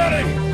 ready!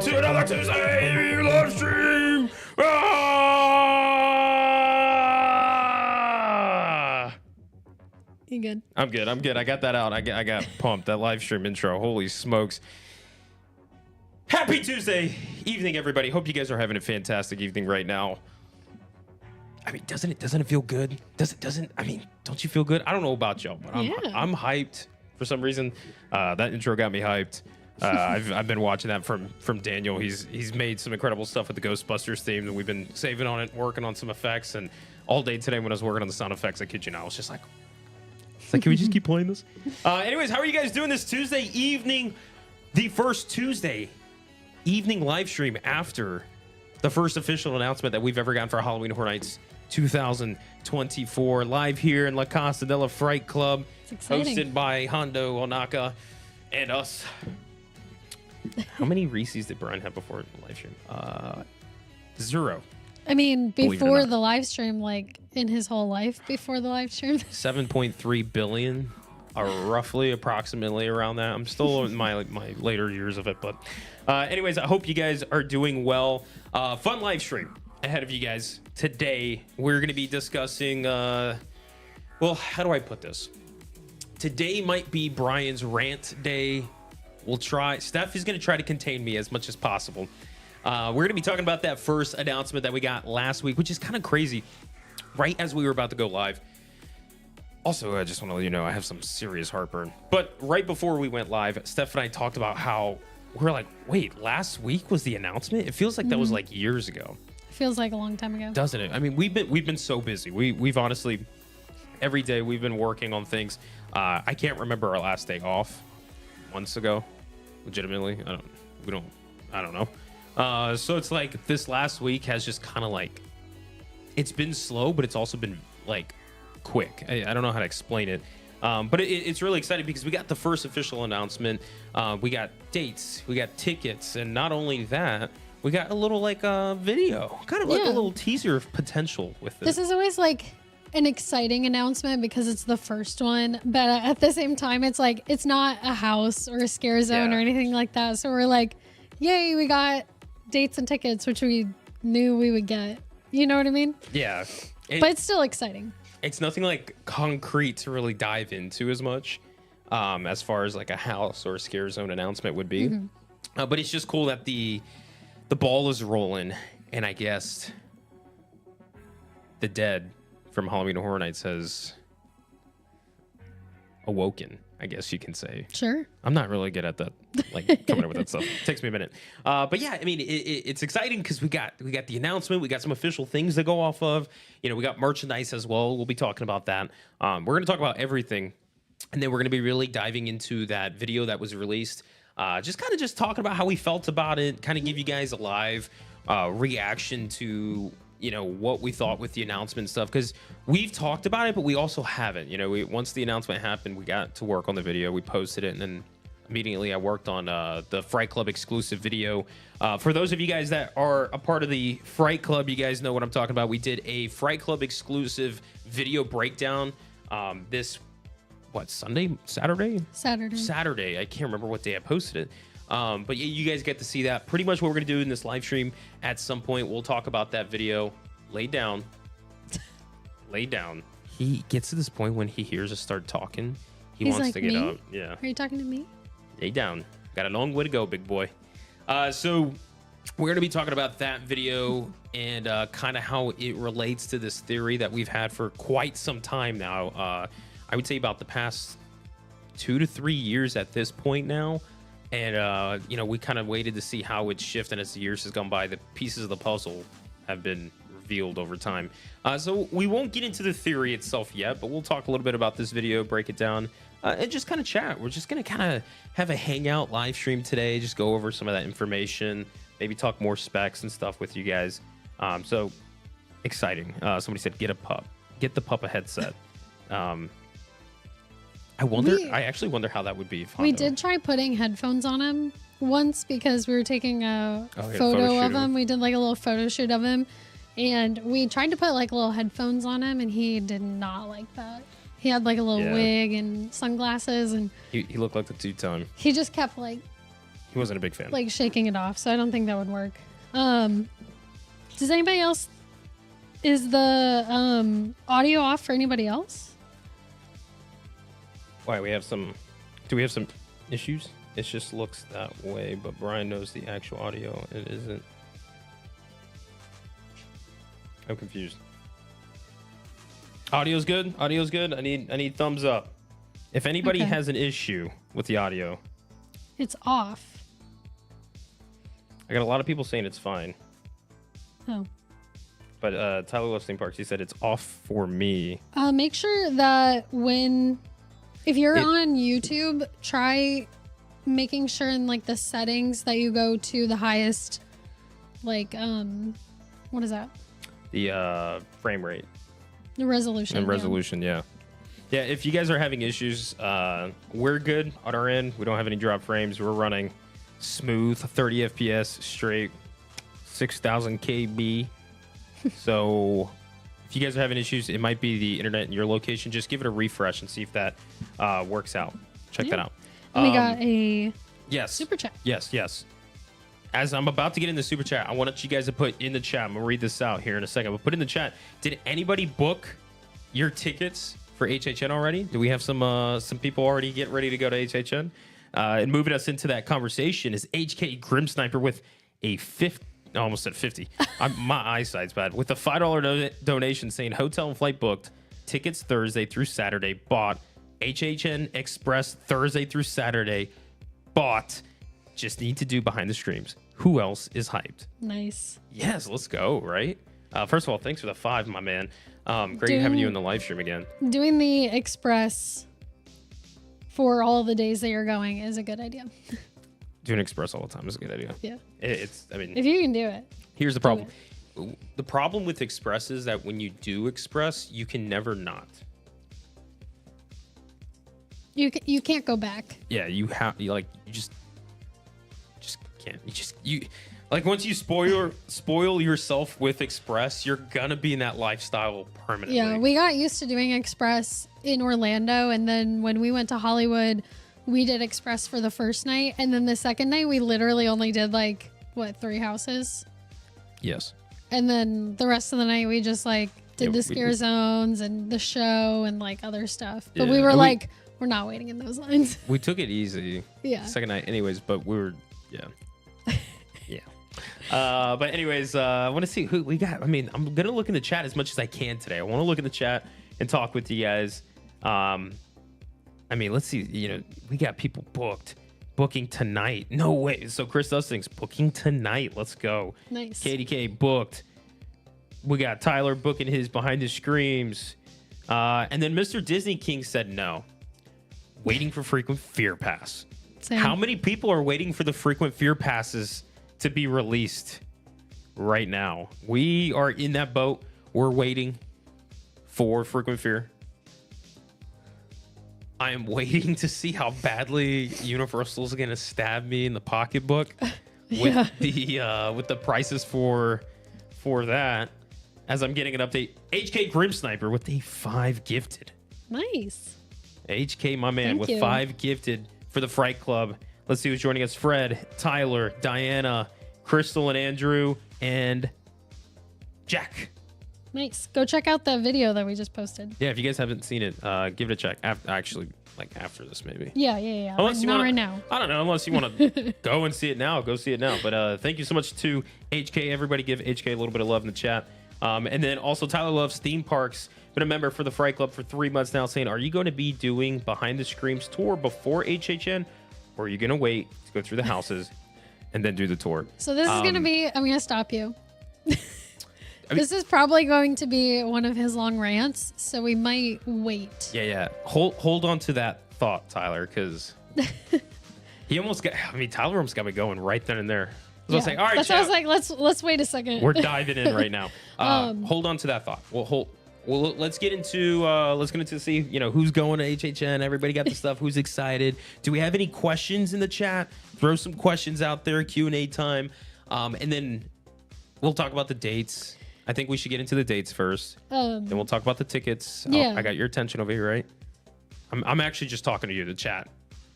to another Tuesday live stream. You good? I'm good. I got that out. I got pumped. That live stream intro. Holy smokes. Happy Tuesday evening, everybody. Hope you guys are having a fantastic evening right now. I mean, doesn't it feel good? I mean, don't you feel good? I don't know about y'all, but I'm hyped for some reason. That intro got me hyped. I've been watching that from Daniel. He's made some incredible stuff with the Ghostbusters theme, and we've been saving on it, working on some effects, and all day today when I was working on the sound effects, I kid you not, I was just like, can we just keep playing this? Anyways, how are you guys doing this Tuesday evening? The first Tuesday evening live stream after the first official announcement that we've ever gotten for Halloween Horror Nights 2024, live here in La Casa de la Fright Club, hosted by Hondo Onaka and us. How many Reese's did Brian have before the live stream? 0. I mean, before the live stream, like in his whole life before the live stream. 7.3 billion, roughly, approximately around that. I'm still in my later years of it, but anyways, I hope you guys are doing well. Fun live stream ahead of you guys today. We're going to be discussing, well, how do I put this? Today might be Brian's rant day. We'll try. Steph is going to try to contain me as much as possible. We're going to be talking about that first announcement that we got last week, which is kind of crazy, right as we were about to go live. Also, I just want to let you know I have some serious heartburn. But right before we went live, Steph and I talked about how we're like, wait, last week was the announcement? It feels like that was like years ago. Feels like a long time ago. Doesn't it? I mean, we've been so busy. We've honestly, every day we've been working on things. I can't remember our last day off months ago. Legitimately, I don't know. So it's like this last week has just kind of like, it's been slow, but it's also been like quick. I don't know how to explain it. But it's really exciting because we got the first official announcement. We got dates, we got tickets, and not only that, we got a little like video, kind of like a little teaser of potential with this. This is always like an exciting announcement because it's the first one, but at the same time, it's like it's not a house or a scare zone or anything like that. So we're like, yay, we got dates and tickets, which we knew we would get. You know what I mean? Yeah. But it's still exciting. It's nothing like concrete to really dive into as much as far as like a house or a scare zone announcement would be. But it's just cool that the ball is rolling, and I guess the dead from Halloween Horror Nights has awoken, I guess you can say. Sure. I'm not really good at that, like coming up with that stuff. It takes me a minute. But yeah, I mean, it's exciting because we got the announcement. We got some official things to go off of. You know, we got merchandise as well. We'll be talking about that. We're going to talk about everything. And then we're going to be really diving into that video that was released. Just talking about how we felt about it, kind of give you guys a live reaction to, you know, what we thought with the announcement stuff, because we've talked about it, but we also haven't. You know, once the announcement happened, we got to work on the video, we posted it, and then immediately I worked on the Fright Club exclusive video. For those of you guys that are a part of the Fright Club, you guys know what I'm talking about. We did a Fright Club exclusive video breakdown this Saturday. I can't remember what day I posted it. But yeah, you guys get to see that. Pretty much what we're gonna do in this live stream at some point. We'll talk about that video. Lay down. He gets to this point when he hears us start talking. He's wants like, to get me? up. Yeah. Are you talking to me? Lay down. Got a long way to go, big boy. So we're gonna be talking about that video and kind of how it relates to this theory that we've had for quite some time now. I would say about the past 2 to 3 years at this point now. And, you know, we kind of waited to see how it shifted, and as the years has gone by, the pieces of the puzzle have been revealed over time. So we won't get into the theory itself yet, but we'll talk a little bit about this video, break it down, and just kind of chat. We're just going to kind of have a hangout live stream today, just go over some of that information, maybe talk more specs and stuff with you guys. So exciting. Somebody said, get the pup a headset. I actually wonder how that would be. We did try putting headphones on him once because we were taking a photo of him. We did like a little photo shoot of him, and we tried to put like little headphones on him, and he did not like that. He had like a little wig and sunglasses, and he looked like the two-tone. He just kept like He wasn't a big fan. like shaking it off, so I don't think that would work. Does anybody else? Is the audio off for anybody else? Why, we have some... Do we have some issues? It just looks that way, but Brian knows the actual audio. It isn't. I'm confused. Audio's good. Audio's good. I need thumbs up. If anybody Okay. has an issue with the audio, It's off. I got a lot of people saying it's fine. Oh. But Tyler loves theme parks. He said it's off for me. Make sure that if you're on YouTube, try making sure in like the settings that you go to the highest, like what is that? The frame rate The resolution. and yeah. resolution. Yeah. Yeah. If you guys are having issues, we're good on our end. We don't have any drop frames. We're running smooth 30 FPS straight, 6,000 KB. So if you guys are having issues, it might be the internet in your location. Just give it a refresh and see if that works out. Check that out. And we got a Yes. super chat. Yes. As I'm about to get in the super chat, I want you guys to put in the chat. I'm gonna read this out here in a second. But put in the chat. Did anybody book your tickets for HHN already? Do we have some people already get ready to go to HHN? And moving us into that conversation is HK Grim Sniper with a I almost said 50. My eyesight's bad. With a $5 donation saying hotel and flight booked, tickets Thursday through Saturday, bought. HHN Express Thursday through Saturday, bought. Just need to do behind the streams. Who else is hyped? Nice. Yes, let's go, right? First of all, thanks for the 5, my man. Great having you in the live stream again. Doing the express for all the days that you're going is a good idea. Doing Express all the time is a good idea. Yeah. I mean, If you can do it. here's the problem. The problem with Express is that when you do Express, you can never not. You can't go back. Yeah, you just can't. Once you spoil yourself with Express, you're gonna be in that lifestyle permanently. Yeah, we got used to doing express in Orlando, and then when we went to Hollywood, we did express for the first night, and then the second night we literally only did 3 houses, Yes. and then the rest of the night we just did the we- scare zones and the show and other stuff. But we Yeah, were and we're not waiting in those lines. We took it easy. Yeah. Second night, anyways, but we were, yeah. But anyways, I want to see who we got. I mean, I'm gonna look in the chat as much as I can today. I want to look in the chat and talk with you guys. I mean, let's see. We got people booking tonight. No way. So Chris Dustings booking tonight. Let's go. Nice. KDK booked. We got Tyler booking his behind the screams, and then Mr. Disney King said no. Waiting for frequent fear pass. Same. How many people are waiting for the frequent fear passes to be released right now? We are in that boat. We're waiting for frequent fear. I am waiting to see how badly Universal's going to stab me in the pocketbook with the prices for that. As I'm getting an update, HK Grim Sniper with a 5 gifted. Nice. HK, my man, Thank with you. 5 gifted for the Fright Club. Let's see who's joining us. Fred, Tyler, Diana, Crystal and Andrew, and Jack. Nice. Go check out that video that we just posted. Yeah, if you guys haven't seen it, give it a check. After this, maybe. Yeah. Unless you Not wanna, right now. I don't know. Unless you want to go and see it now, go see it now. But thank you so much to HK. Everybody give HK a little bit of love in the chat. And then also Tyler loves theme parks. Been a member for the Fright Club for 3 months now, saying, are you going to be doing Behind the Screams tour before HHN? Or are you going to wait to go through the houses and then do the tour? So this is going to be, I'm going to stop you. This is probably going to be one of his long rants, so we might wait. Yeah. Hold on to that thought, Tyler, because he almost got, Tyler almost got me going right then and there. I was saying, all right, that's why I was like, let's wait a second. we're diving in right now. Hold on to that thought. Let's get into see who's going to HHN. Everybody got the stuff. Who's excited? Do we have any questions in the chat? Throw some questions out there. Q&A time, and then we'll talk about the dates. I think we should get into the dates first. Then we'll talk about the tickets. Yeah. I got your attention over here, right? I'm actually just talking to you, the chat.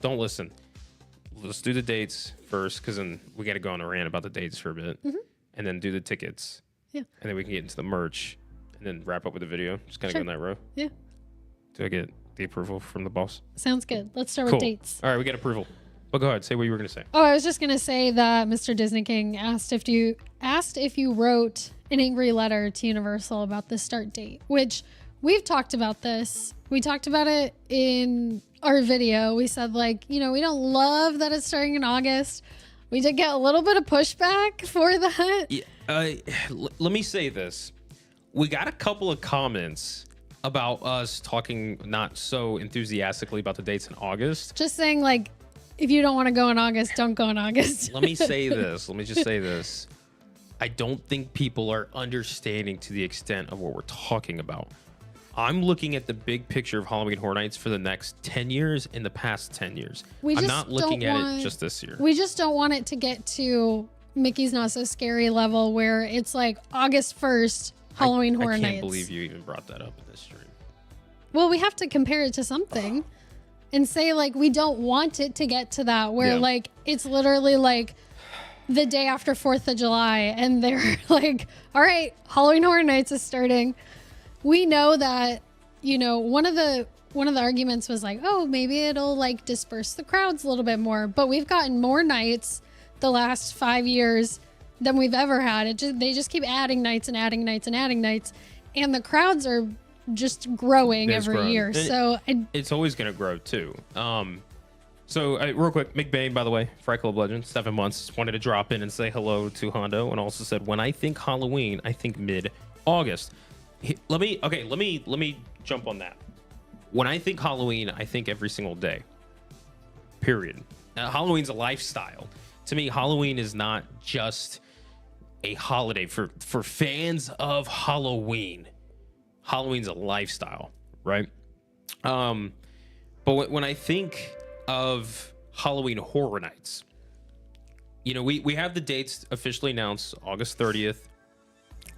Don't listen. let's do the dates first, because then we got to go on a rant about the dates for a bit, and then do the tickets. Yeah. And then we can get into the merch, and then wrap up with the video. Just kind of go in that row. Yeah. Do I get the approval from the boss? Sounds good. Let's start Cool. with dates. All right, we got approval. Well, go ahead. Say what you were going to say. Oh, I was just gonna say that Mr. Disney King asked if you wrote an angry letter to Universal about the start date, which we've talked about this. We talked about it in our video. We said, like, we don't love that it's starting in August. We did get a little bit of pushback for that. Yeah, let me say this. We got a couple of comments about us talking not so enthusiastically about the dates in August. Just saying, like, if you don't want to go in August, don't go in August. Let me say this. Let me just say this. I don't think people are understanding to the extent of what we're talking about. I'm looking at the big picture of Halloween Horror Nights for the next 10 years and the past 10 years. I'm not looking at it just this year. We just don't want it to get to Mickey's Not So Scary level where it's like August 1st, Halloween Horror Nights. I can't believe you even brought that up in this stream. Well, we have to compare it to something and say, like, we don't want it to get to that where, like, it's literally like the day after 4th of July and they're like, all right, Halloween Horror Nights is starting. We know that, one of the arguments was like, oh, maybe it'll like disperse the crowds a little bit more. But we've gotten more nights the last 5 years than we've ever had. They just keep adding nights and adding nights and adding nights. And the crowds are just growing every year. So it's always going to grow too. So real quick, McBain, by the way, Fright Club Legend, 7 months, wanted to drop in and say hello to Hondo, and also said, when I think Halloween, I think mid-August. Let me jump on that. When I think Halloween, I think every single day. Period. Halloween's a lifestyle. To me, Halloween is not just a holiday for fans of Halloween. Halloween's a lifestyle, right? But when I think of Halloween Horror Nights, we have the dates officially announced, August 30th,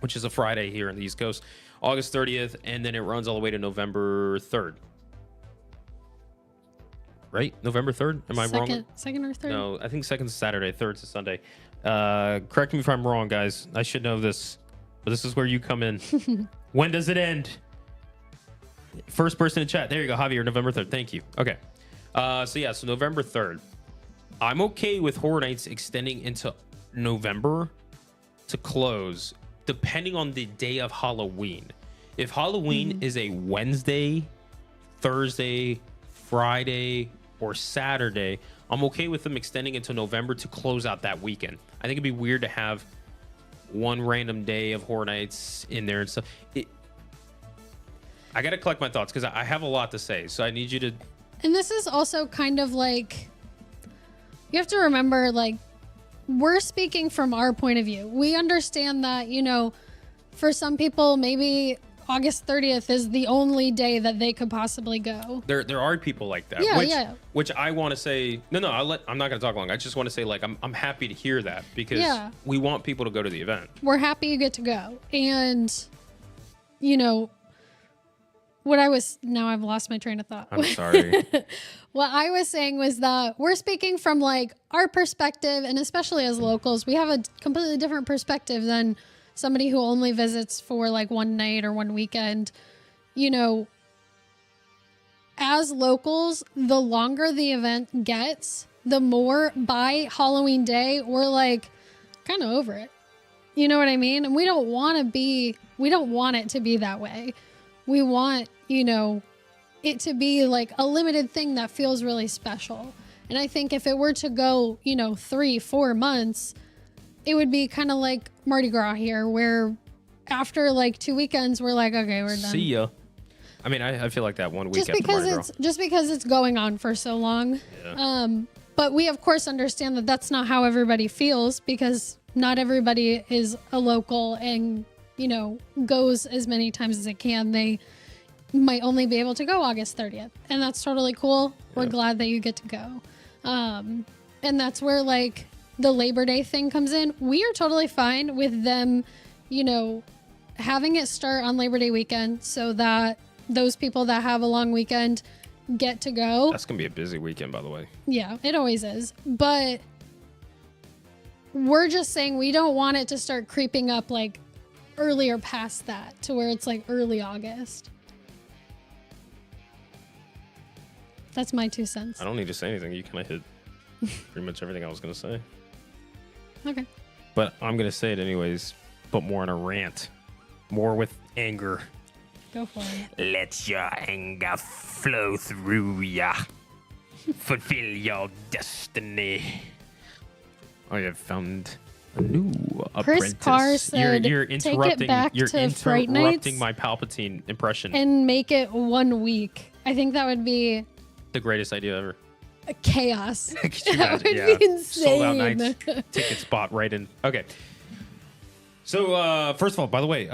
which is a Friday here in the East Coast, August 30th, and then it runs all the way to November 3rd. Right? November 3rd? Am I wrong? Second or third? No, I think second's a Saturday, third's a Sunday. Correct me if I'm wrong, guys. I should know this, but this is where you come in. When does it end? First person in chat. There you go, Javier, November 3rd. Thank you. Okay. So November 3rd. I'm okay with Horror Nights extending into November to close, depending on the day of Halloween. If Halloween is a Wednesday, Thursday, Friday, or Saturday, I'm okay with them extending into November to close out that weekend. I think it'd be weird to have one random day of Horror Nights in there and stuff. I got to collect my thoughts because I have a lot to say. So I need you to... And this is also kind of like... You have to remember, like, we're speaking from our point of view. We understand that, for some people, maybe August 30th is the only day that they could possibly go. There are people like that. Yeah, which I want to say, I'm not going to talk long. I just want to say, like, I'm happy to hear that because we want people to go to the event. We're happy you get to go. And, now I've lost my train of thought. I'm sorry. What I was saying was that we're speaking from like our perspective, and especially as locals, we have a completely different perspective than somebody who only visits for like one night or one weekend. As locals, the longer the event gets, the more by Halloween Day, we're like kind of over it. You know what I mean? And we don't want it to be that way. We want, it to be like a limited thing that feels really special. And I think if it were to go, 3-4 months, it would be kind of like Mardi Gras here, where after like 2 weekends, we're like, okay, we're done. See ya. I mean, I feel like that one week after Mardi Gras. Just because it's going on for so long. Yeah. But we, of course, understand that that's not how everybody feels, because not everybody is a local and, goes as many times as it can. They might only be able to go August 30th. And that's totally cool. We're glad that you get to go. And that's where, like, the Labor Day thing comes in. We are totally fine with them, having it start on Labor Day weekend so that those people that have a long weekend get to go. That's gonna be a busy weekend, by the way. Yeah, it always is. But we're just saying we don't want it to start creeping up like earlier past that to where it's like early August. That's my 2 cents. I don't need to say anything. You kind of hit pretty much everything I was gonna say. Okay. But I'm gonna say it anyways, but more on a rant, more with anger. Go for it. Let your anger flow through ya. Fulfill your destiny. I have found a new Chris apprentice. Carr said, you're "Take interrupting. it back You're to Fright interrupting Nights my Palpatine impression. and make it 1 week." I think that would be The greatest idea ever. a chaos. Could you That imagine? would be Sold out insane. nights, ticket spot right in. Okay. So first of all, by the way,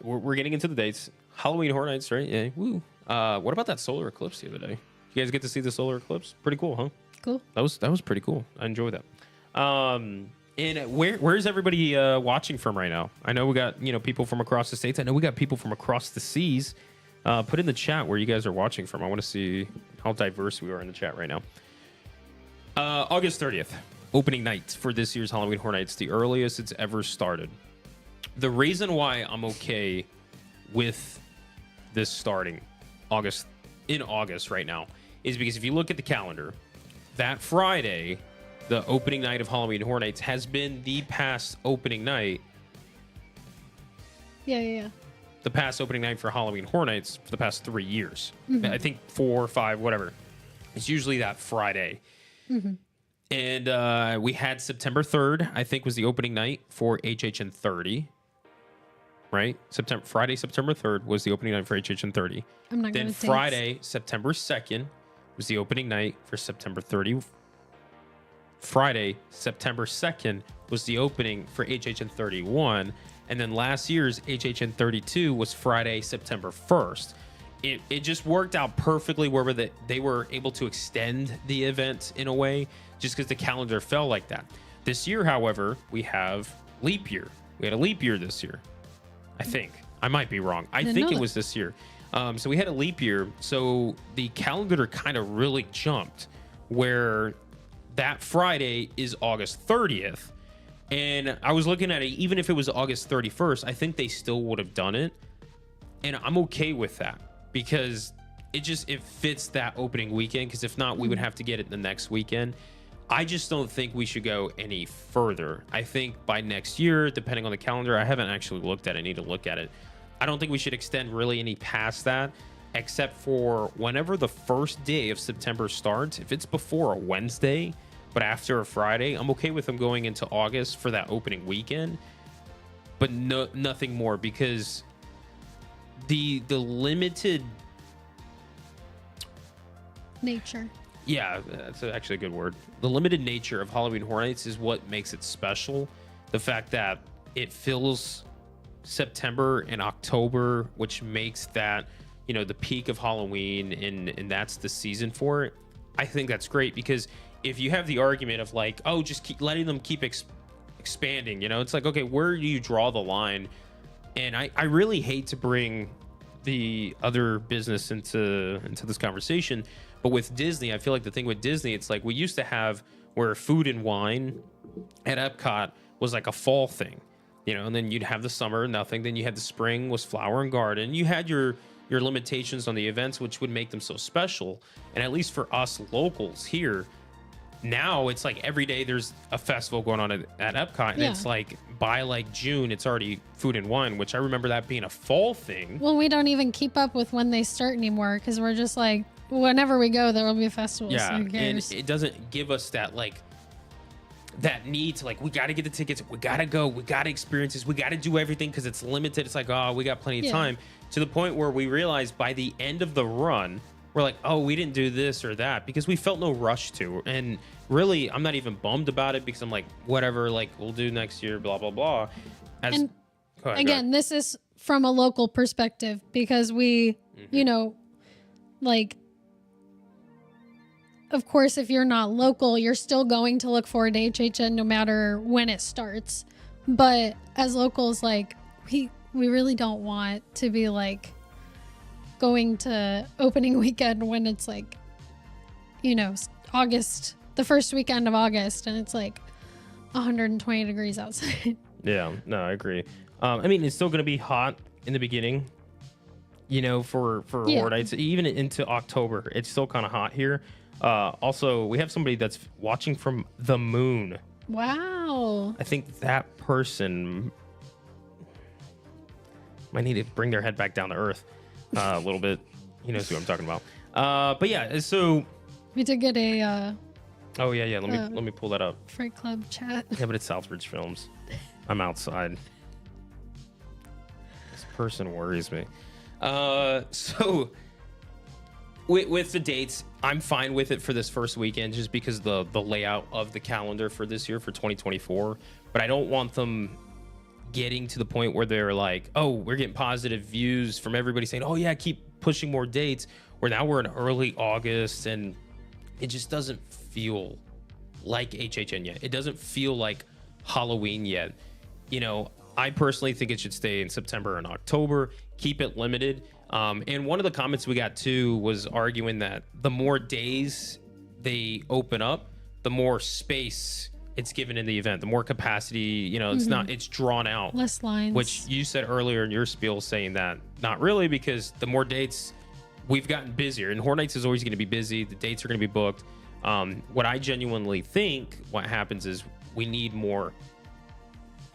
we're getting into the dates. Halloween Horror Nights, right? Yeah. Woo. What about that solar eclipse the other day? You guys get to see the solar eclipse? Pretty cool, huh? Cool. That was pretty cool. I enjoyed that. And where's everybody watching from right now? I know we got people from across the states. I know we got people from across the seas. Put in the chat where you guys are watching from. I want to see how diverse we are in the chat right now. August 30th, opening night for this year's Halloween Horror Nights, the earliest it's ever started. The reason why I'm okay with this starting in August right now is because if you look at the calendar, that Friday, the opening night of Halloween Horror Nights, has been the past opening night. Yeah. The past opening night for Halloween Horror Nights for the past 3 years. I think 4 or 5, whatever. It's usually that Friday. And we had September 3rd, I think, was the opening night for HHN 30. Right? Friday, September 3rd was the opening night for HHN 30. I'm not Then going to Friday, September 2nd was the opening night for September 30. Friday, September 2nd was the opening for HHN 31. And then last year's HHN 32 was Friday, September 1st. It just worked out perfectly where they were able to extend the event in a way just because the calendar fell like that. This year, however, we have leap year. We had a leap year this year. I think. I might be wrong. I think it was this year. So we had a leap year. So the calendar kind of really jumped where that Friday is August 30th. And I was looking at it, even if it was August 31st, I think they still would have done it. And I'm okay with that because it fits that opening weekend. Because if not, we would have to get it the next weekend. I just don't think we should go any further. I think by next year, depending on the calendar, I haven't actually looked at it. I need to look at it. I don't think we should extend really any past that, except for whenever the first day of September starts. If it's before a Wednesday, but after a Friday, I'm okay with them going into August for that opening weekend, but nothing more because the limited nature. Yeah, that's actually a good word. The limited nature of Halloween Horror Nights is what makes it special. The fact that it fills September and October, which makes that, the peak of Halloween and that's the season for it. I think that's great because if you have the argument of like, oh, just keep letting them keep expanding, it's like, okay, where do you draw the line? And I really hate to bring the other business into this conversation, but with Disney, I feel like the thing with Disney, it's like we used to have where food and wine at Epcot was like a fall thing, and then you'd have the summer, nothing. Then you had the spring was flower and garden. You had your limitations on the events, which would make them so special. And at least for us locals here, now it's like every day there's a festival going on at Epcot, and it's like by like June, it's already food and wine, which I remember that being a fall thing. Well, we don't even keep up with when they start anymore because we're just like, whenever we go, there will be a festival. Yeah, so who cares? and it doesn't give us that that need to we got to get the tickets, we got to go, we got to experience this, we got to do everything because it's limited. It's like, oh, we got plenty of time, to the point where we realize by the end of the run, we're like, oh, we didn't do this or that because we felt no rush to. And really, I'm not even bummed about it because I'm like, whatever, we'll do next year, blah, blah, blah. Again, this is from a local perspective because we, of course, if you're not local, you're still going to look forward to HHN no matter when it starts. But as locals, we really don't want to be going to opening weekend when it's like, you know, August, the first weekend of August, and it's like 120 degrees outside. Yeah, no, I agree. I mean, it's still going to be hot in the beginning, you know, for Horror Nights, even into October. It's still kind of hot here. Also, we have somebody that's watching from the moon. Wow. I think that person might need to bring their head back down to earth a little bit. He knows who I'm talking about. But yeah, so we did get a oh yeah. Let me pull that up. Fright Club chat. Yeah, but it's Southbridge Films. I'm outside. This person worries me. So with the dates, I'm fine with it for this first weekend just because the layout of the calendar for this year for 2024. But I don't want them getting to the point where they're like, oh, we're getting positive views from everybody saying, oh yeah, keep pushing more dates. Where now we're in early August and it just doesn't feel like HHN yet. It doesn't feel like Halloween yet. You know, I personally think it should stay in September and October. Keep it limited. And one of the comments we got too was arguing that the more days they open up, the more space it's given in the event, the more capacity, you know, it's drawn out. Less lines. Which you said earlier in your spiel saying that not really, because the more dates we've gotten busier, and Horror Nights is always going to be busy. The dates are going to be booked. What I genuinely think what happens is we need more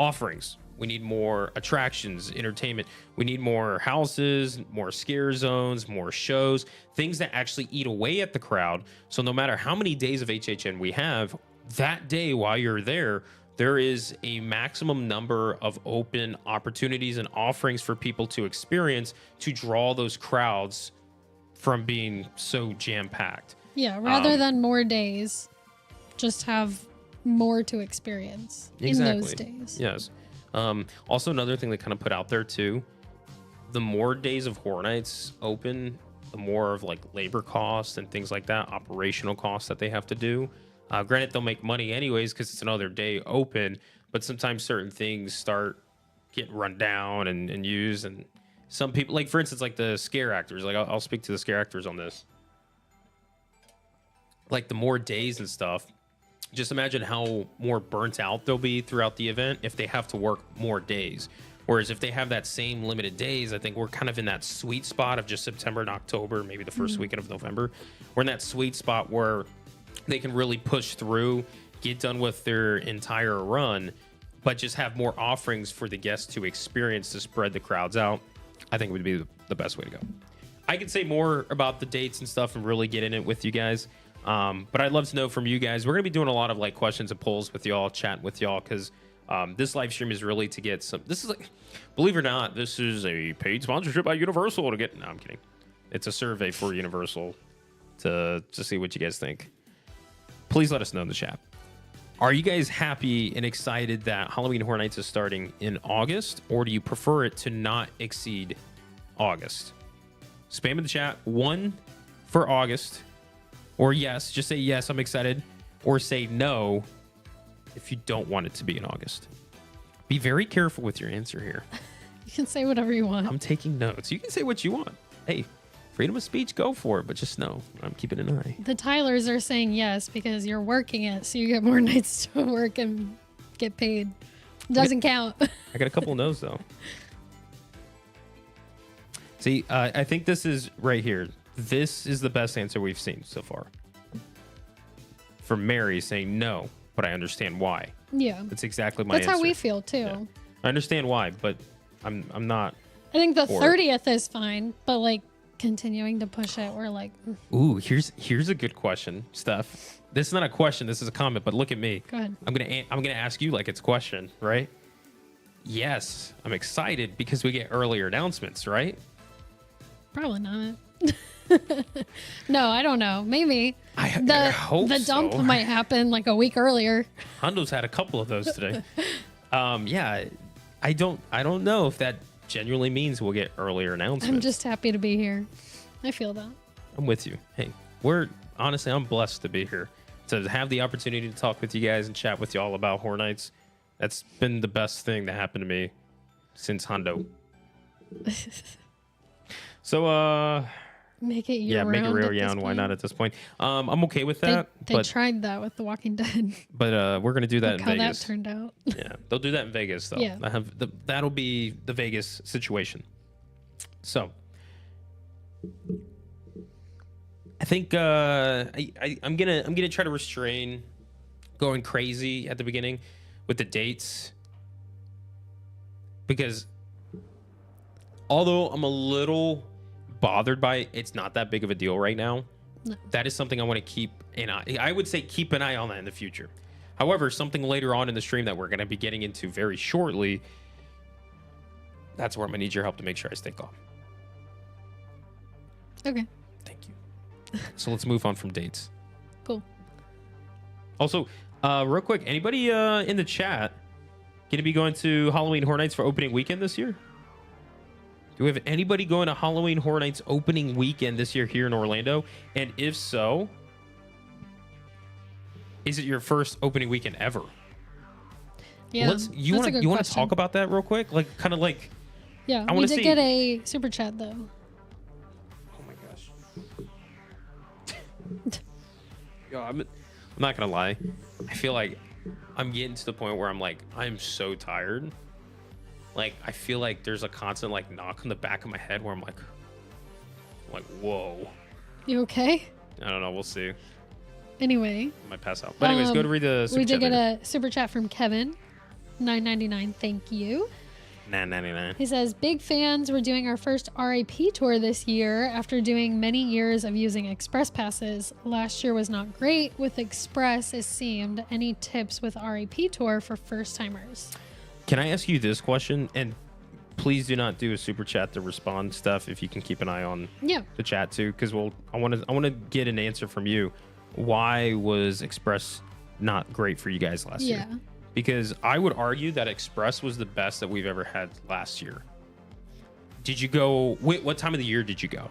offerings. We need more attractions, entertainment. We need more houses, more scare zones, more shows, things that actually eat away at the crowd. So no matter how many days of HHN we have, that day while you're there, there is a maximum number of open opportunities and offerings for people to experience to draw those crowds from being so jam-packed. Yeah, rather than more days, just have more to experience in those days. Yes. Also, another thing they kind of put out there too, the more days of Horror Nights open, the more of like labor costs and things like that, operational costs that they have to do. Granted, they'll make money anyways because it's another day open, but sometimes certain things start getting run down and used. And some people, like for instance, like the scare actors, like I'll speak to the scare actors on this. Like the more days and stuff, just imagine how more burnt out they'll be throughout the event if they have to work more days. Whereas if they have that same limited days, I think we're kind of in that sweet spot of just September and October, maybe the first weekend of November. We're in that sweet spot where they can really push through, get done with their entire run, but just have more offerings for the guests to experience to spread the crowds out. I think it would be the best way to go. I could say more about the dates and stuff and really get in it with you guys. But I'd love to know from you guys. We're going to be doing a lot of like questions and polls with y'all, chatting with y'all, because this live stream is really to get some. This is like, believe it or not, this is a paid sponsorship by Universal to get. No, I'm kidding. It's a survey for Universal to see what you guys think. Please let us know in the chat. Are you guys happy and excited that Halloween Horror Nights is starting in August, or do you prefer it to not exceed August? Spam in the chat 1 for August. Or yes, just say yes, I'm excited. Or say no if you don't want it to be in August. Be very careful with your answer here. You can say whatever you want. I'm taking notes. You can say what you want. Hey, freedom of speech, go for it. But just know, I'm keeping an eye. The Tylers are saying yes because you're working it, so you get more nights to work and get paid. Doesn't count. I got a couple of no's, though. See, I think this is right here. This is the best answer we've seen so far. From Mary saying no, but I understand why. Yeah. That's exactly my answer. That's how we feel too. Yeah. I understand why, but I'm not. I think the 30th is fine, but like continuing to push it, we're like. Ooh, here's a good question, Steph. This is not a question. This is a comment. But look at me. Go ahead. I'm gonna ask you like it's a question, right? Yes, I'm excited because we get earlier announcements, right? Probably not. No, I don't know. Maybe I hope the dump so. might happen like a week earlier. Hondo's had a couple of those today. Yeah, I don't know if that genuinely means we'll get earlier announcements. I'm just happy to be here. I feel that. I'm with you. Hey, I'm blessed to be here, to have the opportunity to talk with you guys and chat with y'all about Horror Nights. That's been the best thing that happened to me since Hondo. So Make it yeah, year make it round real at this round. Why point. not at this point? I'm okay with that. They tried that with The Walking Dead. But we're gonna do that Look in how Vegas. that turned out. Yeah, they'll do that in Vegas though. Yeah. That'll be the Vegas situation. So I think I'm gonna try to restrain going crazy at the beginning with the dates, because although I'm a little bothered by it, it's not that big of a deal right now. No. That is something I want to keep an eye. I would say keep an eye on that in the future. However, something later on in the stream that we're going to be getting into very shortly, that's where I'm going to need your help to make sure I stay calm. Okay. Thank you. So let's move on from dates. Cool. Also, real quick, anybody in the chat going to be going to Halloween Horror Nights for opening weekend this year? Do we have anybody going to Halloween Horror Nights opening weekend this year here in Orlando? And if so, is it your first opening weekend ever? Yeah. You want to talk about that real quick? Like, kind of like. Yeah. I We want to did see. get a super chat though. Oh my gosh. Yo, I'm not gonna lie. I feel like I'm getting to the point where I'm like, I'm so tired. Like, I feel like there's a constant like knock on the back of my head where I'm like, whoa. You okay? I don't know. We'll see. Anyway. I might pass out. But anyways, go to read the super We chat did get there. a super chat from Kevin, $9.99. Thank you. $9.99. He says, big fans. We're doing our first R.I.P. tour this year after doing many years of using express passes. Last year was not great with express, it seemed. Any tips with R.I.P. tour for first timers? Can I ask you this question? And please do not do a super chat to respond stuff if you can keep an eye on Yeah. the chat too, because I want to get an answer from you. Why was Express not great for you guys last year? Yeah. Because I would argue that Express was the best that we've ever had last year. Did you go? What time of the year did you go?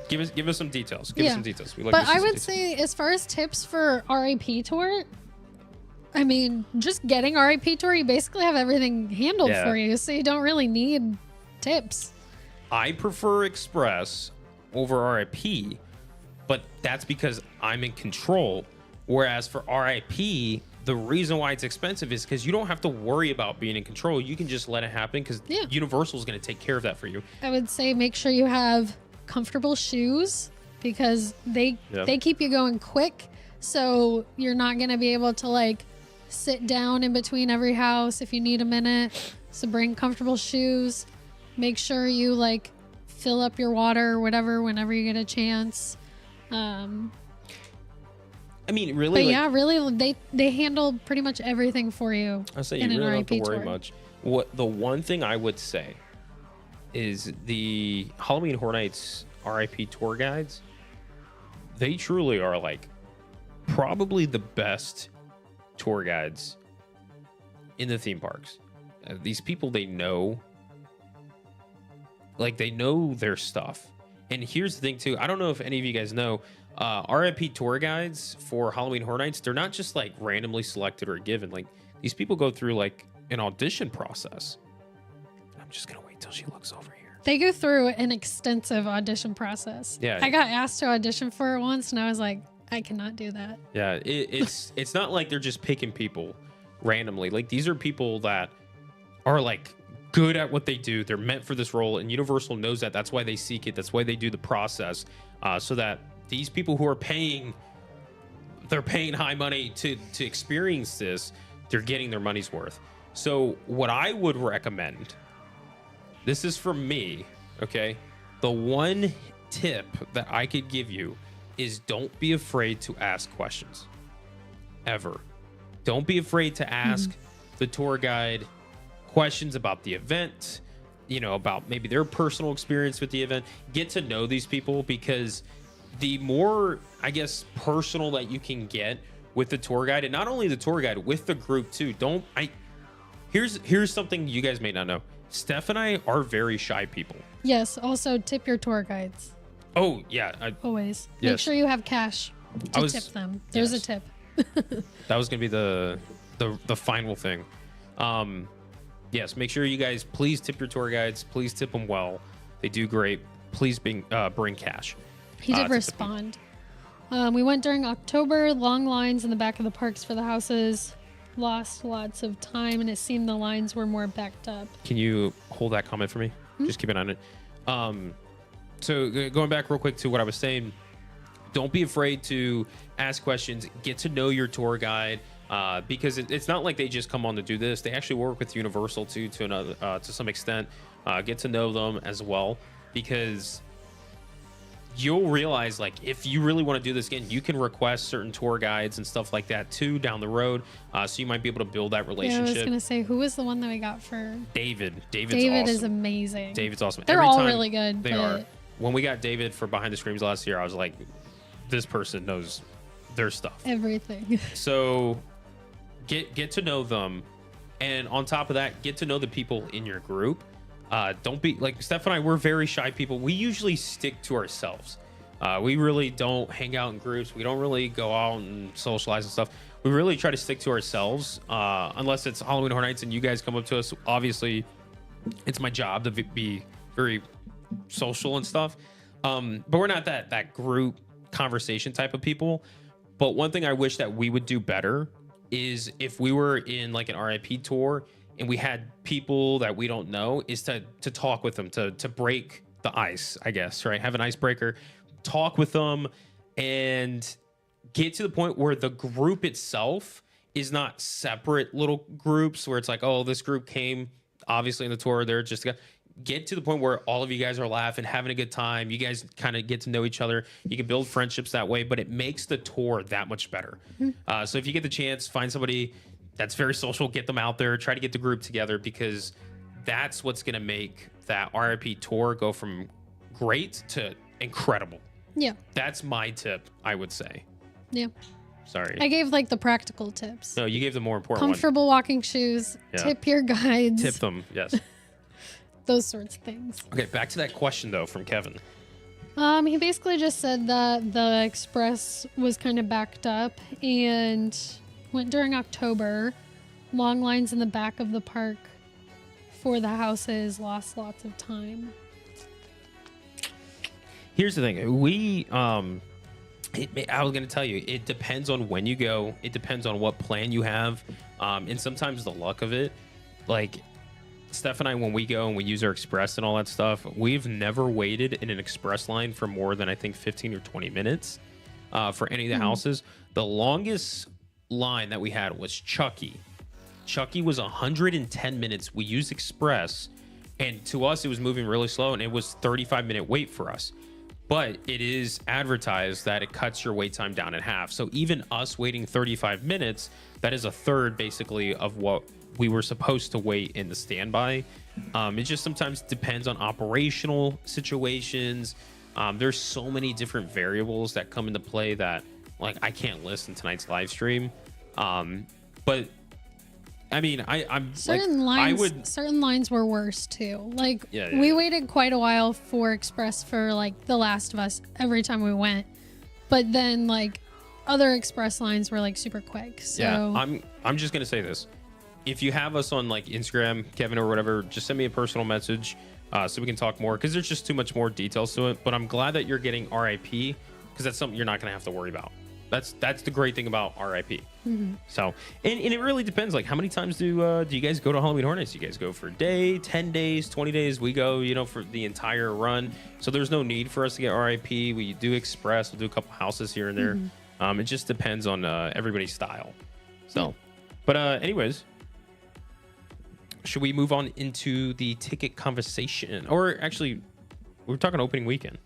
Give us some details. Give us some details. We like But to see I some would details. say, as far as tips for R.I.P. tour, I mean, just getting R.I.P. tour, you basically have everything handled Yeah. for you, so you don't really need tips. I prefer Express over RIP, but that's because I'm in control. Whereas for RIP, the reason why it's expensive is because you don't have to worry about being in control. You can just let it happen because Yeah. Universal is going to take care of that for you. I would say make sure you have comfortable shoes because they keep you going quick, so you're not going to be able to like sit down in between every house if you need a minute. So bring comfortable shoes. Make sure you like fill up your water or whatever whenever you get a chance. I mean, really, But like, yeah, really, they handle pretty much everything for you. I say you in an really don't have to RIP worry tour. much. What the one thing I would say is the Halloween Horror Nights RIP tour guides. They truly are like probably the best tour guides in the theme parks. These people, they know their stuff. And here's the thing too. I don't know if any of you guys know, RIP tour guides for Halloween Horror Nights, they're not just like randomly selected or given. Like these people go through like an audition process. I'm just gonna wait till she looks over here. They go through an extensive audition process. Yeah. I got asked to audition for it once, and I was like, I cannot do that. Yeah, it's not like they're just picking people randomly. Like these are people that are like good at what they do. They're meant for this role, and Universal knows that. That's why they seek it. That's why they do the process, so that these people who are paying high money to experience this, they're getting their money's worth. So what I would recommend, this is from me, okay? The one tip that I could give you is don't be afraid to ask questions. Ever. Don't be afraid to ask the tour guide questions about the event, about maybe their personal experience with the event. Get to know these people, because the more, I guess, personal that you can get with the tour guide, and not only the tour guide, with the group too. Here's something you guys may not know. Steph and I are very shy people. Yes. Also, tip your tour guides. Oh yeah, Always. Make Yes. sure you have cash to tip them. There's yes. a tip. that was gonna be the final thing. Yes, make sure you guys please tip your tour guides. Please tip them well. They do great. Please bring cash. He did respond. We went during October. Long lines in the back of the parks for the houses. Lost lots of time, and it seemed the lines were more backed up. Can you hold that comment for me? Just keep an eye on it. So going back real quick to what I was saying, don't be afraid to ask questions. Get to know your tour guide, because it's not like they just come on to do this. They actually work with Universal too, to some extent. Get to know them as well, because you'll realize, like, if you really want to do this again, you can request certain tour guides and stuff like that too down the road. So you might be able to build that relationship. Yeah, I was gonna say, who was the one that we got for David? David awesome. is amazing. David's awesome. They're all really good. They are. When we got David for Behind the Screams last year, I was like, this person knows their stuff. Everything. So get to know them, and on top of that, get to know the people in your group. Don't be like Steph and I. We're very shy people. We usually stick to ourselves. We really don't hang out in groups. We don't really go out and socialize and stuff. We really try to stick to ourselves, unless it's Halloween Horror Nights and you guys come up to us. Obviously, it's my job to be very social and stuff. But we're not that group conversation type of people. But one thing I wish that we would do better is if we were in like an R.I.P. tour and we had people that we don't know, is to talk with them, to break the ice, I guess, right? Have an icebreaker, talk with them, and get to the point where the group itself is not separate little groups where it's like, oh, this group came obviously in the tour, they're just get to the point where all of you guys are laughing, having a good time. You guys kind of get to know each other. You can build friendships that way, but it makes the tour that much better. So if you get the chance, find somebody that's very social, get them out there, try to get the group together, because that's what's going to make that R.I.P. tour go from great to incredible. Yeah. That's my tip, I would say. Yeah. Sorry. I gave like the practical tips. No, you gave the more important Comfortable walking shoes, tip your guides. Tip them, yes. Those sorts of things. Okay, back to that question though from Kevin. He basically just said that the express was kind of backed up and went during October. Long lines in the back of the park for the houses, lost lots of time. Here's the thing. I was going to tell you, it depends on when you go. It depends on what plan you have. And sometimes the luck of it. Like, Steph and I, when we go and we use our express and all that stuff, we've never waited in an express line for more than, I think, 15 or 20 minutes for any of the houses. The longest line that we had was Chucky. Chucky was 110 minutes. We used express, and to us, it was moving really slow, and it was 35-minute wait for us. But it is advertised that it cuts your wait time down in half. So even us waiting 35 minutes, that is a third basically of what we were supposed to wait in the standby. It just sometimes depends on operational situations. There's so many different variables that come into play that, like, I can't list in tonight's live stream. But I mean, I'm certain like, lines. Certain lines were worse too. Like Yeah. we waited quite a while for express for like The Last of Us every time we went, but then like other express lines were like super quick. So yeah, I'm just gonna say this: if you have us on like Instagram, Kevin or whatever, just send me a personal message so we can talk more, because there's just too much more details to it. But I'm glad that you're getting R.I.P. because that's something you're not gonna have to worry about. That's the great thing about R.I.P. So, and it really depends. Like, how many times do you guys go to Halloween Horror Nights? You guys go for a day, 10 days, 20 days? We go, for the entire run. So there's no need for us to get R.I.P. We do express. We'll do a couple houses here and there. It just depends on everybody's style. So, but anyways, should we move on into the ticket conversation? Or actually, we were talking opening weekend.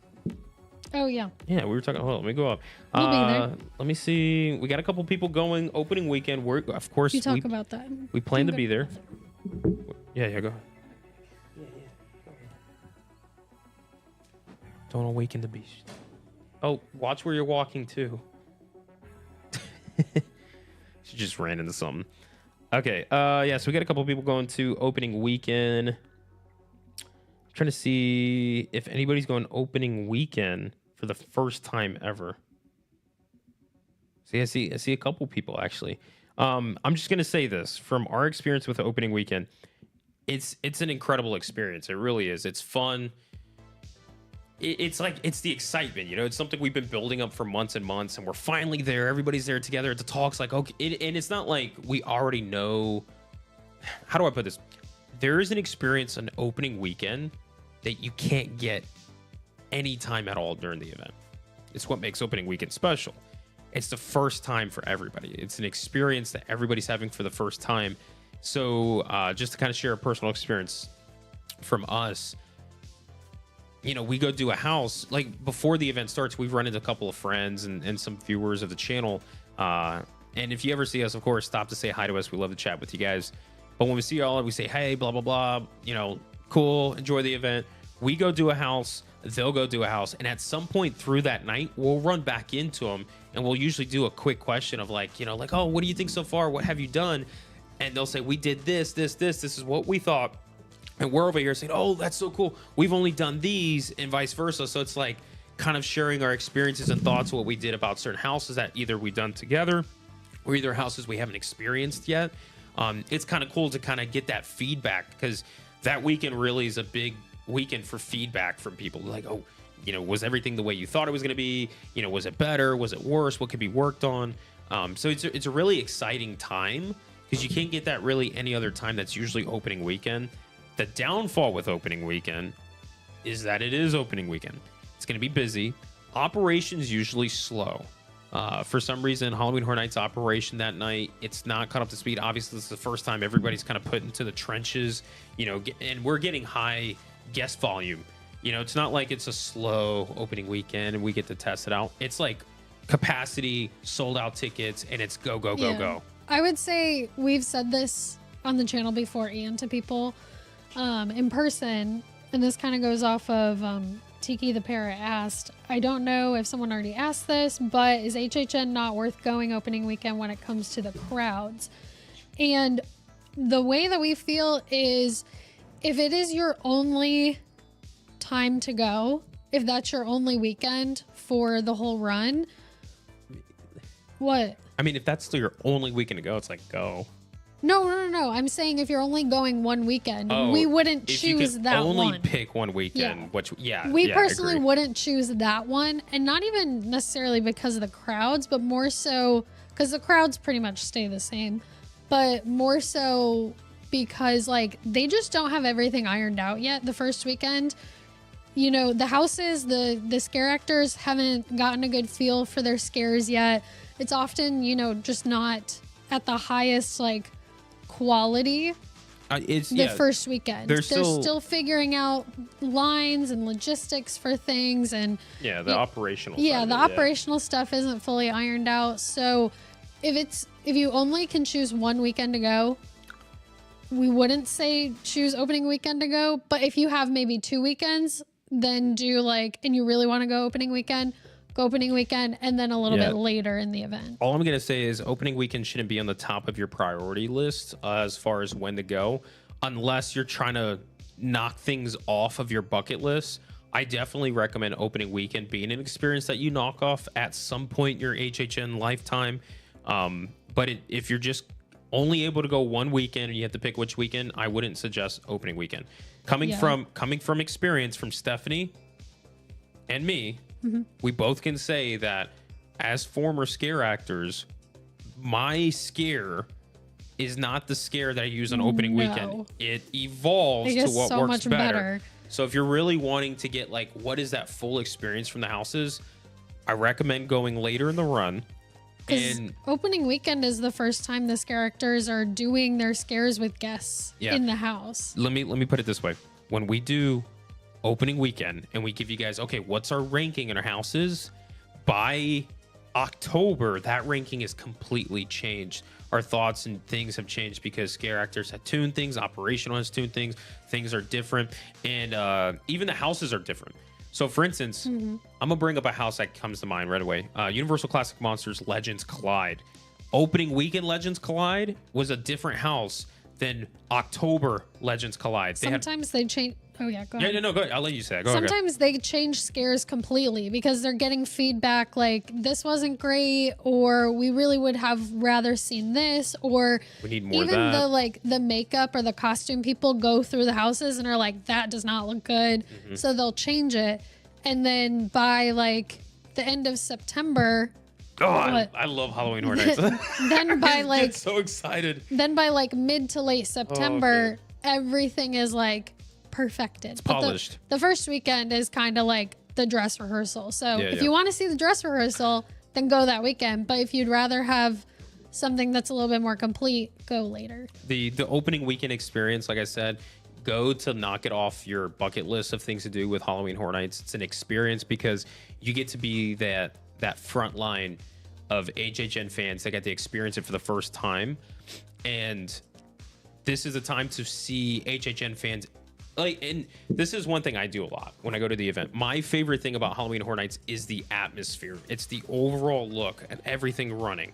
Oh yeah. Yeah, we were talking. Hold on, let me go up. We'll be there. Let me see. We got a couple people going opening weekend. We're of course You talk about that. we plan to be there. Yeah, go ahead. Don't awaken the beast. Oh, watch where you're walking too. She just ran into something. Okay. Yeah. So we got a couple people going to opening weekend. Trying to see if anybody's going opening weekend for the first time ever. See, I see a couple people actually. I'm just gonna say this from our experience with the opening weekend. It's an incredible experience. It really is. It's fun. it's like, it's the excitement, you know, it's something we've been building up for months and months, and we're finally there. Everybody's there together at the talks. Like, okay. And it's not like we already know. How do I put this? There is an experience on opening weekend that you can't get any time at all during the event. It's what makes opening weekend special. It's the first time for everybody. It's an experience that everybody's having for the first time. So just to kind of share a personal experience from us, you know, we go do a house, like before the event starts, we've run into a couple of friends and some viewers of the channel. And if you ever see us, of course, stop to say hi to us. We love to chat with you guys. But when we see y'all, we say, hey, blah, blah, blah, you know, cool, enjoy the event. We go do a house, they'll go do a house. And at some point through that night, we'll run back into them and we'll usually do a quick question of like, you know, like, oh, what do you think so far? What have you done? And they'll say, we did this, this is what we thought. And we're over here saying, oh, that's so cool. We've only done these, and vice versa. So it's like kind of sharing our experiences and thoughts, what we did about certain houses that either we've done together or either houses we haven't experienced yet. It's kind of cool to kind of get that feedback, because that weekend really is a big weekend for feedback from people. Like, oh, you know, was everything the way you thought it was going to be? You know, was it better? Was it worse? What could be worked on? So it's a really exciting time, because you can't get that really any other time. That's usually opening weekend. The downfall with opening weekend is that it is opening weekend. It's going to be busy. Operations usually slow. For some reason, Halloween Horror Nights operation that night, it's not caught up to speed. Obviously, this is the first time everybody's kind of put into the trenches, you know, and we're getting high guest volume. You know, it's not like it's a slow opening weekend and we get to test it out. It's like capacity, sold out tickets, and it's go, go, go, go. I would say we've said this on the channel before and to people in person, and this kind of goes off of Tiki the Parrot asked, I don't know if someone already asked this, but is HHN not worth going opening weekend when it comes to the crowds? And the way that we feel is, if it is your only time to go, if that's your only weekend for the whole run, what? I mean, if that's still your only weekend to go, it's like, go. No. I'm saying if you're only going one weekend, we wouldn't choose that one. Only pick one weekend. We personally wouldn't choose that one, and not even necessarily because of the crowds, but more so because the crowds pretty much stay the same, but more so because like they just don't have everything ironed out yet. The first weekend, you know, the houses, the scare actors haven't gotten a good feel for their scares yet. It's often, you know, just not at the highest like quality first weekend. They're still figuring out lines and logistics for things, and operational operational stuff isn't fully ironed out. So if you only can choose one weekend to go, we wouldn't say choose opening weekend to go. But if you have maybe 2 weekends, then do like, and you really want to go opening weekend, and then a little bit later in the event. All I'm going to say is opening weekend shouldn't be on the top of your priority list as far as when to go, unless you're trying to knock things off of your bucket list. I definitely recommend opening weekend being an experience that you knock off at some point in your HHN lifetime. But if you're just only able to go one weekend and you have to pick which weekend, I wouldn't suggest opening weekend. Coming from experience from Stephanie and me, we both can say that as former scare actors, my scare is not the scare that I use on opening weekend. It evolves to what works much better. So if you're really wanting to get like, what is that full experience from the houses, I recommend going later in the run. And opening weekend is the first time the scare actors are doing their scares with guests in the house. Let me put it this way. When we do opening weekend and we give you guys, okay, what's our ranking in our houses? By October, that ranking is completely changed. Our thoughts and things have changed because scare actors have tuned things, operational has tuned things, things are different, and even the houses are different. So for instance, I'm gonna bring up a house that comes to mind right away. Universal Classic Monsters Legends Collide. Opening weekend Legends Collide was a different house than October Legends Collide. Sometimes they change. Oh yeah, go ahead. Yeah, no, go ahead. I'll let you say it. Sometimes they change scares completely because they're getting feedback like this wasn't great, or we really would have rather seen this, or we need more even of that. the makeup or the costume people go through the houses and are like, that does not look good. So they'll change it. And then by like the end of September, Oh, I love Halloween Horror Nights. then by I like get so excited. then by like mid to late September, everything is like perfected. It's polished. The first weekend is kind of like the dress rehearsal. So if yeah. you want to see the dress rehearsal, then go that weekend. But if you'd rather have something that's a little bit more complete, go later. The opening weekend experience, like I said, go to knock it off your bucket list of things to do with Halloween Horror Nights. It's an experience because you get to be that front line of HHN fans that got to experience it for the first time. And this is a time to see HHN fans. Like, and this is one thing I do a lot when I go to the event. My favorite thing about Halloween Horror Nights is the atmosphere. It's the overall look and everything running.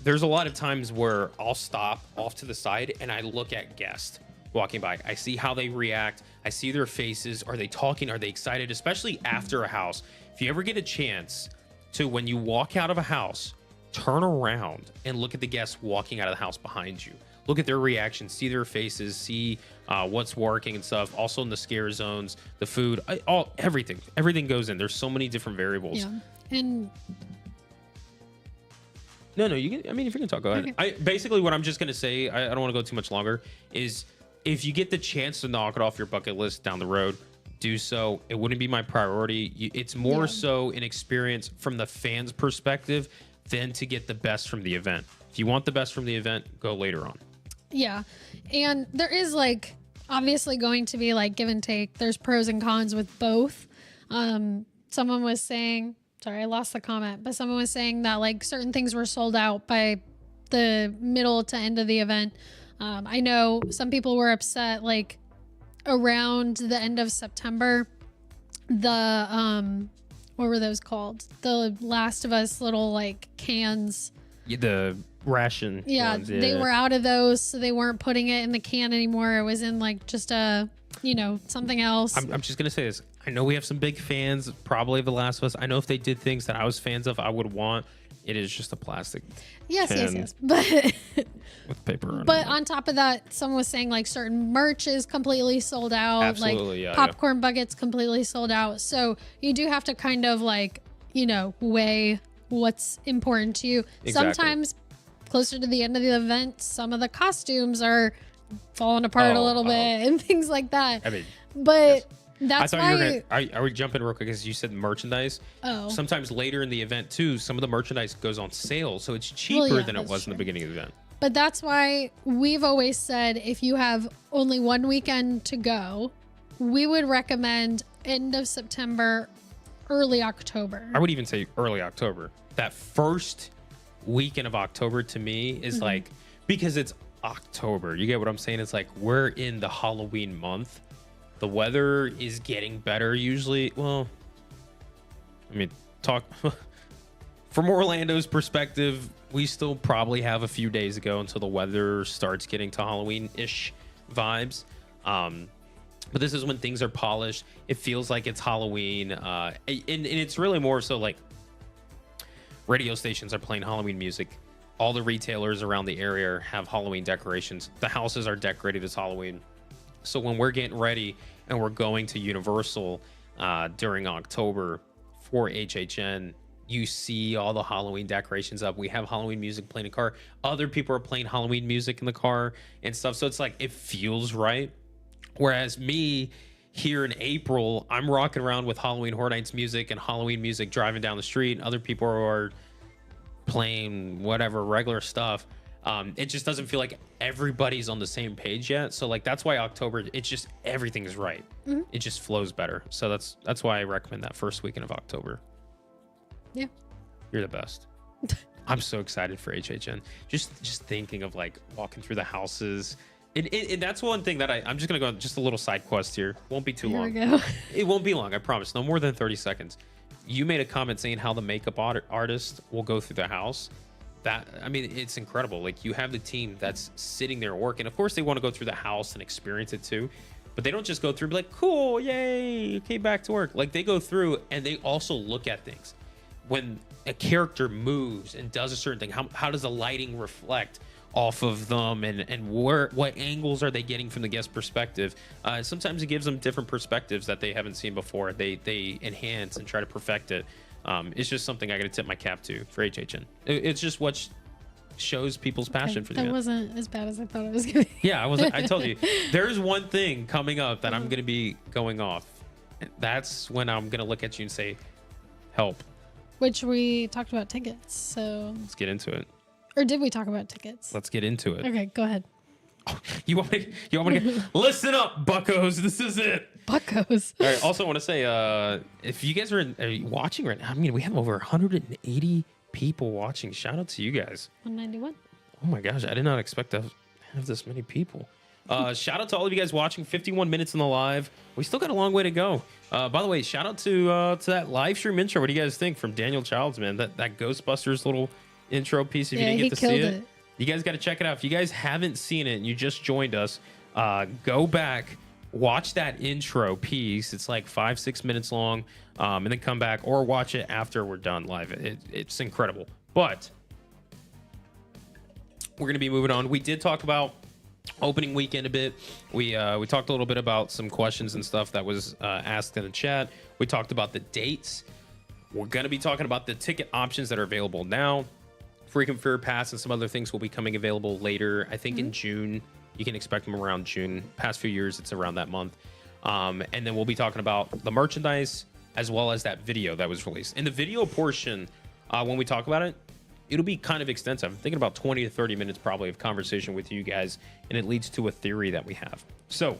There's a lot of times where I'll stop off to the side and I look at guests walking by. I see how they react. I see their faces. Are they talking? Are they excited? Especially after a house. If you ever get a chance to, when you walk out of a house, turn around and look at the guests walking out of the house behind you. Look at their reactions, see their faces, see what's working and stuff. Also in the scare zones, the food, everything goes in. There's so many different variables. Yeah. And no, you can. I mean, if you can talk, go ahead. Okay. Basically what I'm just gonna say, I don't want to go too much longer, is if you get the chance to knock it off your bucket list down the road, do so. It wouldn't be my priority. It's more so an experience from the fans' perspective than to get the best from the event. If you want the best from the event, go later on. Yeah. And there is like obviously going to be like give and take. There's pros and cons with both. Someone was saying, sorry, I lost the comment, but someone was saying that like certain things were sold out by the middle to end of the event. I know some people were upset like around the end of September. The what were those called? The Last of Us little like cans. The ration ones, they were out of those, so they weren't putting it in the can anymore. It was in like just a something else. I'm just gonna say this. I know we have some big fans probably of The Last of Us. I know if they did things that I was fans of, I would want. It is just a plastic yes, but with paper on but it. on top of that, someone was saying like certain merch is completely sold out. Absolutely, like popcorn buckets completely sold out. So you do have to kind of like weigh what's important to you. Exactly. Sometimes closer to the end of the event, some of the costumes are falling apart a little bit and things like that. I mean, but that's I thought why. you were gonna. Are we jumping real quick because you said merchandise? Oh. Sometimes later in the event too, some of the merchandise goes on sale, so it's cheaper than it was in the beginning of the event. But that's why we've always said if you have only one weekend to go, we would recommend end of September, early October. I would even say early October. That first weekend of October to me is like, because it's October. You get what I'm saying? It's like we're in the Halloween month. The weather is getting better usually. Well, I mean, from Orlando's perspective, we still probably have a few days to go until the weather starts getting to Halloween-ish vibes. But this is when things are polished. It feels like it's Halloween. And it's really more so like radio stations are playing Halloween music. All the retailers around the area have Halloween decorations. The houses are decorated as Halloween. So when we're getting ready and we're going to Universal during October for HHN, you see all the Halloween decorations up. We have Halloween music playing in the car. Other people are playing Halloween music in the car and stuff. So it's like, it feels right. Whereas me here in April, I'm rocking around with Halloween Horror Nights music and Halloween music driving down the street. And other people are playing whatever regular stuff. It just doesn't feel like everybody's on the same page yet. So like, that's why October, it's just, everything's right. It just flows better. So that's why I recommend that first weekend of October. Yeah. You're the best. I'm so excited for HHN. Just thinking of like walking through the houses. And that's one thing that I'm just going to go just a little side quest here. Won't be too long. Here we go. It won't be long. I promise. No more than 30 seconds. You made a comment saying how the makeup artist will go through the house. That, I mean, it's incredible. Like, you have the team that's sitting there working. Of course, they want to go through the house and experience it too. But they don't just go through and be like, cool, yay, okay, back to work. Like, they go through and they also look at things. When a character moves and does a certain thing, how does the lighting reflect off of them, and what angles are they getting from the guest perspective. Sometimes it gives them different perspectives that they haven't seen before. They enhance and try to perfect it. It's just something I got to tip my cap to for HHN. It's just what shows people's passion for the event. That wasn't as bad as I thought it was gonna be. Yeah, I told you there's one thing coming up that I'm gonna be going off. That's when I'm gonna look at you and say, help. Which we talked about tickets, so let's get into it. Or did we talk about tickets? Let's get into it. Okay, go ahead. You want me to listen up, buckos. This is it. Buckos. All right. Also, want to say, if you guys are watching right now, I mean, we have over 180 people watching. Shout out to you guys. 191. Oh my gosh, I did not expect to have this many people. Shout out to all of you guys watching. 51 minutes in the live. We still got a long way to go. By the way, shout out to that live stream intro. What do you guys think from Daniel Childs, man? That Ghostbusters little intro piece. If you didn't get to see it, you guys got to check it out. If you guys haven't seen it and you just joined us, go back, watch that intro piece. It's like 5-6 minutes long, and then come back or watch it after we're done live. It's incredible. But we're gonna be moving on. We did talk about opening weekend a bit. We talked a little bit about some questions and stuff that was asked in the chat. We talked about the dates. We're gonna be talking about the ticket options that are available now. Frequent Fear Pass and some other things will be coming available later. I think in June. You can expect them around June. Past few years, it's around that month. And then we'll be talking about the merchandise as well as that video that was released. In the video portion, when we talk about it, it'll be kind of extensive. I'm thinking about 20 to 30 minutes probably of conversation with you guys, and it leads to a theory that we have. So,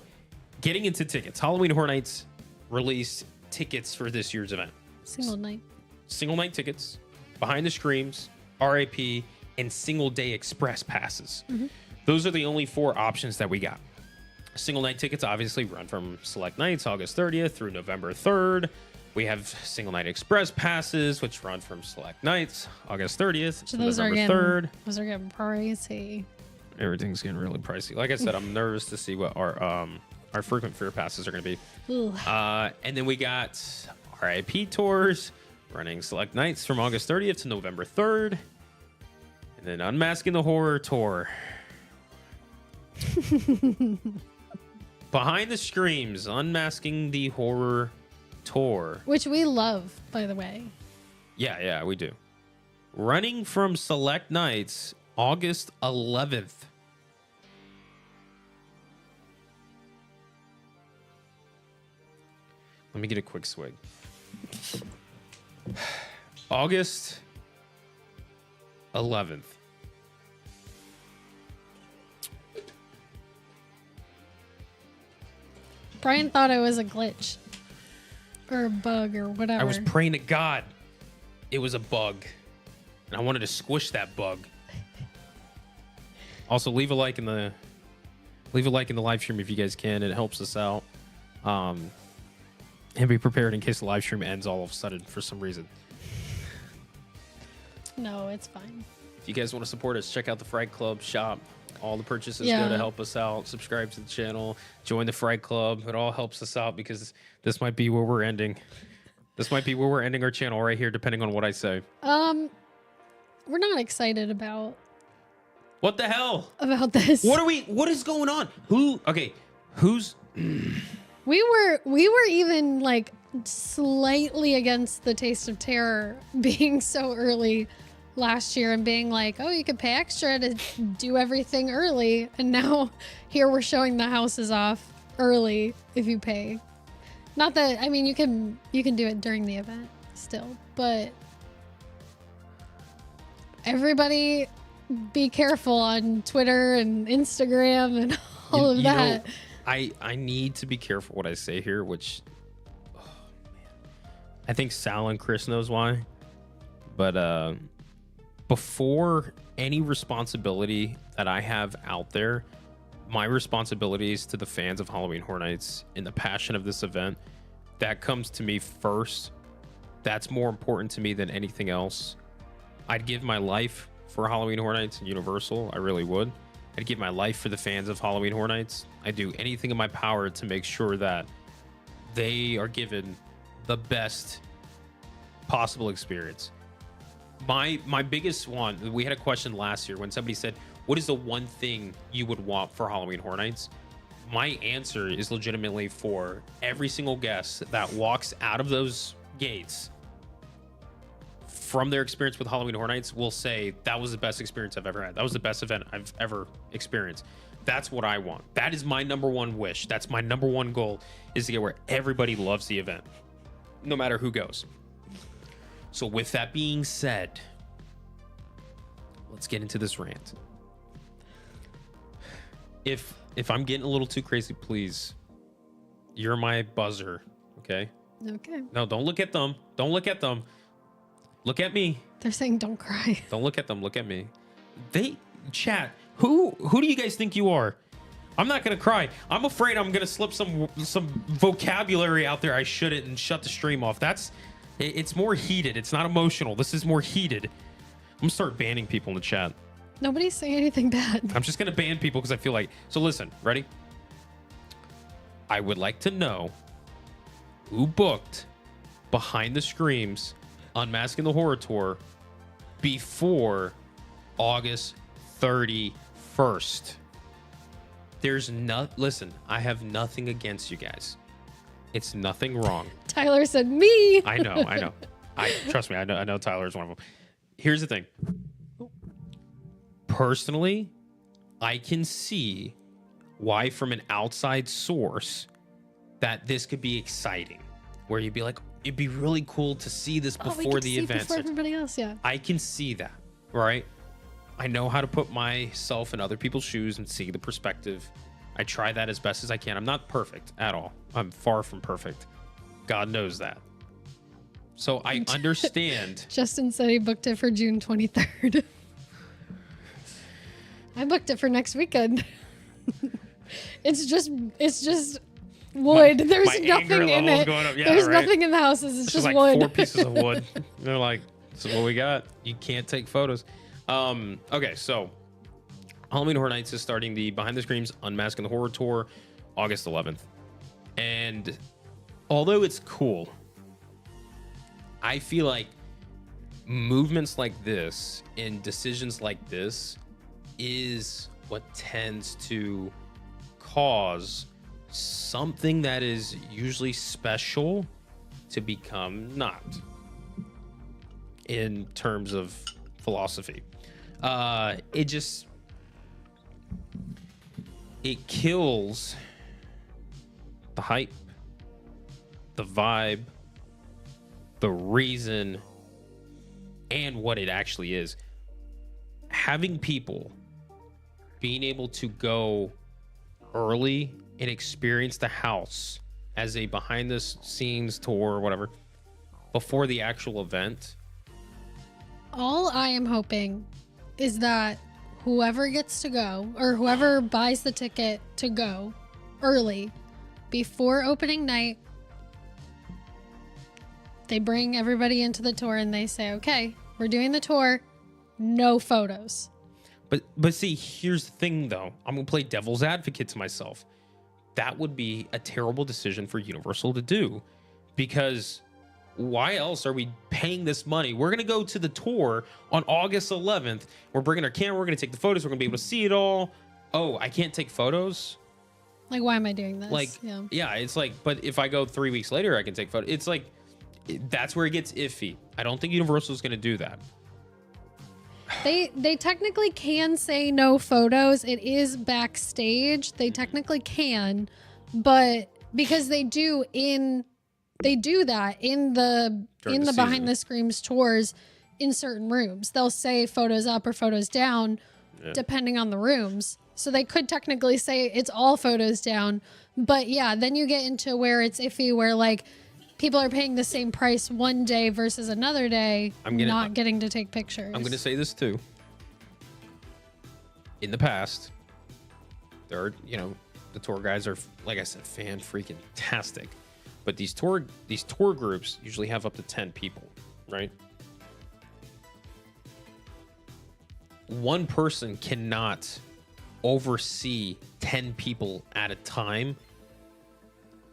getting into tickets. Halloween Horror Nights released tickets for this year's event. Single night tickets, Behind the Screams, R.I.P, and single day express passes. Those are the only 4 options that we got. Single night tickets obviously run from select nights, August 30th through November 3rd. We have single night express passes, which run from select nights, August 30th to November 3rd. Those are getting pricey. Everything's getting really pricey. Like I said, I'm nervous to see what our frequent fear passes are going to be. And then we got R.I.P tours running select nights from August 30th to November 3rd. And then Unmasking the Horror tour. Behind the Screams, Unmasking the Horror tour. Which we love, by the way. Yeah, we do. Running from select nights, August 11th. Let me get a quick swig. August 11th. Brian thought it was a glitch or a bug or whatever. I was praying to God it was a bug, and I wanted to squish that bug. Also, leave a like in the live stream if you guys can. It helps us out. And be prepared in case the live stream ends all of a sudden for some reason. No, it's fine. If you guys want to support us, check out the Fright Club shop. All the purchases go to help us out. Subscribe to the channel. Join the Fright Club. It all helps us out because this might be where we're ending. This might be where we're ending our channel right here, depending on what I say. We're not excited about. What the hell? About this. What is going on? Who's We were even like slightly against the Taste of Terror being so early last year and being like, oh, you could pay extra to do everything early, and now here we're showing the houses off early if you pay. Not that, I mean, you can do it during the event still, but everybody be careful on Twitter and Instagram and all of that. I need to be careful what I say here, which I think Sal and Chris knows why. But before any responsibility that I have out there, my responsibilities to the fans of Halloween Horror Nights and the passion of this event, that comes to me first. That's more important to me than anything else. I'd give my life for Halloween Horror Nights and Universal. I really would. I'd give my life for the fans of Halloween Horror Nights. I do anything in my power to make sure that they are given the best possible experience. My biggest one, we had a question last year when somebody said, what is the one thing you would want for Halloween Horror Nights? My answer is legitimately for every single guest that walks out of those gates from their experience with Halloween Horror Nights will say, that was the best experience I've ever had. That was the best event I've ever experienced. That's what I want. That is my number one wish. That's my number one goal, is to get where everybody loves the event, no matter who goes. So with that being said, let's get into this rant. If I'm getting a little too crazy, please, you're my buzzer, okay? Okay. No, don't look at them. Don't look at them. Look at me. They're saying don't cry. Don't look at them. Look at me. Chat. Who do you guys think you are? I'm not gonna cry. I'm afraid I'm gonna slip some vocabulary out there I shouldn't and shut the stream off. It's more heated. It's not emotional. This is more heated. I'm gonna start banning people in the chat. Nobody's saying anything bad. I'm just gonna ban people because I feel like. So listen, ready? I would like to know who booked Behind the Screams Unmasking the Horror Tour before August 31st. Listen, I have nothing against you guys. It's nothing wrong. Tyler said me. I know. Trust me, I know Tyler's one of them. Here's the thing. Personally, I can see why from an outside source that this could be exciting, where you'd be like, it'd be really cool to see this before the event. Before everybody else, yeah. I can see that, right? I know how to put myself in other people's shoes and see the perspective. I try that as best as I can. I'm not perfect at all. I'm far from perfect. God knows that. So I understand. Justin said he booked it for June 23rd. I booked it for next weekend. It's just wood. There's nothing in it. Yeah, there's right? nothing in the houses. It's just like wood. 4 pieces of wood. They're like, this is what we got. You can't take photos. Okay, so Halloween Horror Nights is starting the Behind the Screams Unmasking the Horror Tour August 11th. And although it's cool, I feel like movements like this and decisions like this is what tends to cause something that is usually special to become not, in terms of philosophy. It kills the hype, the vibe, the reason, and what it actually is. Having people being able to go early and experience the house as a behind the scenes tour or whatever before the actual event. All I am hoping is that whoever gets to go, or whoever buys the ticket to go early before opening night, they bring everybody into the tour and they say, okay, we're doing the tour, no photos. But see, here's the thing though. I'm gonna play devil's advocate to myself. That would be a terrible decision for Universal to do, because why else are we paying this money? We're gonna go to the tour on August 11th. We're bringing our camera. We're gonna take the photos. We're gonna be able to see it all. Oh, I can't take photos. Like, why am I doing this? Like, yeah, it's like, but if I go 3 weeks later, I can take photos. It's like, that's where it gets iffy. I don't think Universal is gonna do that. They technically can say no photos. It is backstage. They technically can, but because they do that in the Behind the Screams tours in certain rooms. They'll say photos up or photos down, depending on the rooms. So they could technically say it's all photos down, but yeah, then you get into where it's iffy, where like people are paying the same price one day versus another day, not getting to take pictures. I'm going to say this too. In the past, there are, the tour guys are, like I said, fan freaking tastic. But these tour groups usually have up to 10 people, right? One person cannot oversee 10 people at a time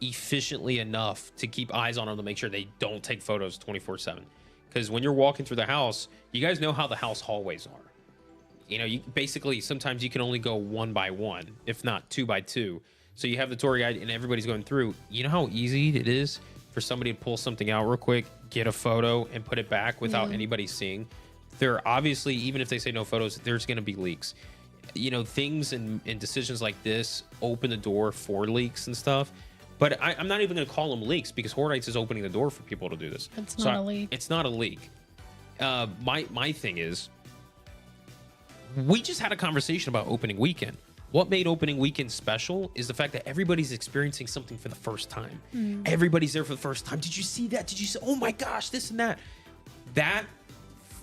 efficiently enough to keep eyes on them to make sure they don't take photos 24/7. Because when you're walking through the house, you guys know how the house hallways are. You know, you basically sometimes you can only go 1 by 1, if not 2 by 2. So you have the tour guide and everybody's going through. You know how easy it is for somebody to pull something out real quick, get a photo, and put it back without anybody seeing. There obviously, even if they say no photos, there's going to be leaks. You know, things and decisions like this open the door for leaks and stuff. But I'm not even going to call them leaks because Horror Nights is opening the door for people to do this. It's not a leak. It's not a leak. My thing is, we just had a conversation about opening weekend. What made opening weekend special is the fact that everybody's experiencing something for the first time. Everybody's there for the first time. Did you see that? Did you say, oh my gosh, this and that? That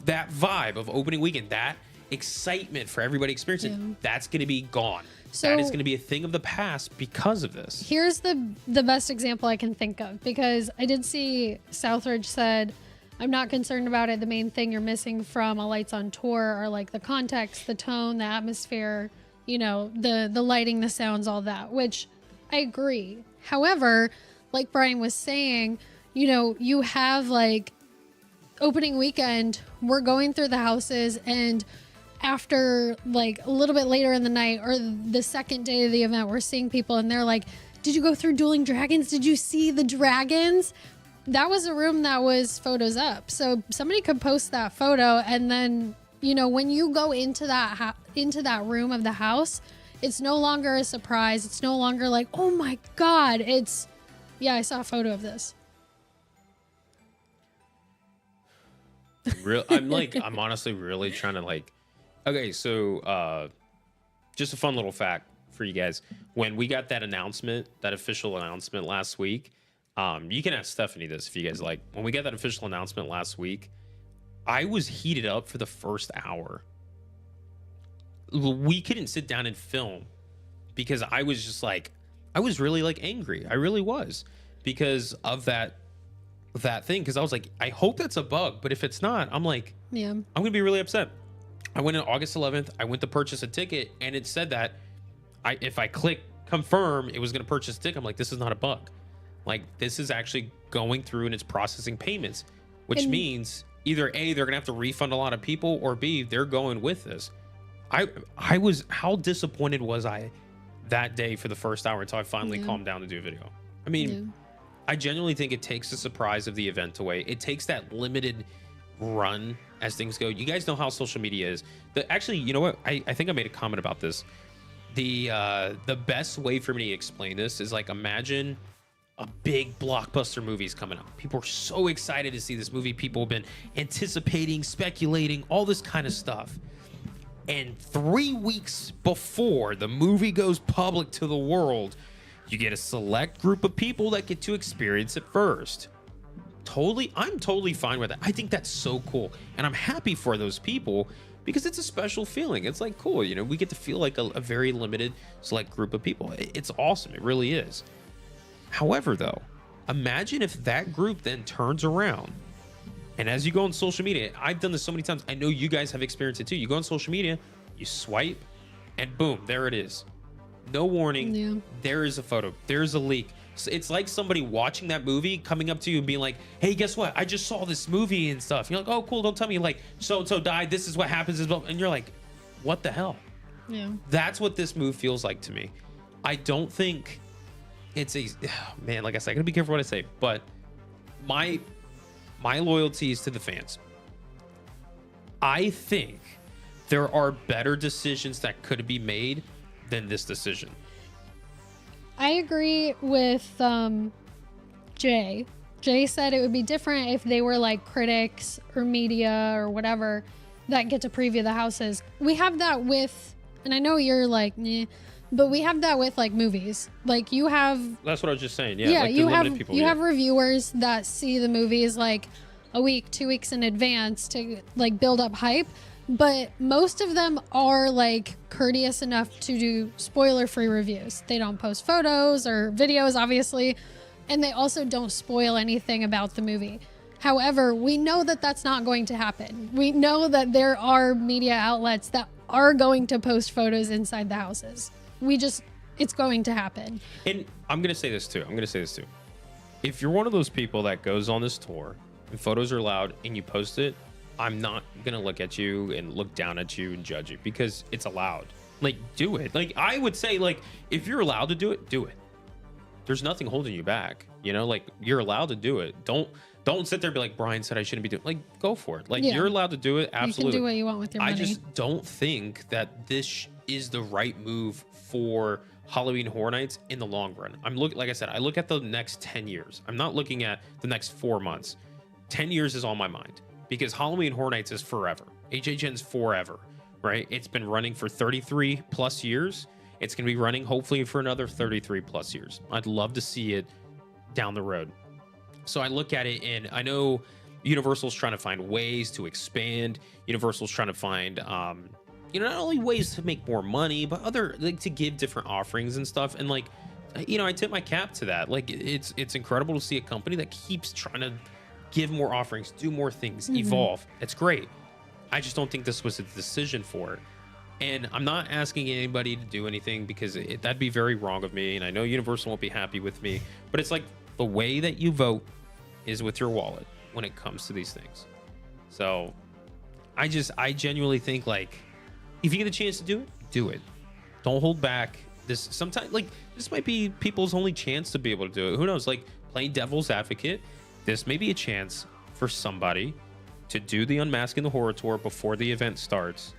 vibe of opening weekend, that excitement for everybody experiencing, that's going to be gone. So that is going to be a thing of the past because of this. Here's the best example I can think of, because I did see Southridge said, I'm not concerned about it. The main thing you're missing from a Lights on tour are like the context, the tone, the atmosphere, you know, the lighting, the sounds, all that, which I agree. However, like Brian was saying, you know, you have like opening weekend, we're going through the houses, and after like a little bit later in the night or the second day of the event, we're seeing people and they're like, did you go through Dueling Dragons? Did you see the dragons? That was a room that was photos up. So somebody could post that photo, and then, you know, when you go into that room of the house, it's no longer a surprise. It's no longer like, oh my God, it's, yeah, I saw a photo of this. I'm honestly really trying to like, okay, so just a fun little fact for you guys. When we got that announcement, that official announcement last week, you can ask Stephanie this if you guys like. When we got that official announcement last week, I was heated up for the first hour. We couldn't sit down and film because I was just like, I was really like angry. I really was, because of that thing. Because I was like, I hope that's a bug, but if it's not, I'm like, yeah, I'm gonna be really upset. I went on August 11th. I went to purchase a ticket, and it said that if I click confirm, it was gonna purchase a ticket. I'm like, this is not a bug. Like, this is actually going through and it's processing payments, which means either A, they're gonna have to refund a lot of people, or B, they're going with this. I was, how disappointed was I that day for the first hour until I finally calmed down to do a video. I mean, I genuinely think it takes the surprise of the event away. It takes that limited run as things go. You guys know how social media is. Actually, you know what? I think I made a comment about this. The best way for me to explain this is like, imagine a big blockbuster movie is coming out. People are so excited to see this movie. People have been anticipating, speculating, all this kind of stuff. And 3 weeks before the movie goes public to the world, you get a select group of people that get to experience it first. I'm totally fine with that. I think that's so cool. And I'm happy for those people because it's a special feeling. It's like, cool, you know, we get to feel like a very limited select group of people. It's awesome. It really is. However, though, imagine if that group then turns around, and as you go on social media, I've done this so many times. I know you guys have experienced it too. You go on social media, you swipe, and boom, there it is. No warning. Yeah. There is a photo. There's a leak. So it's like somebody watching that movie coming up to you and being like, hey, guess what? I just saw this movie and stuff. You're like, oh, cool. Don't tell me like so-and-so died. This is what happens. And you're like, what the hell? Yeah. That's what this move feels like to me. I don't think it's man, like I said, I gotta be careful what I say, but my loyalty is to the fans. I think there are better decisions that could be made than this decision. I agree with Jay. Jay said it would be different if they were like critics or media or whatever that get to preview the houses. We have that with, and I know you're like, but we have that with like movies. Like you have. That's what I was just saying. Yeah. Like you have reviewers that see the movies like a week, 2 weeks in advance to like build up hype. But most of them are like courteous enough to do spoiler-free reviews. They don't post photos or videos, obviously, and they also don't spoil anything about the movie. However, we know that that's not going to happen. We know that there are media outlets that are going to post photos inside the houses. It's going to happen. And I'm going to say this too. If you're one of those people that goes on this tour, and photos are allowed and you post it, I'm not gonna look at you and look down at you and judge you because it's allowed. Like, do it. Like, I would say, like, if you're allowed to do it, do it. There's nothing holding you back, you know, like, you're allowed to do it. Don't sit there and be like, Brian said I shouldn't be doing, like, go for it. Like, you're allowed to do it. Absolutely. You can do what you want with your money. I just don't think that this is the right move for Halloween Horror Nights in the long run. Like I said, I look at the next 10 years. I'm not looking at the next 4 months. 10 years is on my mind because Halloween Horror Nights is forever. HHN's forever, right? It's been running for 33 plus years. It's going to be running hopefully for another 33 plus years. I'd love to see it down the road. So I look at it and I know Universal's trying to find ways to expand. Universal's trying to find, not only ways to make more money, but other, like, to give different offerings and stuff. And, like, I tip my cap to that. Like, it's incredible to see a company that keeps trying to give more offerings, do more things, evolve. It's great. I just don't think this was a decision for it. And I'm not asking anybody to do anything because that'd be very wrong of me. And I know Universal won't be happy with me, but it's like the way that you vote is with your wallet when it comes to these things. So I genuinely think, like, if you get a chance to do it, do it. Don't hold back. This might be people's only chance to be able to do it. Who knows? Like, playing devil's advocate, this may be a chance for somebody to do the Unmasking the Horror Tour before the event starts,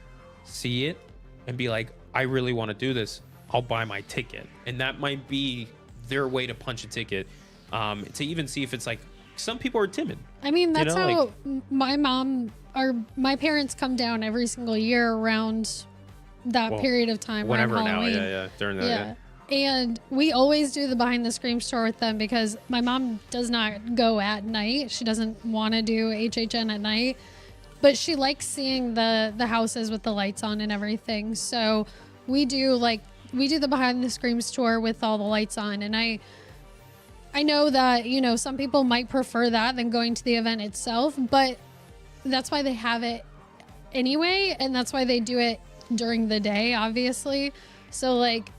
see it, and be like, I really want to do this. I'll buy my ticket. And that might be their way to punch a ticket, to even see if it's like, some people are timid. I mean, that's how my mom or my parents come down every single year around that period of time. Whenever around now, Halloween. during that. And we always do the Behind the Scream tour with them because my mom does not go at night. She doesn't want to do HHN at night, but she likes seeing the houses with the lights on and everything. So we do the Behind the Screams tour with all the lights on. And I know that, some people might prefer that than going to the event itself, but that's why they have it anyway. And that's why they do it during the day, obviously. So, like,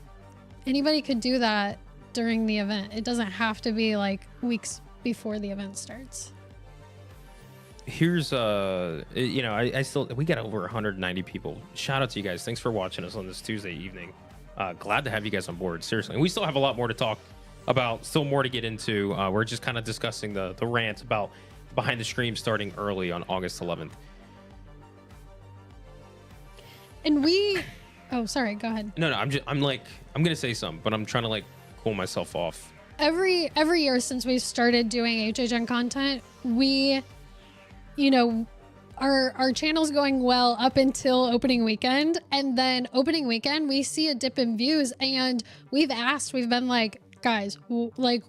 anybody could do that during the event. It doesn't have to be like weeks before the event starts. Here's we got over 190 people. Shout out to you guys. Thanks for watching us on this Tuesday evening. Glad to have you guys on board. Seriously. And we still have a lot more to talk about, still more to get into. We're just kind of discussing the rant about Behind the Scream starting early on August 11th. And oh, sorry, go ahead. No, I'm gonna say something, but I'm trying to, like, cool myself off. Every year since we've started doing HHN content, we, our channel's going well up until opening weekend, and then opening weekend we see a dip in views, and we've been like, guys, like,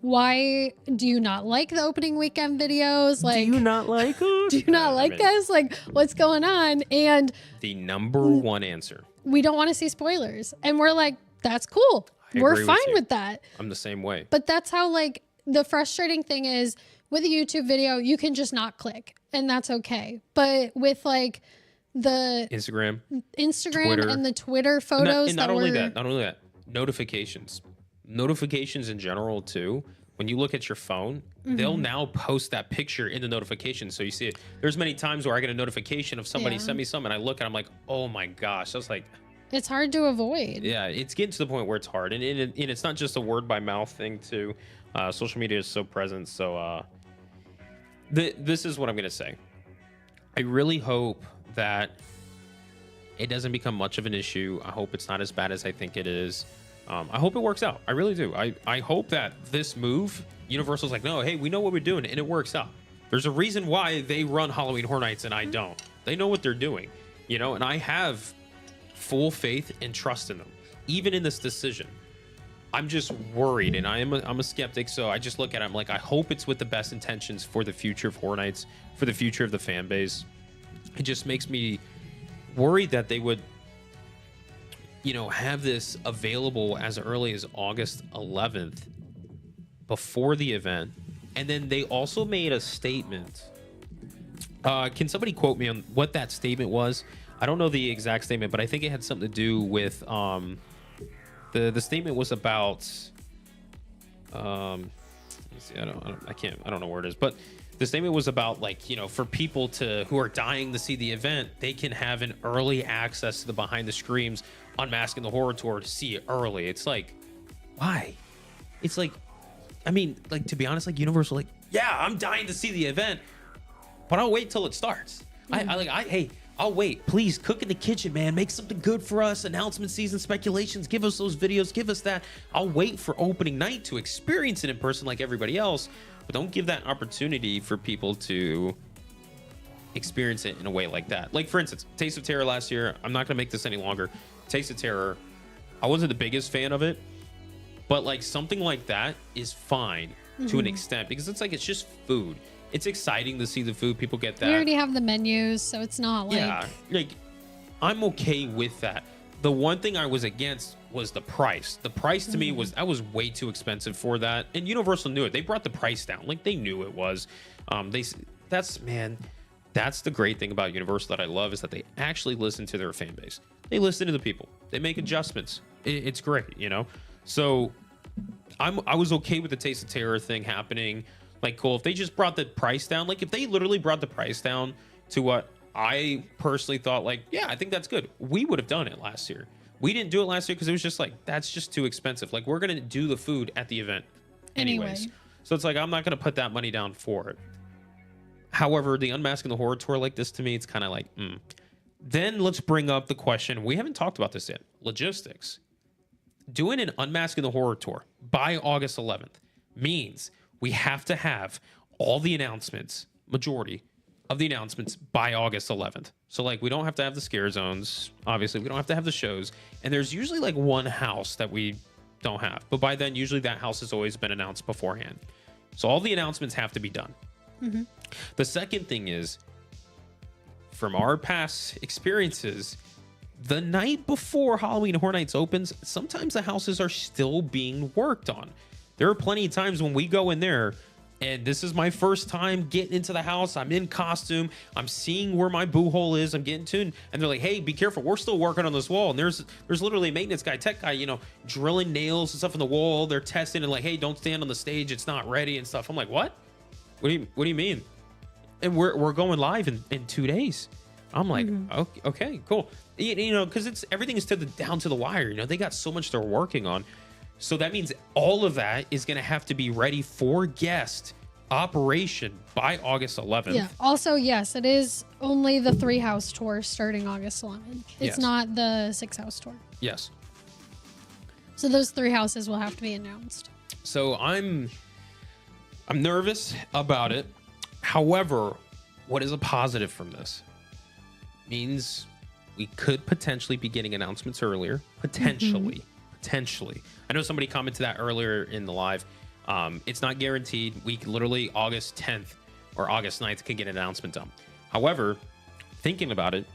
why do you not like the opening weekend videos? Like, do you not like us? Do you not like us? Like, what's going on? And the number one answer, we don't want to see spoilers. And we're like, that's cool. We're fine with that. I'm the same way. But that's how, like, the frustrating thing is with a YouTube video, you can just not click, and that's okay. But with, like, the Instagram Twitter, and the Twitter photos, not only that, notifications in general too. When you look at your phone, they'll now post that picture in the notification, so you see it. There's many times where I get a notification of somebody sent me something, and I look and I'm like, oh my gosh. I was like, it's hard to avoid. Yeah, it's getting to the point where it's hard, and it's not just a word by mouth thing too. Social media is so present. So this is what I'm gonna say. I really hope that it doesn't become much of an issue. I hope it's not as bad as I think it is. I hope it works out. I really do. I hope that this move, Universal's like, no, hey, we know what we're doing, and it works out. There's a reason why they run Halloween Horror Nights and I don't. They know what they're doing, and I have full faith and trust in them, even in this decision. I'm just worried, and I'm a skeptic, so I just look at it, I'm like, I hope it's with the best intentions for the future of Horror Nights, for the future of the fan base. It just makes me worried that they would have this available as early as August 11th before the event. And then they also made a statement. Can somebody quote me on what that statement was? I don't know the exact statement, but I think it had something to do with the statement was about let me see, I don't know where it is, but The statement was about like, you know, for people who are dying to see the event, they can have an early access to the behind the screams Unmasking the Horror Tour to see it early. It's like, why? It's like, I mean, like, to be honest, like Universal, like, yeah, I'm dying to see the event, but I'll wait till it starts. Hey, I'll wait. Please cook in the kitchen, man. Make something good for us. Announcement season speculations. Give us those videos. Give us that. I'll wait for opening night to experience it in person like everybody else. But don't give that opportunity for people to experience it in a way like that. Like, for instance, Taste of Terror last year. I'm not going to make this any longer. Taste of Terror, I wasn't the biggest fan of it. But, like, something like that is fine to an extent. Because it's like, it's just food. It's exciting to see the food. People get that. We already have the menus, so it's not like... Yeah, like, I'm okay with that. The one thing I was against was the price. The price to me was way too expensive for that. And Universal knew it. They brought the price down. Like, they knew it was. That's the great thing about Universal that I love, is that they actually listen to their fan base. They listen to the people. They make adjustments. It's great, you know? So I was okay with the Taste of Terror thing happening. Like, cool. If they just brought the price down, like if they literally brought the price down to what I personally thought, like, yeah, I think that's good. We would have done it last year. We didn't do it last year because it was just like, that's just too expensive. Like, we're going to do the food at the event anyways. So it's like, I'm not going to put that money down for it. However, the Unmasking the Horror Tour like this, to me, it's kind of like, Then let's bring up the question. We haven't talked about this yet. Logistics. Doing an Unmasking the Horror Tour by August 11th means we have to have all the announcements, majority of the announcements, by August 11th. So, like, we don't have to have the scare zones. Obviously, we don't have to have the shows. And there's usually, like, one house that we don't have. But by then, usually that house has always been announced beforehand. So all the announcements have to be done. The second thing is, from our past experiences, the night before Halloween Horror Nights opens, sometimes the houses are still being worked on. There are plenty of times when we go in there, and this is my first time getting into the house. I'm in costume. I'm seeing where my boo hole is. I'm getting tuned. And they're like, hey, be careful. We're still working on this wall. And there's literally a maintenance guy, tech guy, you know, drilling nails and stuff in the wall. They're testing and like, hey, don't stand on the stage. It's not ready and stuff. I'm like, what? What do you mean? And we're going live in 2 days. I'm like, okay, cool. You know, because everything is down to the wire. You know, they got so much they're working on. So that means all of that is going to have to be ready for guest operation by August 11th. Yeah. Also, yes, it is only the 3-house tour starting August 11th. It's not the 6-house tour. Yes. So those 3 houses will have to be announced. So I'm nervous about it. However, what is a positive from this? Means we could potentially be getting announcements earlier. Potentially. I know somebody commented that earlier in the live. It's not guaranteed. We could literally August 10th or August 9th can get an announcement done. However, thinking about it,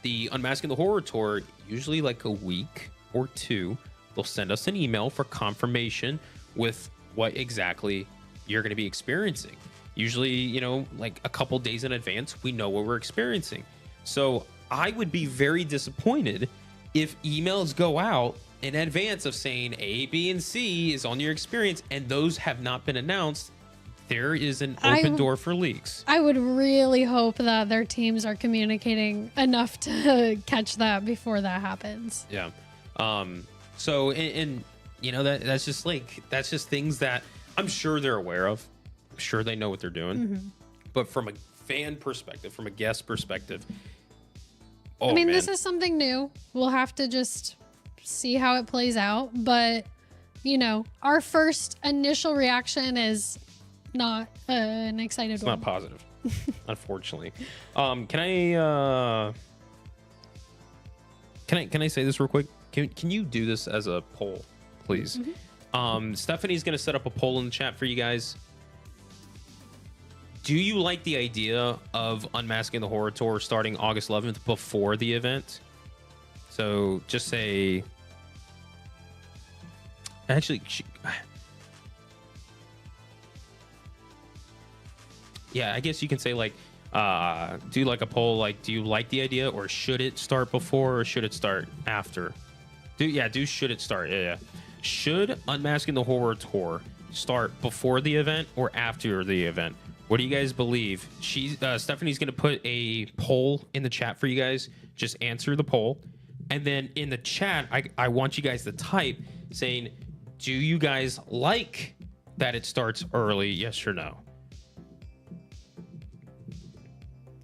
the Unmasking the Horror Tour, usually like a week or two, they'll send us an email for confirmation with what exactly you're going to be experiencing. Usually, you know, like a couple days in advance, we know what we're experiencing. So I would be very disappointed if emails go out in advance of saying A, B, and C is on your experience, and those have not been announced. There is an open door for leaks. I would really hope that their teams are communicating enough to catch that before that happens. Yeah. So, and you know, that's just things that I'm sure they're aware of. I'm sure they know what they're doing. But from a fan perspective, from a guest perspective, I mean, this is something new. We'll have to just see how it plays out. But, you know, our first initial reaction is not an excited one. It's not positive, unfortunately. Can I say this real quick? Can you do this as a poll, please? Stephanie's going to set up a poll in the chat for you guys. Do you like the idea of Unmasking the Horror Tour starting August 11th before the event? So just say... Actually... Yeah, I guess you can say, like, do like a poll, like, do you like the idea, or should it start before, or should it start after? Should it start? Yeah. Should Unmasking the Horror Tour start before the event or after the event? What do you guys believe? Stephanie's going to put a poll in the chat for you guys. Just answer the poll. And then in the chat, I want you guys to type saying, do you guys like that it starts early? Yes or no?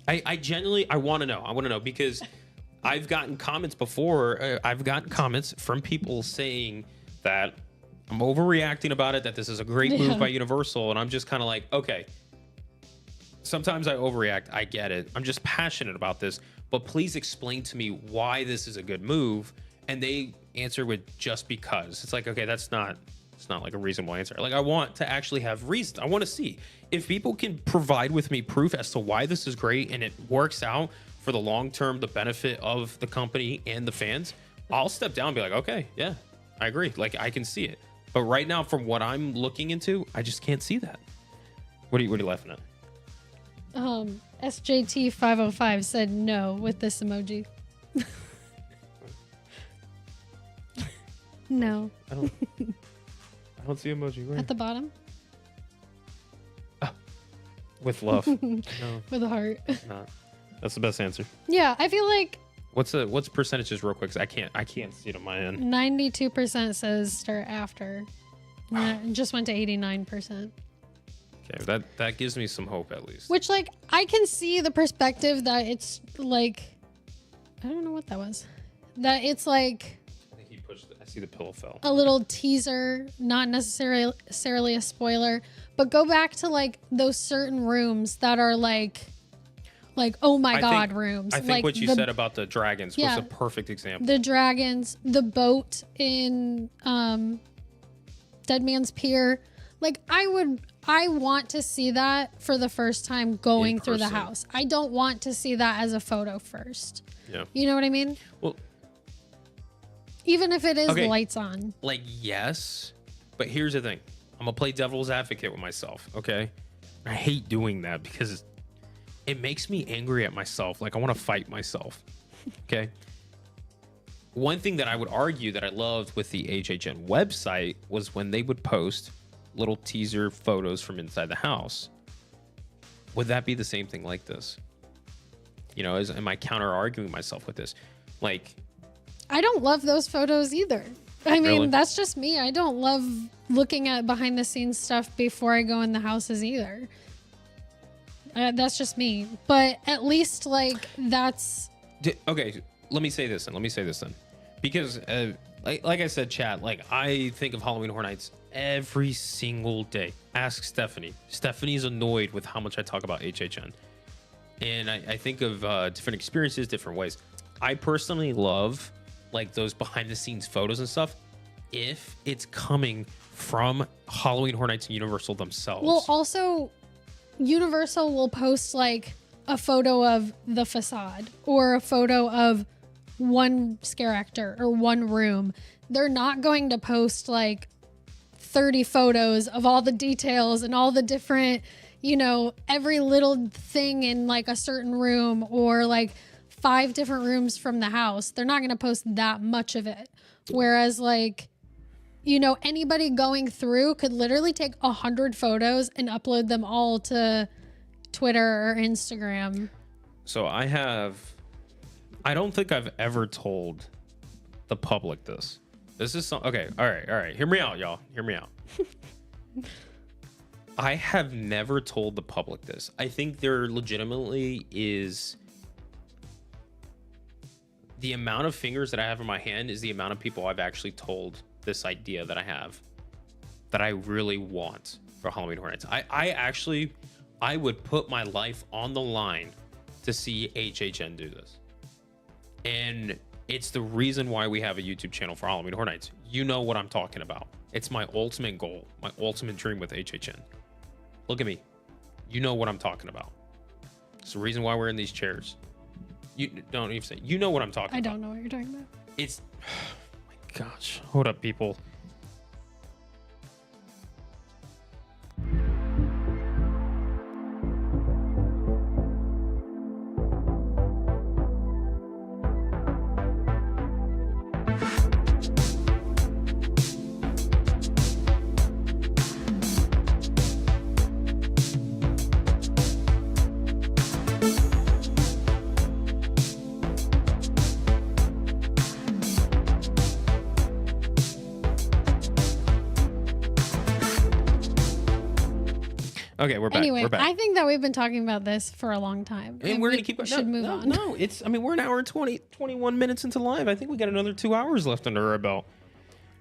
I genuinely, I want to know. I want to know because I've gotten comments before. I've gotten comments from people saying that I'm overreacting about it, that this is a great move by Universal. And I'm just kind of like, okay, sometimes I overreact. I get it. I'm just passionate about this. But please explain to me why this is a good move. And they answer with just because. It's like, okay, it's not like a reasonable answer. Like, I want to actually have reason. I want to see if people can provide with me proof as to why this is great and it works out for the long term, the benefit of the company and the fans. I'll step down and be like, okay, yeah, I agree. Like, I can see it. But right now, from what I'm looking into, I just can't see that. What are you laughing at? SJT505 said no with this emoji. No. I don't see emoji. Where? At the bottom? With love. No, with a heart. not. That's the best answer. Yeah, I feel like What's percentages real quick? 'Cause I can't see it on my end. 92% says start after. And it just went to 89%. Okay, that gives me some hope at least. Which, like, I can see the perspective that it's like, I don't know what that was. That it's like, I think he pushed it. I see the pillow fell. a little teaser, not necessarily a spoiler, but go back to like those certain rooms that are like oh my god rooms. I think like what you said about the dragons was Yeah. a perfect example. The dragons, the boat in Dead Man's Pier. Like, I want to see that for the first time going through the house. I don't want to see that as a photo first. Yeah. You know what I mean? Well, even if it is okay. lights on. Like, yes, but here's the thing. I'm gonna play devil's advocate with myself, okay? I hate doing that because it makes me angry at myself. Like, I want to fight myself, okay? One thing that I would argue that I loved with the HHN website was when they would post little teaser photos from inside the house. Would that be the same thing like this? You know, am I counter-arguing myself with this? Like, I don't love those photos either. I mean, Really? that's just me. I don't love looking at behind the scenes stuff before I go in the houses either. That's just me. But at least, like, that's... Okay, let me say this then. Because, like I said, chat, like, I think of Halloween Horror Nights every single day. Ask Stephanie. Stephanie's annoyed with how much I talk about HHN. And I think of different experiences, different ways. I personally love, like, those behind-the-scenes photos and stuff if it's coming from Halloween Horror Nights and Universal themselves. Well, also, Universal will post, like, a photo of the facade or a photo of one scare actor or one room. They're not going to post, like, 30 photos of all the details and all the different, you know, every little thing in, like, a certain room or, like, 5 different rooms from the house. They're not going to post that much of it. Whereas, like, you know, anybody going through could literally take 100 photos and upload them all to Twitter or Instagram. So I don't think I've ever told the public this. This is okay. All right. Hear me out, y'all. Hear me out. I have never told the public this. I think there legitimately is the amount of fingers that I have in my hand is the amount of people I've actually told this idea that I have that I really want for Halloween Horror Nights. I would put my life on the line to see HHN do this. And it's the reason why we have a YouTube channel for Halloween Horror Nights. You know what I'm talking about. It's my ultimate goal, my ultimate dream with HHN. Look at me. You know what I'm talking about. It's the reason why we're in these chairs. You don't even say, you know what I'm talking about. I don't know what you're talking about. It's, oh my gosh. Hold up, people. Okay, we're back. Anyway, we're back. I think that we've been talking about this for a long time. And we're gonna keep. Should move on. No, it's. I mean, we're an hour and 21 minutes into live. I think we got another 2 hours left under our belt.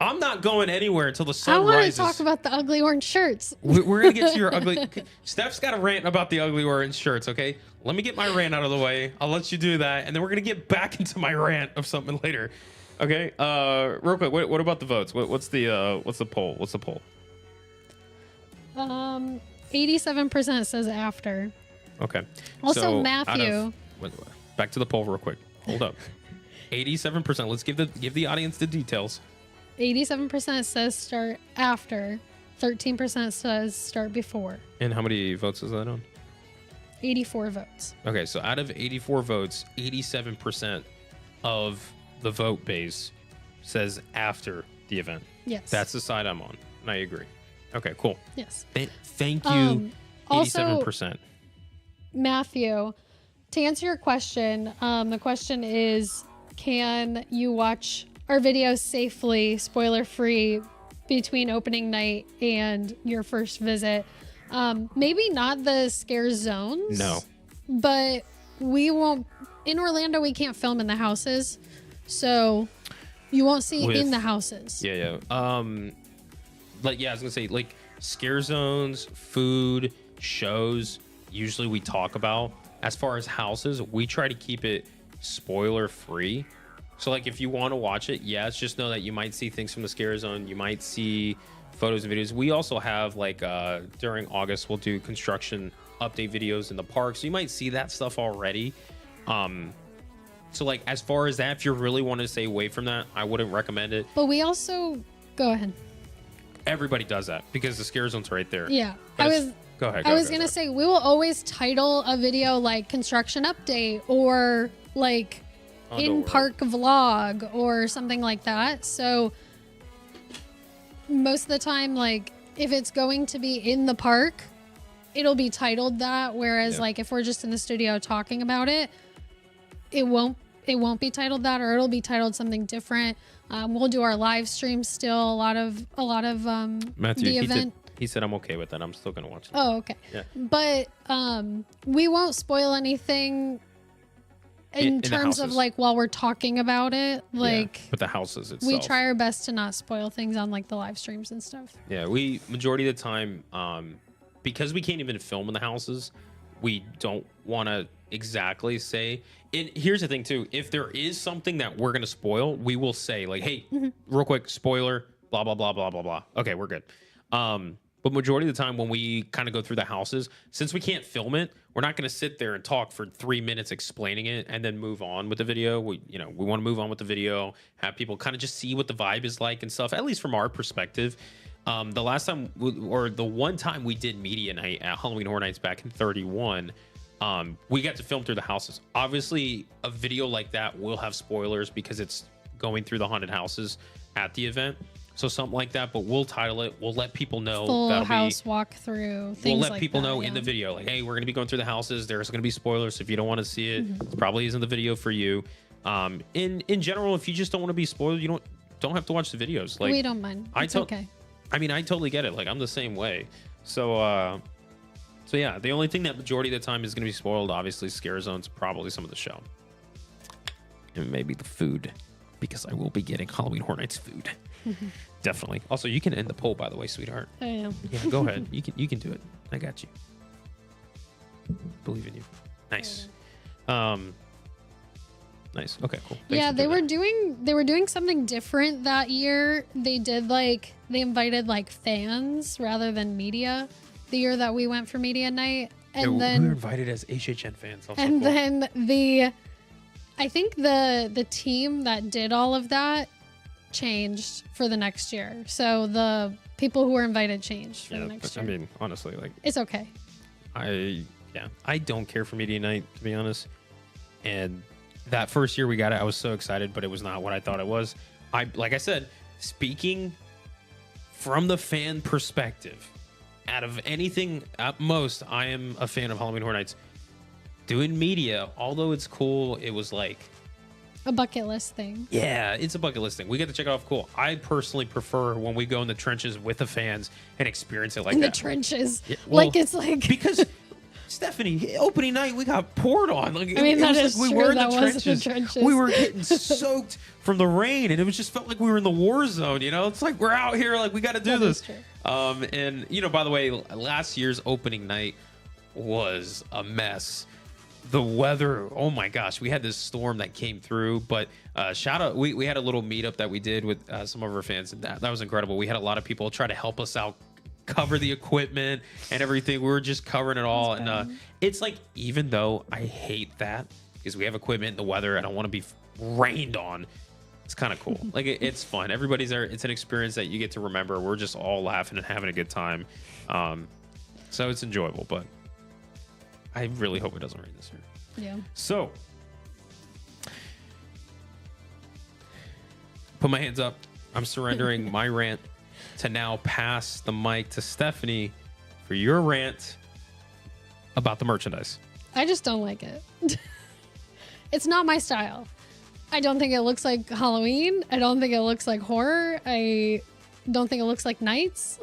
I'm not going anywhere until the sun I want rises. to talk about the ugly orange shirts. We're gonna get to your ugly. Steph's got a rant about the ugly orange shirts. Okay, let me get my rant out of the way. I'll let you do that, and then we're gonna get back into my rant of something later. Okay. Real quick. What about the votes? What's the poll? What's the poll? 87% says after. Okay. Also, So Matthew. Back to the poll real quick. Hold up. 87%. Let's give the audience the details. 87% says start after. 13% says start before. And how many votes is that on? 84 votes. Okay, so out of 84 votes, 87% of the vote base says after the event. Yes. That's the side I'm on. And I agree. Okay, cool. Yes. Thank you, Also, 87%. Matthew, to answer your question, the question is, can you watch our videos safely, spoiler free, between opening night and your first visit? Maybe not the scare zones. No. But we won't. In Orlando, we can't film in the houses, so you won't see in the houses. Yeah. Like, yeah, I was gonna say, like, scare zones, food, shows, usually we talk about. As far as houses, we try to keep it spoiler free. So, like, if you want to watch it, yes, just know that you might see things from the scare zone. You might see photos and videos. We also have, like, during August, we'll do construction update videos in the park. So you might see that stuff already. So, like, as far as that, if you really want to stay away from that, I wouldn't recommend it. But we also go ahead. Everybody does that because the scare zone's right there. Yeah, Go ahead. I was gonna say we will always title a video like construction update or like in park vlog or something like that. So most of the time, like if it's going to be in the park, it'll be titled that. Whereas like if we're just in the studio talking about it, it won't be titled that, or it'll be titled something different. We'll do our live stream still. A lot of Matthew, the event. He said I'm okay with that. I'm still gonna watch it. Oh, okay. Yeah. But we won't spoil anything in terms of like while we're talking about it. Like with the houses itself. we try our best to not spoil things on like the live streams and stuff. Yeah, we majority of the time, because we can't even film in the houses, we don't want to exactly say. And here's the thing too: if there is something that we're gonna spoil, we will say like, "Hey, real quick, spoiler, blah blah blah blah blah blah." Okay, we're good. But majority of the time when we kind of go through the houses, since we can't film it, we're not going to sit there and talk for 3 minutes explaining it and then move on with the video. We want to move on with the video, have people kind of just see what the vibe is like and stuff, at least from our perspective. The last time, or the one time we did media night at Halloween Horror Nights back in 31, we got to film through the houses. Obviously, a video like that will have spoilers because it's going through the haunted houses at the event. So something like that, but we'll title it. We'll let people know. Full house walkthrough. We'll let people know in the video, like, hey, we're gonna be going through the houses. There's gonna be spoilers. So if you don't want to see it, it probably isn't the video for you. In general, if you just don't want to be spoiled, you don't have to watch the videos. Like we don't mind. It's okay. I mean, I totally get it. Like I'm the same way. So yeah, the only thing that majority of the time is gonna be spoiled, obviously, scare zones, probably some of the show, and maybe the food, because I will be getting Halloween Horror Nights food. Definitely. Also, you can end the poll, by the way, sweetheart. I am. Yeah, go ahead. You can do it. I got you. Believe in you. Nice. Nice. Okay, cool. Thanks they were doing something different that year. They invited like fans rather than media. The year that we went for media night, and then we were invited as HHN fans. And then I think the team that did all of that changed for the next year. So the people who were invited changed for the next year. I mean, honestly, like it's okay. I don't care for media night, to be honest. And that first year we got it, I was so excited, but it was not what I thought it was. Like I said, speaking from the fan perspective, out of anything at most, I am a fan of Halloween Horror Nights. Doing media, although it's cool, it was like a bucket list thing. Yeah, it's a bucket list thing. We get to check it off. Cool. I personally prefer when we go in the trenches with the fans and experience it like In that. the trenches. Yeah, well, like it's like because Stephanie, opening night we got poured on. Like, I mean, that was is like we true. were in That the was trenches. the trenches. We were getting soaked from the rain, and it was just felt like we were in the war zone. You know, it's like we're out here, like we got to do That is this. true. And you know, by the way, last year's opening night was a mess. The weather, oh my gosh, we had this storm that came through, but shout out, we had a little meetup that we did with some of our fans, and that was incredible. We had a lot of people try to help us out, cover the equipment and everything. We were just covering it all. And it's like, even though I hate that because we have equipment in the weather, I don't want to be rained on. It's kind of cool. Like it's fun. Everybody's there. It's an experience that you get to remember. We're just all laughing and having a good time. So it's enjoyable, but I really hope it doesn't rain this year. Yeah. So, put my hands up. I'm surrendering my rant to now pass the mic to Stephanie for your rant about the merchandise. I just don't like it. It's not my style. I don't think it looks like Halloween. I don't think it looks like horror. I don't think it looks like Nights.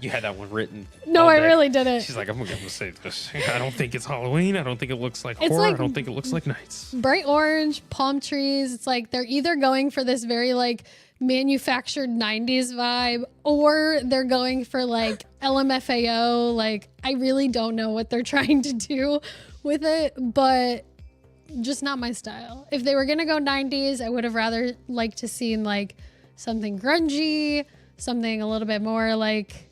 You had that one written. No, I really didn't. She's like, I'm going to say this. I don't think it's Halloween. I don't think it looks like It's horror. like I don't think it looks like Nights. Bright orange, palm trees. It's like they're either going for this very like manufactured 90s vibe, or they're going for like LMFAO. Like, I really don't know what they're trying to do with it, but just not my style. If they were going to go 90s, I would have rather liked to see like something grungy, something a little bit more like...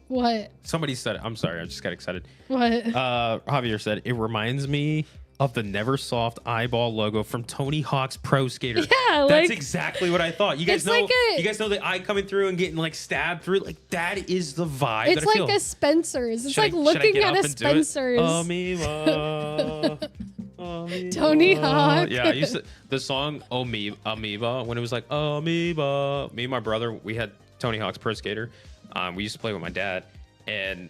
What? Somebody said it. I'm sorry. I just got excited. What? Javier said, it reminds me of the Neversoft eyeball logo from Tony Hawk's Pro Skater. Yeah, that's like, exactly what I thought. You guys it's know, like you guys know the eye coming through and getting like stabbed through. Like that is the vibe. It's that I like feel. a Spencer's. It's Should like I looking get at up a and do it? Spencer's. Amoeba. Tony Hawk. Yeah, I used to, the song Amoeba, when it was like Amoeba. Me and my brother, we had Tony Hawk's Pro Skater. We used to play with my dad, and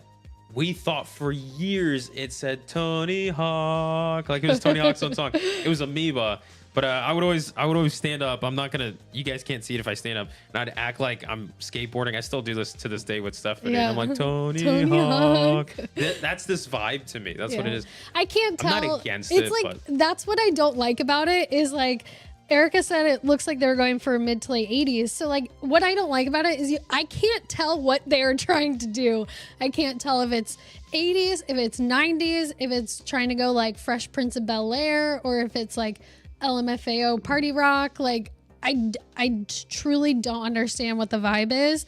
we thought for years it said Tony Hawk, like it was Tony Hawk's own song. It was Amoeba. But I would always stand up. I'm not gonna. You guys can't see it if I stand up, and I'd act like I'm skateboarding. I still do this to this day with Stephanie. Yeah. And I'm like Tony Hawk. Hawk. That's this vibe to me. That's what it is. I can't tell. I'm not against it's it, like but that's what I don't like about it is like Erica said it looks like they're going for mid to late 80s. So like what I don't like about it is I can't tell what they're trying to do. I can't tell if it's 80s, if it's 90s, if it's trying to go like Fresh Prince of Bel-Air, or if it's like LMFAO party rock. Like I truly don't understand what the vibe is.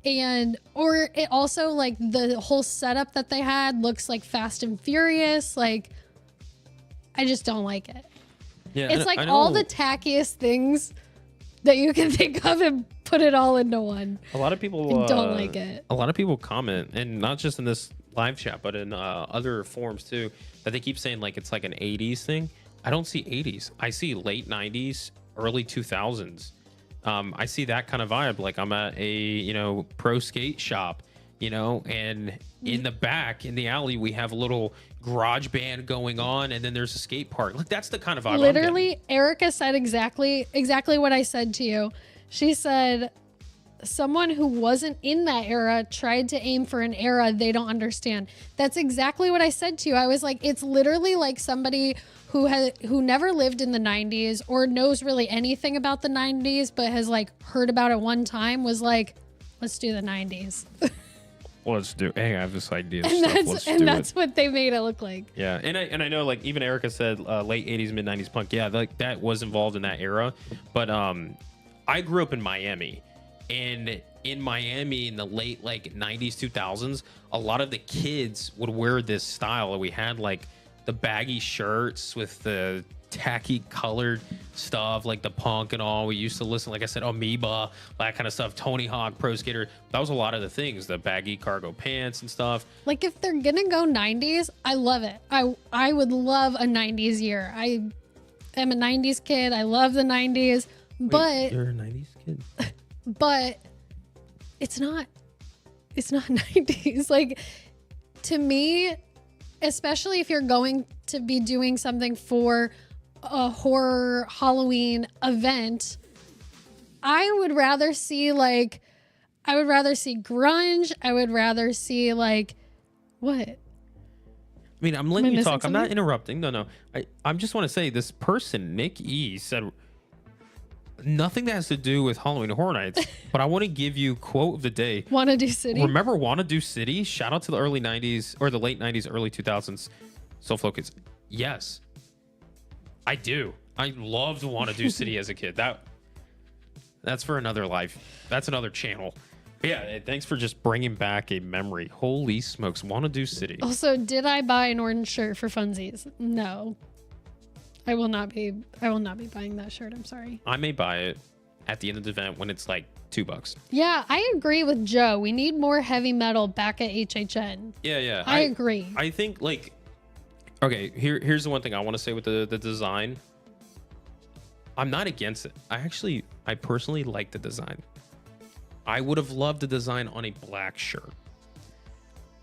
And or it also like the whole setup that they had looks like Fast and Furious. Like I just don't like it. yeah, It's like all the tackiest things that you can think of and put it all into one. a lot of people Don't like it. A lot of people comment, and not just in this live chat, but in other forums too, that they keep saying like it's like an 80s thing. I don't see 80s. I see late 90s, early 2000s. I see that kind of vibe. Like I'm at a pro skate shop, and in the back in the alley we have a little garage band going on, and then there's a skate park. Like that's the kind of vibe. Literally, Erica said exactly what I said to you. She said someone who wasn't in that era tried to aim for an era they don't understand. That's exactly what I said to you. I was like, it's literally like somebody who never lived in the 90s or knows really anything about the 90s but has like heard about it one time was like, let's do the 90s. Let's do. Hey, I have this idea. And that's what they made it look like. Yeah, and I know like even Erica said late 80s, mid 90s punk. Yeah, like that was involved in that era. But I grew up in Miami, and in Miami in the late like 90s, 2000s, a lot of the kids would wear this style. We had like the baggy shirts with the tacky colored stuff, like the punk and all. We used to listen, like I said, Amoeba, that kind of stuff. Tony Hawk, Pro Skater. That was a lot of the things, the baggy cargo pants and stuff. Like if they're gonna go 90s, I love it. I would love a 90s year. I am a 90s kid. I love the 90s. But you're a 90s kid. But it's not 90s. Like to me, especially if you're going to be doing something for a horror Halloween event, I would rather see grunge. I would rather see like what? I mean, I'm letting Am I you missing talk. I'm not something? interrupting. No. I just want to say this person, Nick E, said nothing that has to do with Halloween Horror Nights, but I want to give you quote of the day. Wanna Do City? Remember Wanna Do City? Shout out to the early 90s or the late 90s, early 2000s Soul Focus. Yes, I do. I loved Wanna Do City as a kid. That's for another life. That's another channel. But yeah, thanks for just bringing back a memory. Holy smokes, Wanna Do City. Also, did I buy an orange shirt for funsies? No. I will not be buying that shirt. I'm sorry. I may buy it at the end of the event when it's like $2. Yeah, I agree with Joe. We need more heavy metal back at HHN. Yeah. I agree. I think like, okay, here's the one thing I want to say with the design. I'm not against it. I personally like the design. I would have loved the design on a black shirt.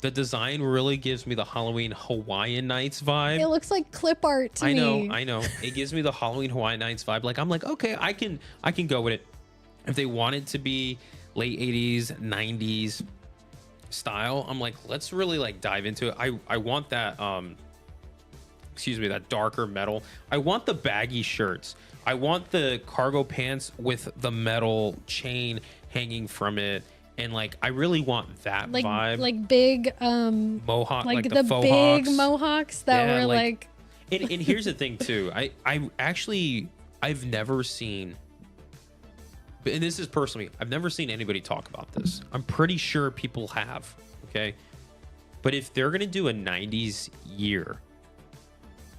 The design really gives me the Halloween Hawaiian Nights vibe. It looks like clip art to me. I know. It gives me the Halloween Hawaiian Nights vibe. Like I'm like, okay, I can go with it. If they want it to be late 80s, 90s style, I'm like, let's really like dive into it. I want that that darker metal. I want the baggy shirts. I want the cargo pants with the metal chain hanging from it. And like, I really want that vibe. Like big mohawk, like the faux big hawks. Mohawks that were like and here's the thing too. I've never seen, and this is personally, I've never seen anybody talk about this. I'm pretty sure people have, okay? But if they're gonna do a 90s year,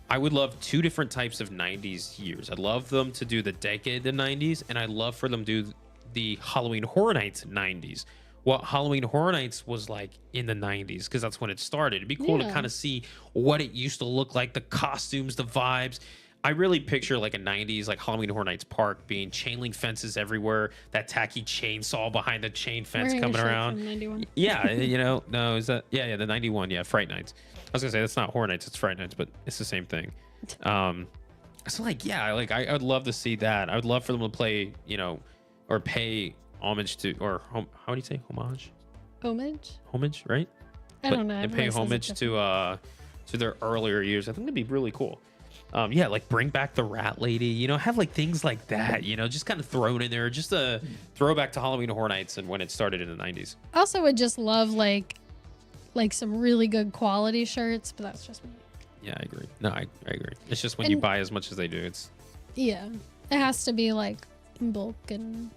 I would love two different types of 90s years. I'd love them to do the decade of the 90s, and I'd love for them to do the Halloween Horror Nights 90s. What Halloween Horror Nights was like in the 90s, because that's when it started. It'd be cool to kind of see what it used to look like, the costumes, the vibes. I really picture like a 90s like Halloween Horror Nights park being chain link fences everywhere, that tacky chainsaw behind the chain fence wearing a coming shirt around. from 91. Yeah, no, is that the 91, Fright Nights. I was gonna say that's not Horror Nights, it's Fright Nights, but it's the same thing. So like, yeah, like I would love to see that. I would love for them to play, or pay homage to, or how do you say homage? Homage, right? I don't know. And pay homage to their earlier years. I think that'd be really cool. Like bring back the Rat Lady, have like things like that, just kind of thrown in there, just a throwback to Halloween Horror Nights and when it started in the 90s. I also would just love like some really good quality shirts, but that's just me. Yeah, I agree. No, I agree. It's just when you buy as much as they do, it's it has to be like in bulk and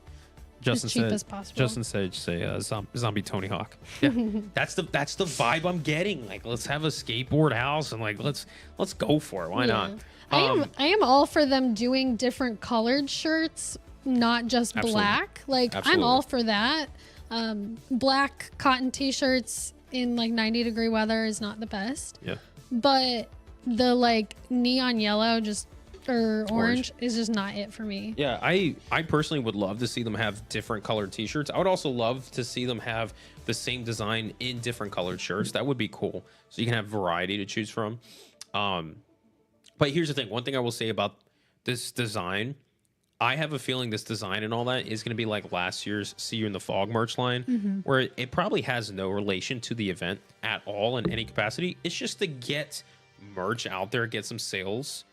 as cheap as possible. Justin said, zombie Tony Hawk. Yeah, that's the vibe I'm getting. Like, let's have a skateboard house and like let's go for it. Why not? I am all for them doing different colored shirts, not just black. Like I'm all for that. Black cotton t-shirts in like 90-degree weather is not the best. Yeah. But the like neon yellow or orange is just not it for me. Yeah, I personally would love to see them have different colored t-shirts. I would also love to see them have the same design in different colored shirts. That would be cool. So you can have variety to choose from. But here's the thing. One thing I will say about this design, I have a feeling this design and all that is going to be like last year's See You in the Fog merch line, where it probably has no relation to the event at all in any capacity. It's just to get merch out there, get some sales.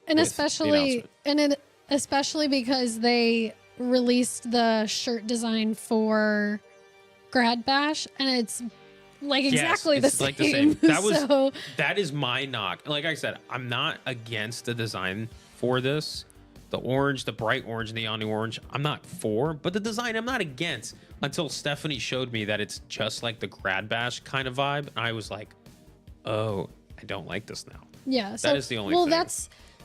And especially because they released the shirt design for Grad Bash, and it's like exactly the same. Like the same. That is my knock. Like I said, I'm not against the design for this. The orange, the bright orange, neon orange, I'm not for, but the design I'm not against until Stephanie showed me that it's just like the Grad Bash kind of vibe. And I was like, oh, I don't like this now. Yeah. That is the only thing.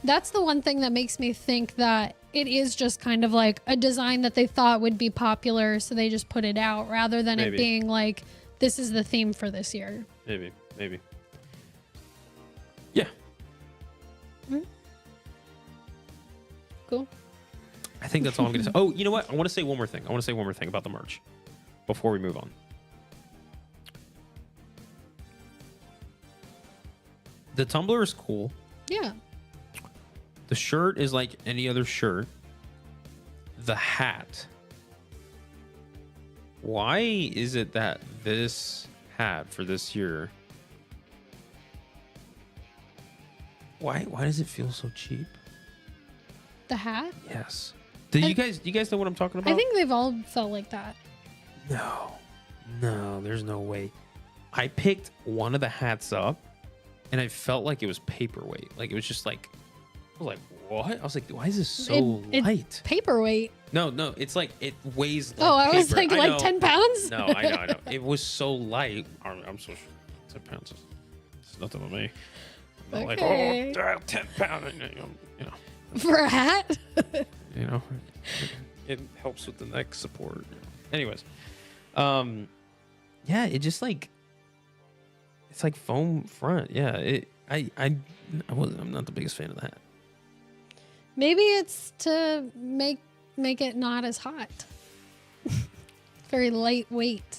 That's the one thing that makes me think that it is just kind of like a design that they thought would be popular, so they just put it out rather than it being like, this is the theme for this year. Maybe. Yeah. Mm-hmm. Cool. I think that's all I'm going to say. Oh, you know what? I want to say one more thing. About the merch before we move on. The tumbler is cool. Yeah. The shirt is like any other shirt. The hat. Why is it that this hat for this year? Why does it feel so cheap? The hat? Yes. Do you guys know what I'm talking about? I think they've all felt like that. No, there's no way. I picked one of the hats up and I felt like it was paperweight. Like it was just like, I was like, what? I was like, why is this so light? Paperweight. No, it's like it weighs like I was paper. like 10 pounds? No, I know. It was so light. I'm so sure. 10 pounds it's nothing to me. I'm not Okay. like, 10 pounds, you know. For a hat? You know, it helps with the neck support. Anyways, yeah, it just like, it's like foam front. Yeah, I'm not the biggest fan of that. Maybe it's to make it not as hot. Very lightweight.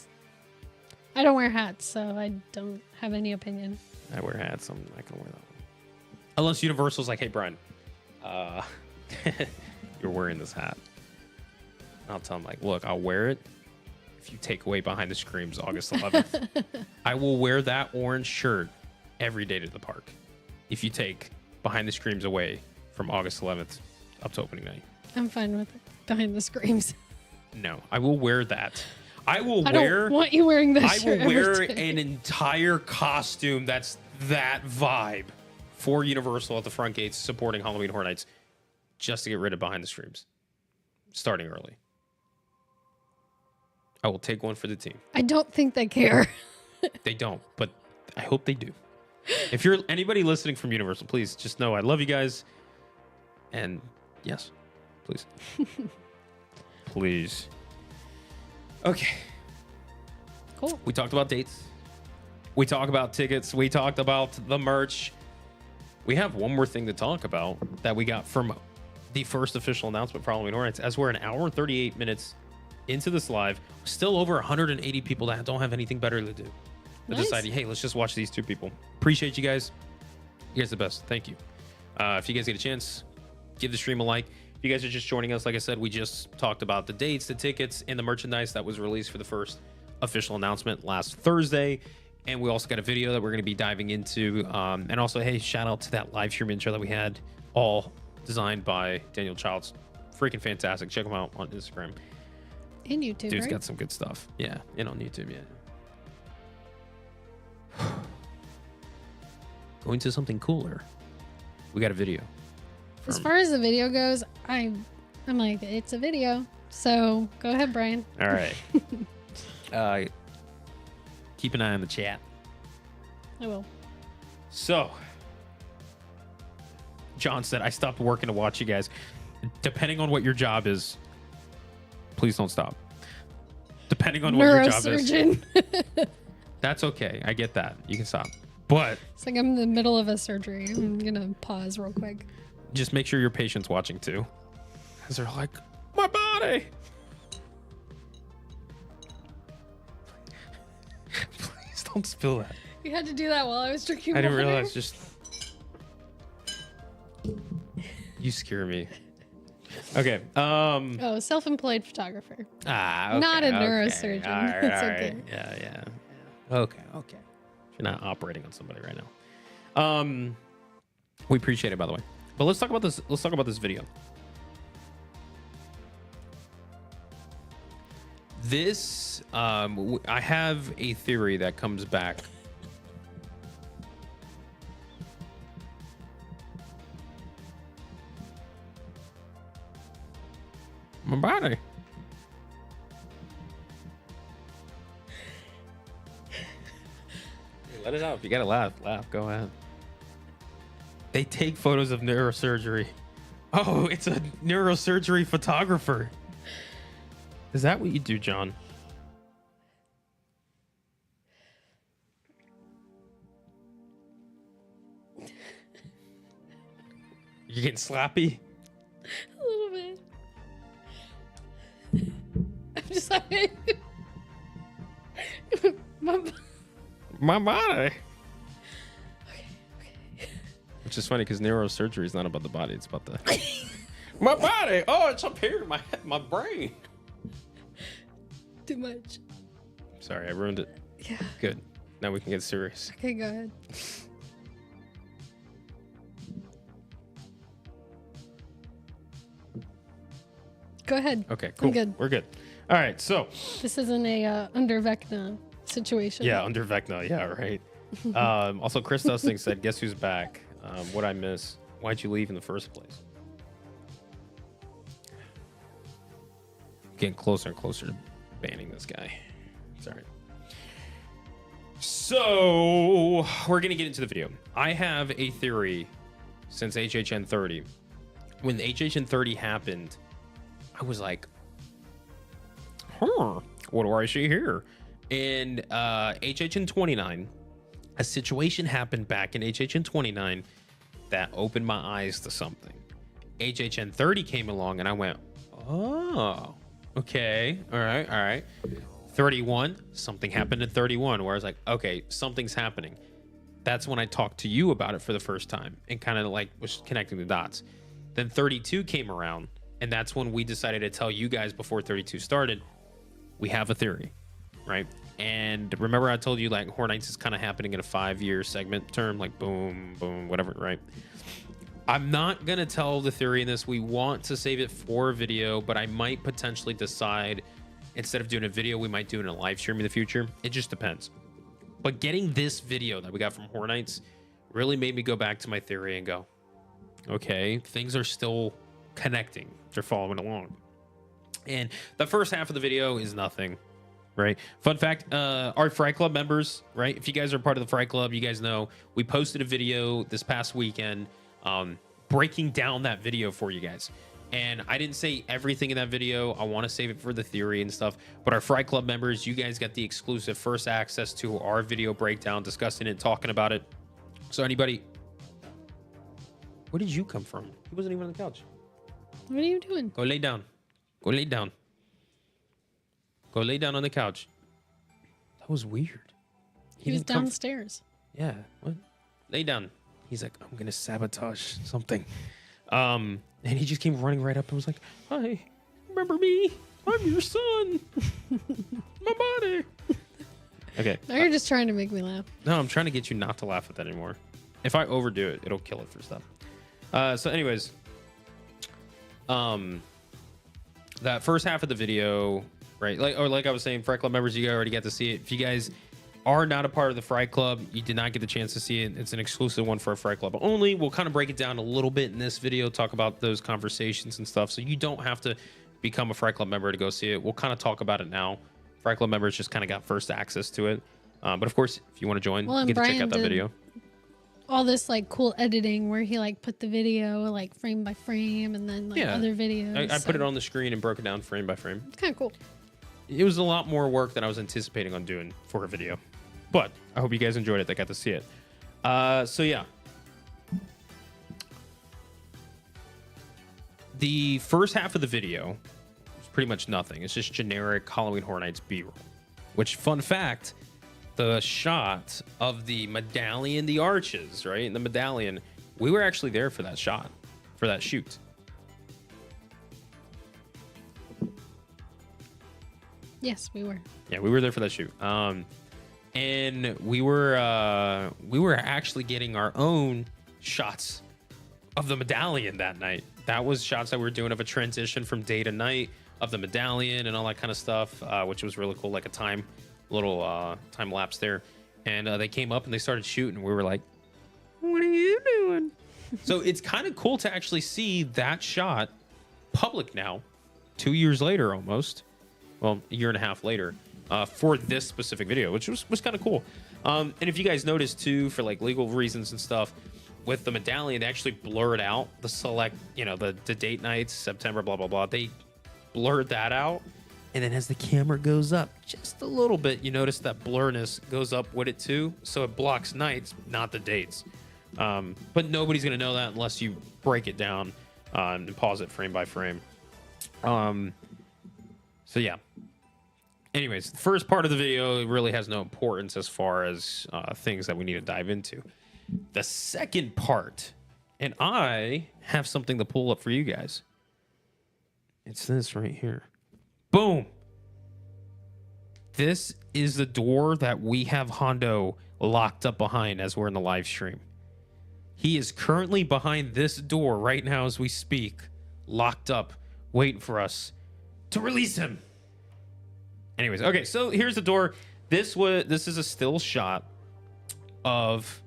I don't wear hats, so I don't have any opinion. I wear hats. I'm not gonna wear that one. Unless Universal's like, hey, Brian, you're wearing this hat. I'll tell him like, look, I'll wear it if you take away Behind the Screams August 11th. I will wear that orange shirt every day to the park if you take Behind the Screams away from August 11th up to opening night. I'm fine with it. Behind the Screams. No, I will wear that. I don't want you wearing this I shirt will wear every day. an entire costume that's that vibe for Universal at the front gates supporting Halloween Horror Nights just to get rid of Behind the Screams starting early. I will take one for the team. I don't think they care. They don't, but I hope they do. If you're anybody listening from Universal, please just know I love you guys. And yes, please. Please. Okay. Cool. We talked about dates. We talked about tickets. We talked about the merch. We have one more thing to talk about that we got from the first official announcement for Halloween Horror Nights. As we're an hour and 38 minutes into this live, still over 180 people that don't have anything better to do. But Nice. decided, hey, let's just watch these two people. Appreciate you guys. You guys are the best. Thank you. If you guys get a chance, give the stream a like. If you guys are just joining us, like I said, we just talked about the dates, the tickets, and the merchandise that was released for the first official announcement last Thursday. And we also got a video that we're going to be diving into. And also, hey, shout out to that live stream intro that we had, all designed by Daniel Childs. Freaking fantastic. Check him out on Instagram. And YouTube, Dude's right? got some good stuff. Yeah, and on YouTube, yeah. Going to something cooler. We got a video. As far as the video goes, I'm like, it's a video. So go ahead, Brian. All right. Keep an eye on the chat. I will. So, John said, I stopped working to watch you guys. Depending on what your job is, please don't stop. Depending on what your job is. Neurosurgeon. That's okay. I get that. You can stop. But It's like I'm in the middle of a surgery. I'm going to pause real quick. just make sure your patient's watching too. Because they're like, my body. Please don't spill that. You had to do that while I was drinking I didn't water. realize. Just you scare me. Okay. Oh, self-employed photographer. Okay, Not a okay. neurosurgeon. All right, It's all okay. right. Yeah. Okay. You're not operating on somebody right now. We appreciate it, by the way. But let's talk about this. Let's talk about this video. This, I have a theory that comes back. My body. Let it out. If you gotta laugh, go ahead. They take photos of neurosurgery. Oh, it's a neurosurgery photographer. Is that what you do, John? You getting slappy? A little bit. I'm just like... My body. Okay. Which is funny because neurosurgery is not about the body; it's about the my body. Oh, it's up here, my brain. Too much. Sorry, I ruined it. Yeah. Good. Now we can get serious. Okay, go ahead. Go ahead. Okay, cool. I'm good. We're good. All right, so This isn't a under Vecna situation. yeah, under Vecna. Yeah, right. Also, Chris Dusting said, "Guess who's back? What I miss? Why'd you leave in the first place?" Getting closer and closer to banning this guy. Sorry. So we're gonna get into the video. I have a theory since HHN 30. When the HHN 30 happened, I was like, what do I see here? In HHN 29, a situation happened back in HHN 29 that opened my eyes to something. HHN 30 came along and I went, oh, okay, all right. 31, something happened in 31 where I was like, okay, something's happening. That's when I talked to you about it for the first time and kind of like was connecting the dots. Then 32 came around, and that's when we decided to tell you guys before 32 started, we have a theory, right? And remember I told you like Horror Nights is kind of happening in a 5-year segment term, like boom, boom, whatever, right? I'm not going to tell the theory in this. We want to save it for a video, but I might potentially decide instead of doing a video, we might do it in a live stream in the future. It just depends. But getting this video that we got from Horror Nights really made me go back to my theory and go, okay, things are still connecting. They're following along. And the first half of the video is nothing, right? Fun fact, our Fright Club members, right? If you guys are part of the Fright Club, you guys know we posted a video this past weekend breaking down that video for you guys. And I didn't say everything in that video. I want to save it for the theory and stuff. But our Fright Club members, you guys got the exclusive first access to our video breakdown, discussing it, talking about it. So anybody... Where did you come from? He wasn't even on the couch. What are you doing? Go lay down. Go lay down. Go lay down on the couch. That was weird. He was downstairs. Yeah. What? Lay down. He's like, I'm going to sabotage something. And he just came running right up and was like, hi, remember me? I'm your son. My body. Okay. Now you're just trying to make me laugh. No, I'm trying to get you not to laugh at that anymore. If I overdo it, it'll kill it for stuff. So anyways, that first half of the video, right? Like I was saying, Fright Club members, you already got to see it. If you guys are not a part of the Fright Club, you did not get the chance to see it. It's an exclusive one for a Fright Club only. We'll kind of break it down a little bit in this video, talk about those conversations and stuff. So you don't have to become a Fright Club member to go see it. We'll kind of talk about it now. Fright Club members just kind of got first access to it. But of course, if you want to join, you get to check out that video. All this like cool editing where he like put the video like frame by frame and then like other videos. I put it on the screen and broke it down frame by frame. It's kind of cool. It was a lot more work than I was anticipating on doing for a video. But I hope you guys enjoyed it. That got to see it. So yeah. The first half of the video is pretty much nothing. It's just generic Halloween Horror Nights B-roll. Which, fun fact, the shot of the medallion, the arches, right? And the medallion, we were actually there for that shot, for that shoot. Yes, we were. Yeah, we were there for that shoot. And we were actually getting our own shots of the medallion that night. That was shots that we were doing of a transition from day to night of the medallion and all that kind of stuff, which was really cool, like a little time lapse there. And they came up and they started shooting. We were like, what are you doing? So it's kind of cool to actually see that shot public now, 2 years later almost. Well, a year and a half later. For this specific video, which was kind of cool. And if you guys noticed too, for like legal reasons and stuff, with the medallion, they actually blurred out the select, the date nights, September, blah, blah, blah. They blurred that out. And then as the camera goes up just a little bit, you notice that blurriness goes up with it too. So it blocks nights, not the dates. But nobody's going to know that unless you break it down and pause it frame by frame. So yeah. Anyways, the first part of the video really has no importance as far as things that we need to dive into. The second part And I have something to pull up for you guys. It's this right here. Boom. This is the door that we have Hondo locked up behind as we're in the live stream. He is currently behind this door right now as we speak, locked up, waiting for us to release him. Anyways, okay, so here's the door. This is a still shot of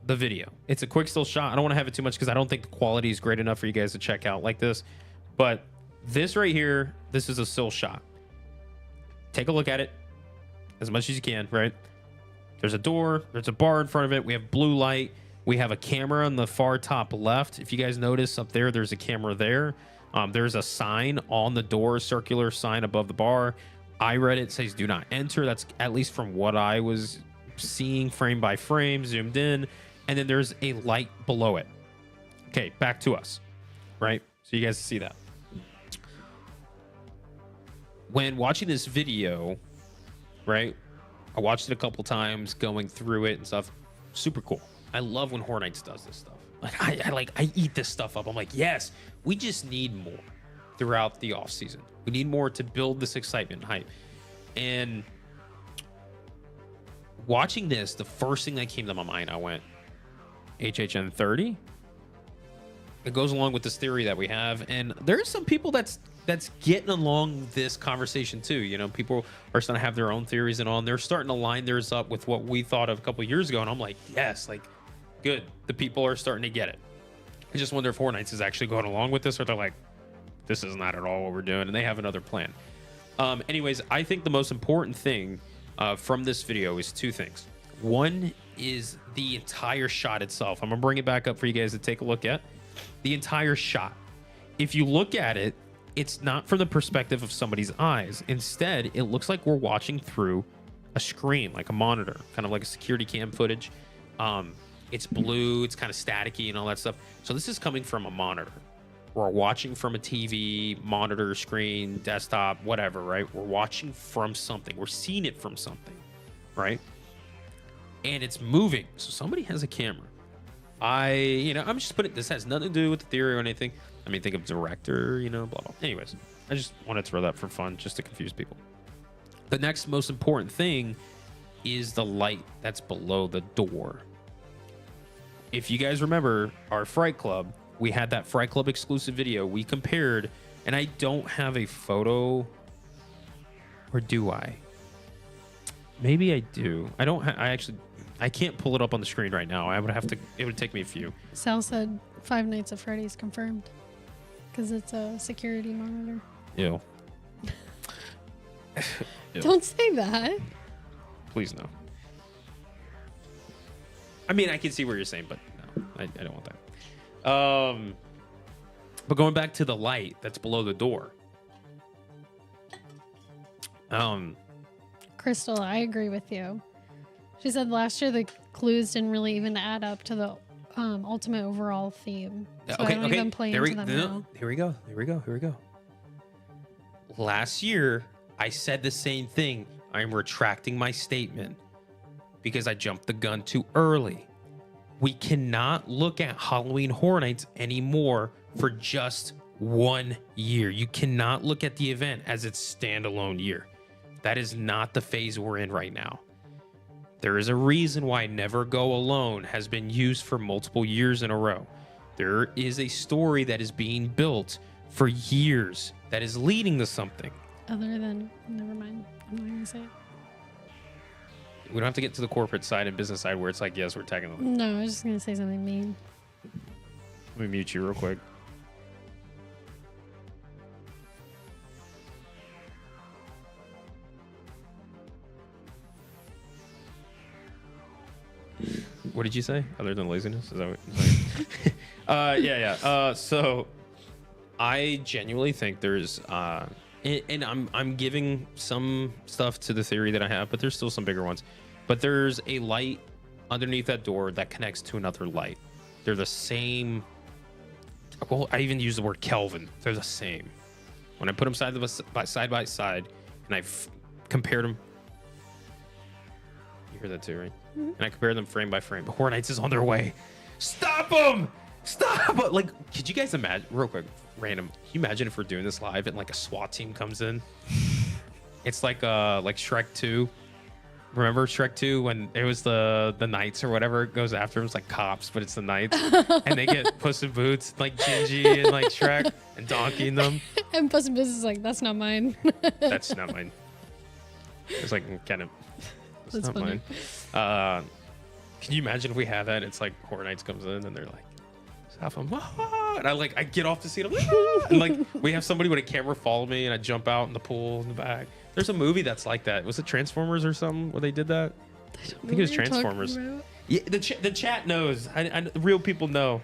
the video. It's a quick still shot. I don't want to have it too much because I don't think the quality is great enough for you guys to check out like this. But this right here, this is a still shot. Take a look at it as much as you can, right? There's a door, there's a bar in front of it. We have blue light. We have a camera on the far top left. If you guys notice up there, there's a camera there. There's a sign on the door, circular sign above the bar. I read it, says do not enter. That's at least from what I was seeing frame by frame, zoomed in. And then there's a light below it. Okay, back to us, right? So you guys see that. When watching this video, right, I watched it a couple times, going through it and stuff. Super cool. I love when Horror Nights does this stuff. Like I eat this stuff up. I'm like, yes, we just need more throughout the off season. We need more to build this excitement and hype. And watching this, the first thing that came to my mind, I went, HHN 30. It goes along with this theory that we have, and there's some people that's getting along this conversation too. You know, people are starting to have their own theories and on. They're starting to line theirs up with what we thought of a couple of years ago, and I'm like, yes, like, good. The people are starting to get it. I just wonder if Horror Nights is actually going along with this, or they're like, this is not at all what we're doing, and they have another plan. Anyways, I think the most important thing from this video is two things. One is the entire shot itself. I'm gonna bring it back up for you guys to take a look at. The entire shot. If you look at it, it's not from the perspective of somebody's eyes. Instead, it looks like we're watching through a screen, like a monitor, kind of like a security cam footage. It's blue, it's kind of staticky and all that stuff. So this is coming from a monitor. We're watching from a TV, monitor, screen, desktop, whatever, right? We're watching from something. We're seeing it from something, right? And it's moving. So somebody has a camera. I'm just putting, this has nothing to do with the theory or anything. I mean, think of director, blah, blah. Anyways, I just wanted to throw that for fun, just to confuse people. The next most important thing is the light that's below the door. If you guys remember our Fright Club, we had that Fright Club exclusive video. We compared, and I don't have a photo, or do I? Maybe I do. I can't pull it up on the screen right now. It would take me a few. Sal said Five Nights at Freddy's confirmed because it's a security monitor. Ew. Ew. Don't say that. Please no. I mean, I can see what you're saying, but no, I don't want that. But going back to the light that's below the door. Crystal, I agree with you. She said last year the clues didn't really even add up to the ultimate overall theme. So I don't even play into them now. Here we go. Last year, I said the same thing. I'm retracting my statement because I jumped the gun too early. We cannot look at Halloween Horror Nights anymore for just 1 year. You cannot look at the event as its standalone year. That is not the phase we're in right now. There is a reason why Never Go Alone has been used for multiple years in a row. There is a story that is being built for years that is leading to something. Other than, never mind. I'm not going to say it. We don't have to get to the corporate side and business side where it's like, yes, we're tagging them. No, I was just going to say something mean. Let me mute you real quick. What did you say? Other than laziness? Is that what? Yeah. So I genuinely think there's, and I'm giving some stuff to the theory that I have, but there's still some bigger ones. But there's a light underneath that door that connects to another light. They're the same. Well, I even use the word Kelvin. They're the same. When I put them side by side, and I've compared them. You hear that too, right? Mm-hmm. And I compare them frame by frame. But Horror Nights is on their way. Stop them! Stop! Like, could you guys imagine, real quick, random, can you imagine if we're doing this live and like a SWAT team comes in? It's like Shrek 2. Remember Shrek 2 when it was the knights or whatever goes after them? It's like cops, but it's the knights. And they get Puss in Boots, like Gingy and like Shrek and donkeying them. And Puss in Boots is like, that's not mine. That's not mine. It's like, kind of, that's not funny. mine. Can you imagine if we have that? It's like Horror Nights comes in and they're like, stop them. And I get off the seat. I'm like, and like we have somebody with a camera follow me and I jump out in the pool in the back. There's a movie that's like that. Was it Transformers or something where they did that? I think it was Transformers. Yeah, the chat knows. Real people know.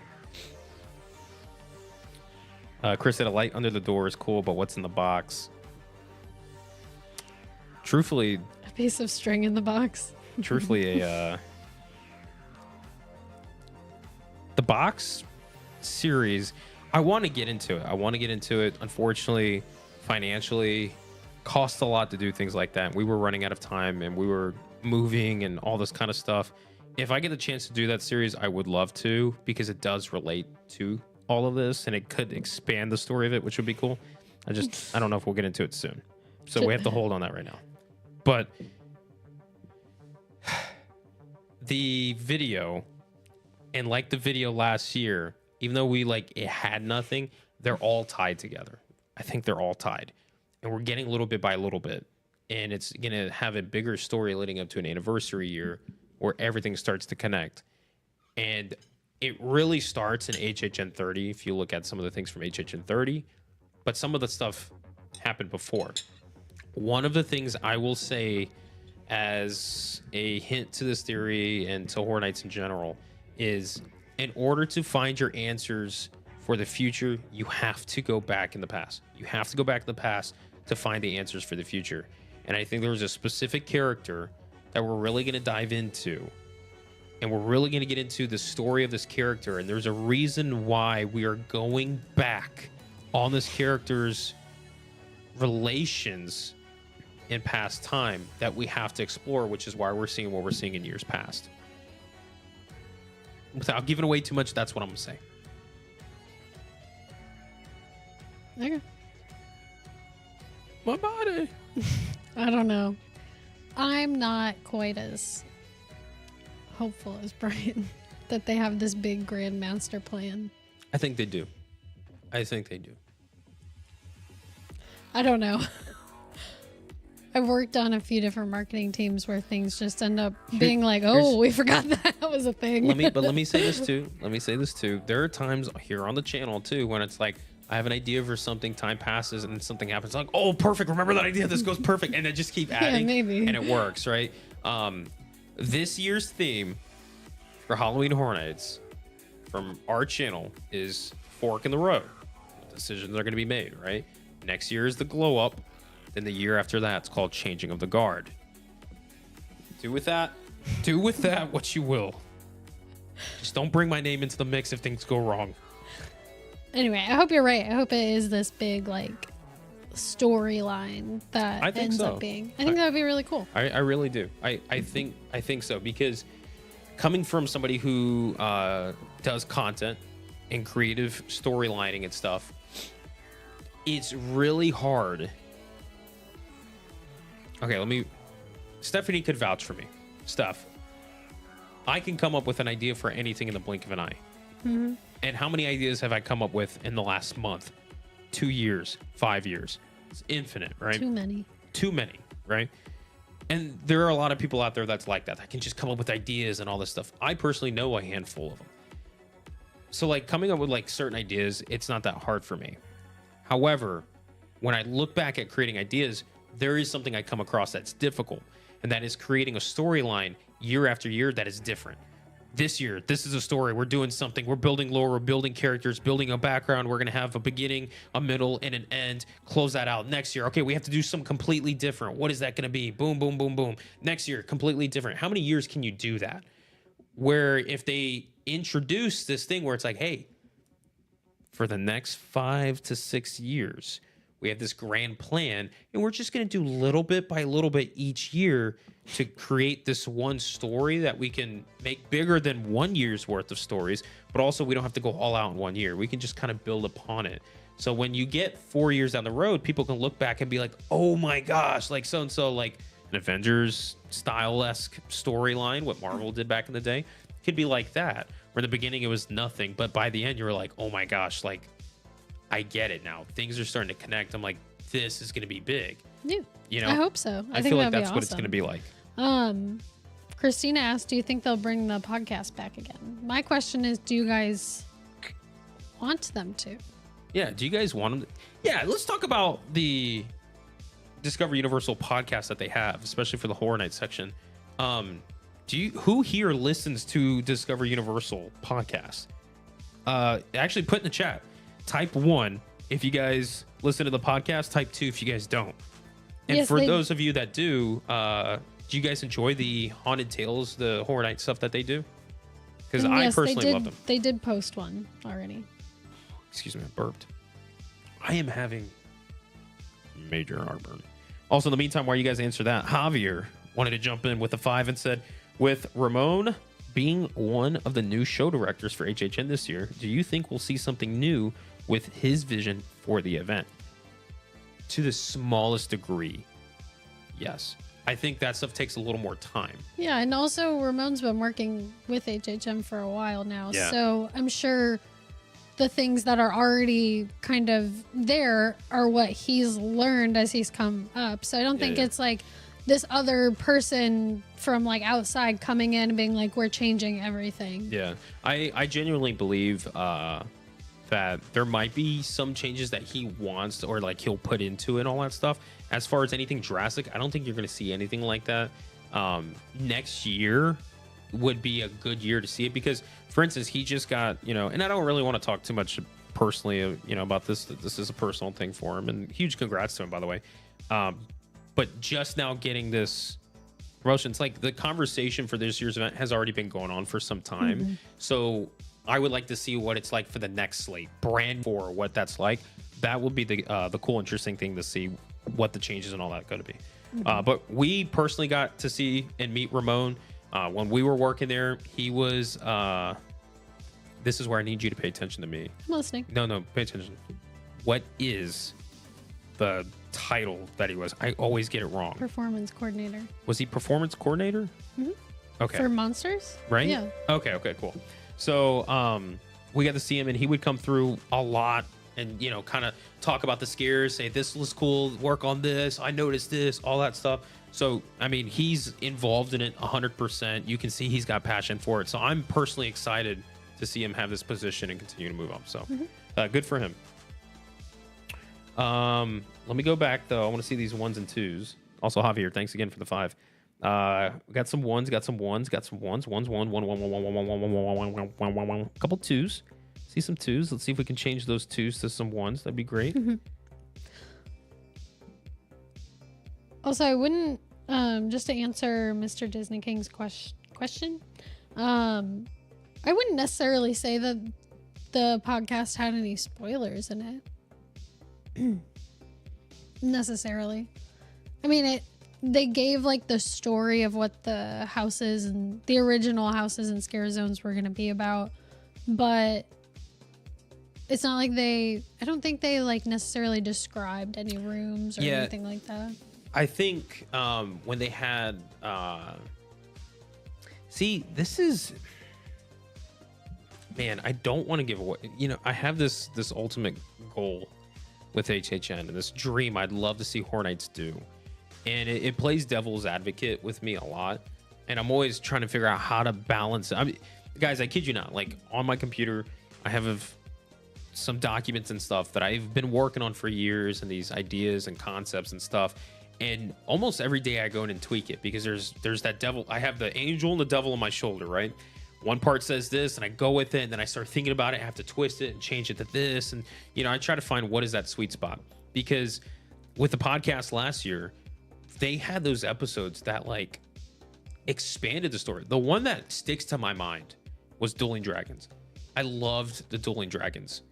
Chris said a light under the door is cool, but what's in the box? Truthfully, A piece of string in the box. truthfully, the box series, I want to get into it. Unfortunately, financially, costs a lot to do things like that. We were running out of time and we were moving and all this kind of stuff. If I get the chance to do that series, I would love to, because it does relate to all of this and it could expand the story of it, which would be cool. I don't know if we'll get into it soon. So we have to hold on that right now. But the video, and like the video last year, even though it had nothing, they're all tied together. I think they're all tied. And we're getting little bit by little bit. And it's going to have a bigger story leading up to an anniversary year where everything starts to connect. And it really starts in HHN 30, if you look at some of the things from HHN 30. But some of the stuff happened before. One of the things I will say as a hint to this theory and to Horror Nights in general is, in order to find your answers for the future, you have to go back in the past. You have to go back in the past to find the answers for the future. And I think there was a specific character that we're really going to dive into. And we're really going to get into the story of this character. And there's a reason why we are going back on this character's relations in past time that we have to explore, which is why we're seeing what we're seeing in years past. Without giving away too much, that's what I'm going to say. Okay. My body. I don't know. I'm not quite as hopeful as Brian that they have this big grand master plan. I think they do. I don't know. I've worked on a few different marketing teams where things just end up being like, oh, we forgot that was a thing. Let me say this too. There are times here on the channel too when it's like, I have an idea for something, time passes, and something happens. Like, oh, perfect. Remember that idea. This goes perfect. And I just keep adding. Yeah, maybe. And it works, right? This year's theme for Halloween Horror Nights from our channel is Fork in the Road. Decisions are going to be made, right? Next year is the Glow Up. Then the year after that, it's called Changing of the Guard. Do with that what you will. Just don't bring my name into the mix if things go wrong. Anyway, I hope you're right. I hope it is this big, like, storyline that ends up being. I think that would be really cool. I really do. I think so, because coming from somebody who does content and creative storylining and stuff, it's really hard. Okay, Stephanie could vouch for me. Steph, I can come up with an idea for anything in the blink of an eye. Mm-hmm. And how many ideas have I come up with in the last month, 2 years, 5 years? It's infinite, right? Too many, right? And there are a lot of people out there that's like that can just come up with ideas and all this stuff. I personally know a handful of them. So like coming up with like certain ideas, it's not that hard for me. However, when I look back at creating ideas, there is something I come across that's difficult. And that is creating a storyline year after year that is different. This year, this is a story. We're doing something. We're building lore. We're building characters, building a background. We're going to have a beginning, a middle, and an end. Close that out. Next year, okay, we have to do something completely different. What is that going to be? Boom, boom, boom, boom. Next year, completely different. How many years can you do that? Where if they introduce this thing where it's like, hey, for the next 5 to 6 years, We have this grand plan, and we're just going to do little bit by little bit each year to create this one story that we can make bigger than 1 year's worth of stories, but also we don't have to go all out in 1 year. We can just kind of build upon it. So when you get 4 years down the road, people can look back and be like, oh my gosh, like so-and-so, like an Avengers style-esque storyline, what Marvel did back in the day, could be like that. Where in the beginning it was nothing, but by the end you were like, oh my gosh, like I get it now. Things are starting to connect. I'm like, this is going to be big. Yeah, you know, I hope so. I think feel like that'd be that's what it's awesome. going to be like. Christina asked, do you think they'll bring the podcast back again? My question is, do you guys want them to? Yeah. Do you guys want them? Yeah. Let's talk about the Discover Universal podcast that they have, especially for the Horror Night section. Who here listens to Discover Universal podcast? Actually put in the chat. Type 1 if you guys listen to the podcast. Type 2 if you guys don't. And Yes, for those of you that do you guys enjoy the Haunted Tales, the Horror Night stuff that they do? Because I yes, personally love them. They did post one already. Excuse me, I burped. I am having major heartburn. Also, in the meantime, while you guys answer that, Javier wanted to jump in with a 5 and said, with Ramon being one of the new show directors for HHN this year, do you think we'll see something new with his vision for the event? To the smallest degree, yes. I think that stuff takes a little more time. Yeah, and also Ramon's been working with HHM for a while now, Yeah. so I'm sure the things that are already kind of there are what he's learned as he's come up. So I don't think it's like this other person from like outside coming in and being like, we're changing everything. Yeah, I genuinely believe that there might be some changes that he wants or like he'll put into it and all that stuff. As far as anything drastic, I don't think you're going to see anything like that. Next year would be a good year to see it because, for instance, he just got, and I don't really want to talk too much personally, about this. This is a personal thing for him, and huge congrats to him, by the way. But just now getting this promotion, it's like the conversation for this year's event has already been going on for some time. Mm-hmm. So I would like to see what it's like for the next slate, brand for what that's like. That would be the cool, interesting thing to see what the changes and all that going to be. Mm-hmm. But we personally got to see and meet Ramon when we were working there. He was. This is where I need you to pay attention to me. I'm listening. No, pay attention. What is the title that he was? I always get it wrong. Performance coordinator. Was he performance coordinator? Mm-hmm. Okay. For Monsters? Right? Yeah. Okay, cool. So we got to see him, and he would come through a lot and, kind of talk about the scares, say, this was cool, work on this, I noticed this, all that stuff. So, I mean, he's involved in it 100%. You can see he's got passion for it. So I'm personally excited to see him have this position and continue to move up. So good for him. Let me go back, though. I want to see these 1s and 2s. Also, Javier, thanks again for the 5. We got some ones, got some ones. Couple 2s. See some 2s. Let's see if we can change those 2s to some 1s. That'd be great. Also, I wouldn't, just to answer Mr. Disney King's question, I wouldn't necessarily say that the podcast had any spoilers in it. Necessarily. I mean, they gave like the story of what the houses and the original houses and scare zones were going to be about, but it's not like I don't think they like necessarily described any rooms or anything like that. I think when they had see, this is, man, I don't want to give away, I have this ultimate goal with HHN and this dream I'd love to see Horror Nights do. And it plays devil's advocate with me a lot. And I'm always trying to figure out how to balance it. Guys, I kid you not. Like, on my computer, I have some documents and stuff that I've been working on for years, and these ideas and concepts and stuff. And almost every day I go in and tweak it because there's that devil. I have the angel and the devil on my shoulder, right? One part says this, and I go with it, and then I start thinking about it. I have to twist it and change it to this. And, I try to find what is that sweet spot. Because with the podcast last year, they had those episodes that like expanded the story. The one that sticks to my mind was Dueling Dragons. I loved the Dueling Dragons.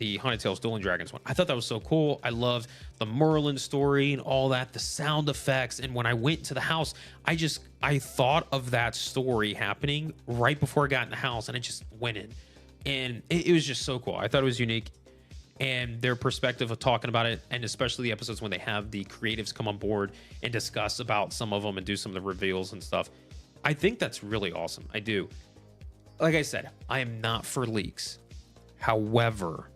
the Haunted Tales Dueling Dragons one. I thought that was so cool. I loved the Merlin story and all that, the sound effects. And when I went to the house, I thought of that story happening right before I got in the house, and I just went in. And it was just so cool. I thought it was unique. And their perspective of talking about it, and especially the episodes when they have the creatives come on board and discuss about some of them and do some of the reveals and stuff. I think that's really awesome. I do. Like I said, I am not for leaks. However,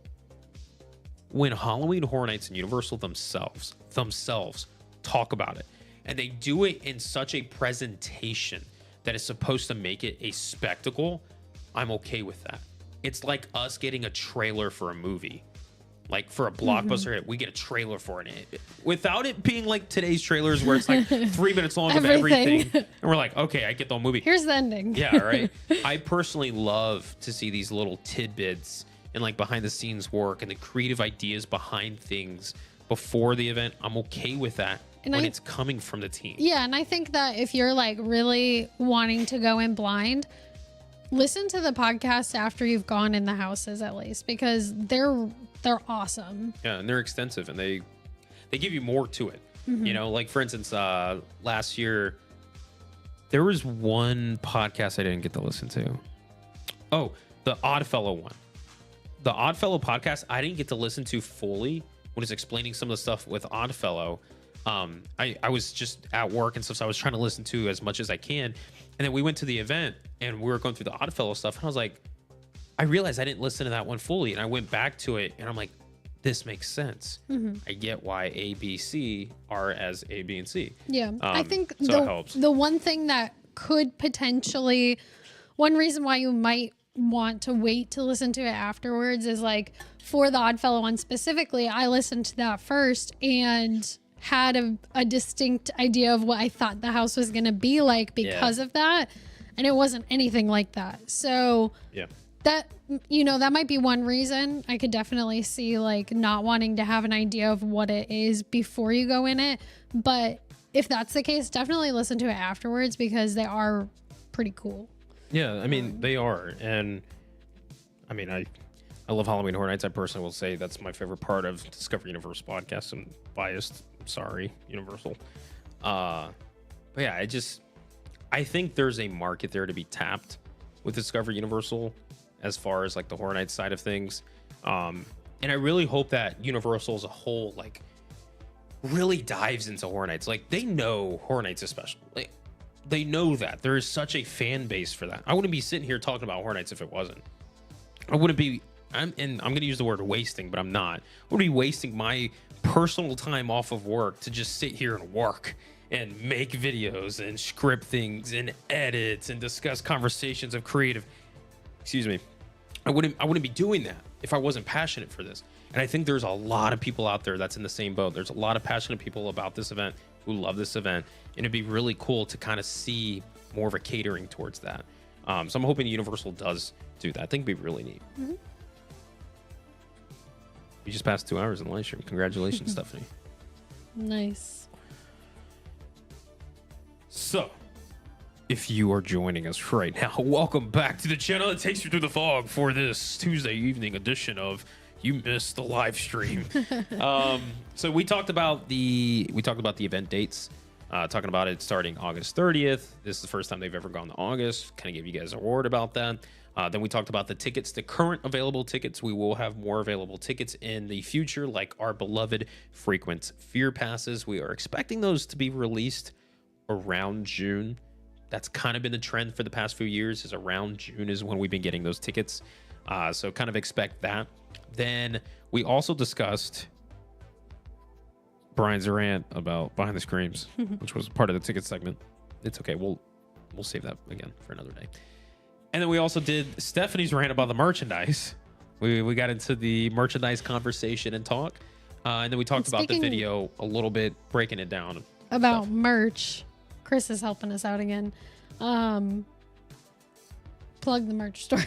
when Halloween Horror Nights and Universal themselves talk about it, and they do it in such a presentation that is supposed to make it a spectacle, I'm okay with that. It's like us getting a trailer for a movie. Like for a blockbuster hit, we get a trailer for it. Without it being like today's trailers where it's like 3 minutes long of everything. And we're like, okay, I get the whole movie. Here's the ending. Yeah, right. I personally love to see these little tidbits and like behind the scenes work and the creative ideas behind things before the event. I'm okay with that when it's coming from the team. Yeah, and I think that if you're like really wanting to go in blind, listen to the podcast after you've gone in the houses at least, because they're awesome. Yeah, and they're extensive, and they give you more to it. You know, like for instance, last year there was one podcast I didn't get to listen to. Oh, the Oddfellow one. The Oddfellow podcast I didn't get to listen to fully when it's explaining some of the stuff with Oddfellow. I was just at work and stuff, so I was trying to listen to as much as I can. And then we went to the event and we were going through the Oddfellow stuff, and I was like, I realized I didn't listen to that one fully, and I went back to it, and I'm like, this makes sense. I get why A, B, C are as A, B, and C. Yeah, I think so it helps. The one thing that could potentially, one reason why you might want to wait to listen to it afterwards is like for the Oddfellow one specifically, I listened to that first and had a distinct idea of what I thought the house was going to be like because of that, and it wasn't anything like that. So yeah. That, you know, that might be one reason. I could definitely see like not wanting to have an idea of what it is before you go in it. But if that's the case, definitely listen to it afterwards because they are pretty cool. Yeah, I mean, they are. And I mean, I love Halloween Horror Nights. I personally will say that's my favorite part of Discover Universe podcast. I'm biased. Sorry, Universal. But yeah, I think there's a market there to be tapped with Discover Universal as far as like the Horror Nights side of things. And I really hope that Universal as a whole, like, really dives into Horror Nights. Like, they know Horror Nights is special. Like, they know that. There is such a fan base for that. I wouldn't be sitting here talking about Horror Nights if it wasn't. I wouldn't be, I'm going to use the word wasting, but I'm not. I wouldn't be wasting my personal time off of work to just sit here and work and make videos and script things and edit and discuss conversations of creative. Excuse me. I wouldn't be doing that if I wasn't passionate for this. And I think there's a lot of people out there that's in the same boat. There's a lot of passionate people about this event who love this event. And it'd be really cool to kind of see more of a catering towards that. So I'm hoping Universal does do that. I think it'd be really neat. We just passed 2 hours in the live stream. Congratulations, Stephanie. Nice. So, if you are joining us right now, welcome back to the channel that takes you through the fog for this Tuesday evening edition of You Missed the Live Stream. So we talked about the event dates, talking about it starting August 30th. This is the first time they've ever gone to August. Kind of give you guys a word about that. Then we talked about the tickets, the current available tickets. We will have more available tickets in the future, like our beloved frequent fear passes. We are expecting those to be released around June. That's kind of been the trend for the past few years, is around June is when we've been getting those tickets. So kind of expect that. Then we also discussed Brian's rant about Behind the Screams, which was part of the ticket segment. It's okay. We'll save that again for another day. And then we also did Stephanie's rant about the merchandise. We got into the merchandise conversation and talk. And then we talked about the video a little bit, breaking it down. About merch. Chris is helping us out again. Plug the merch store.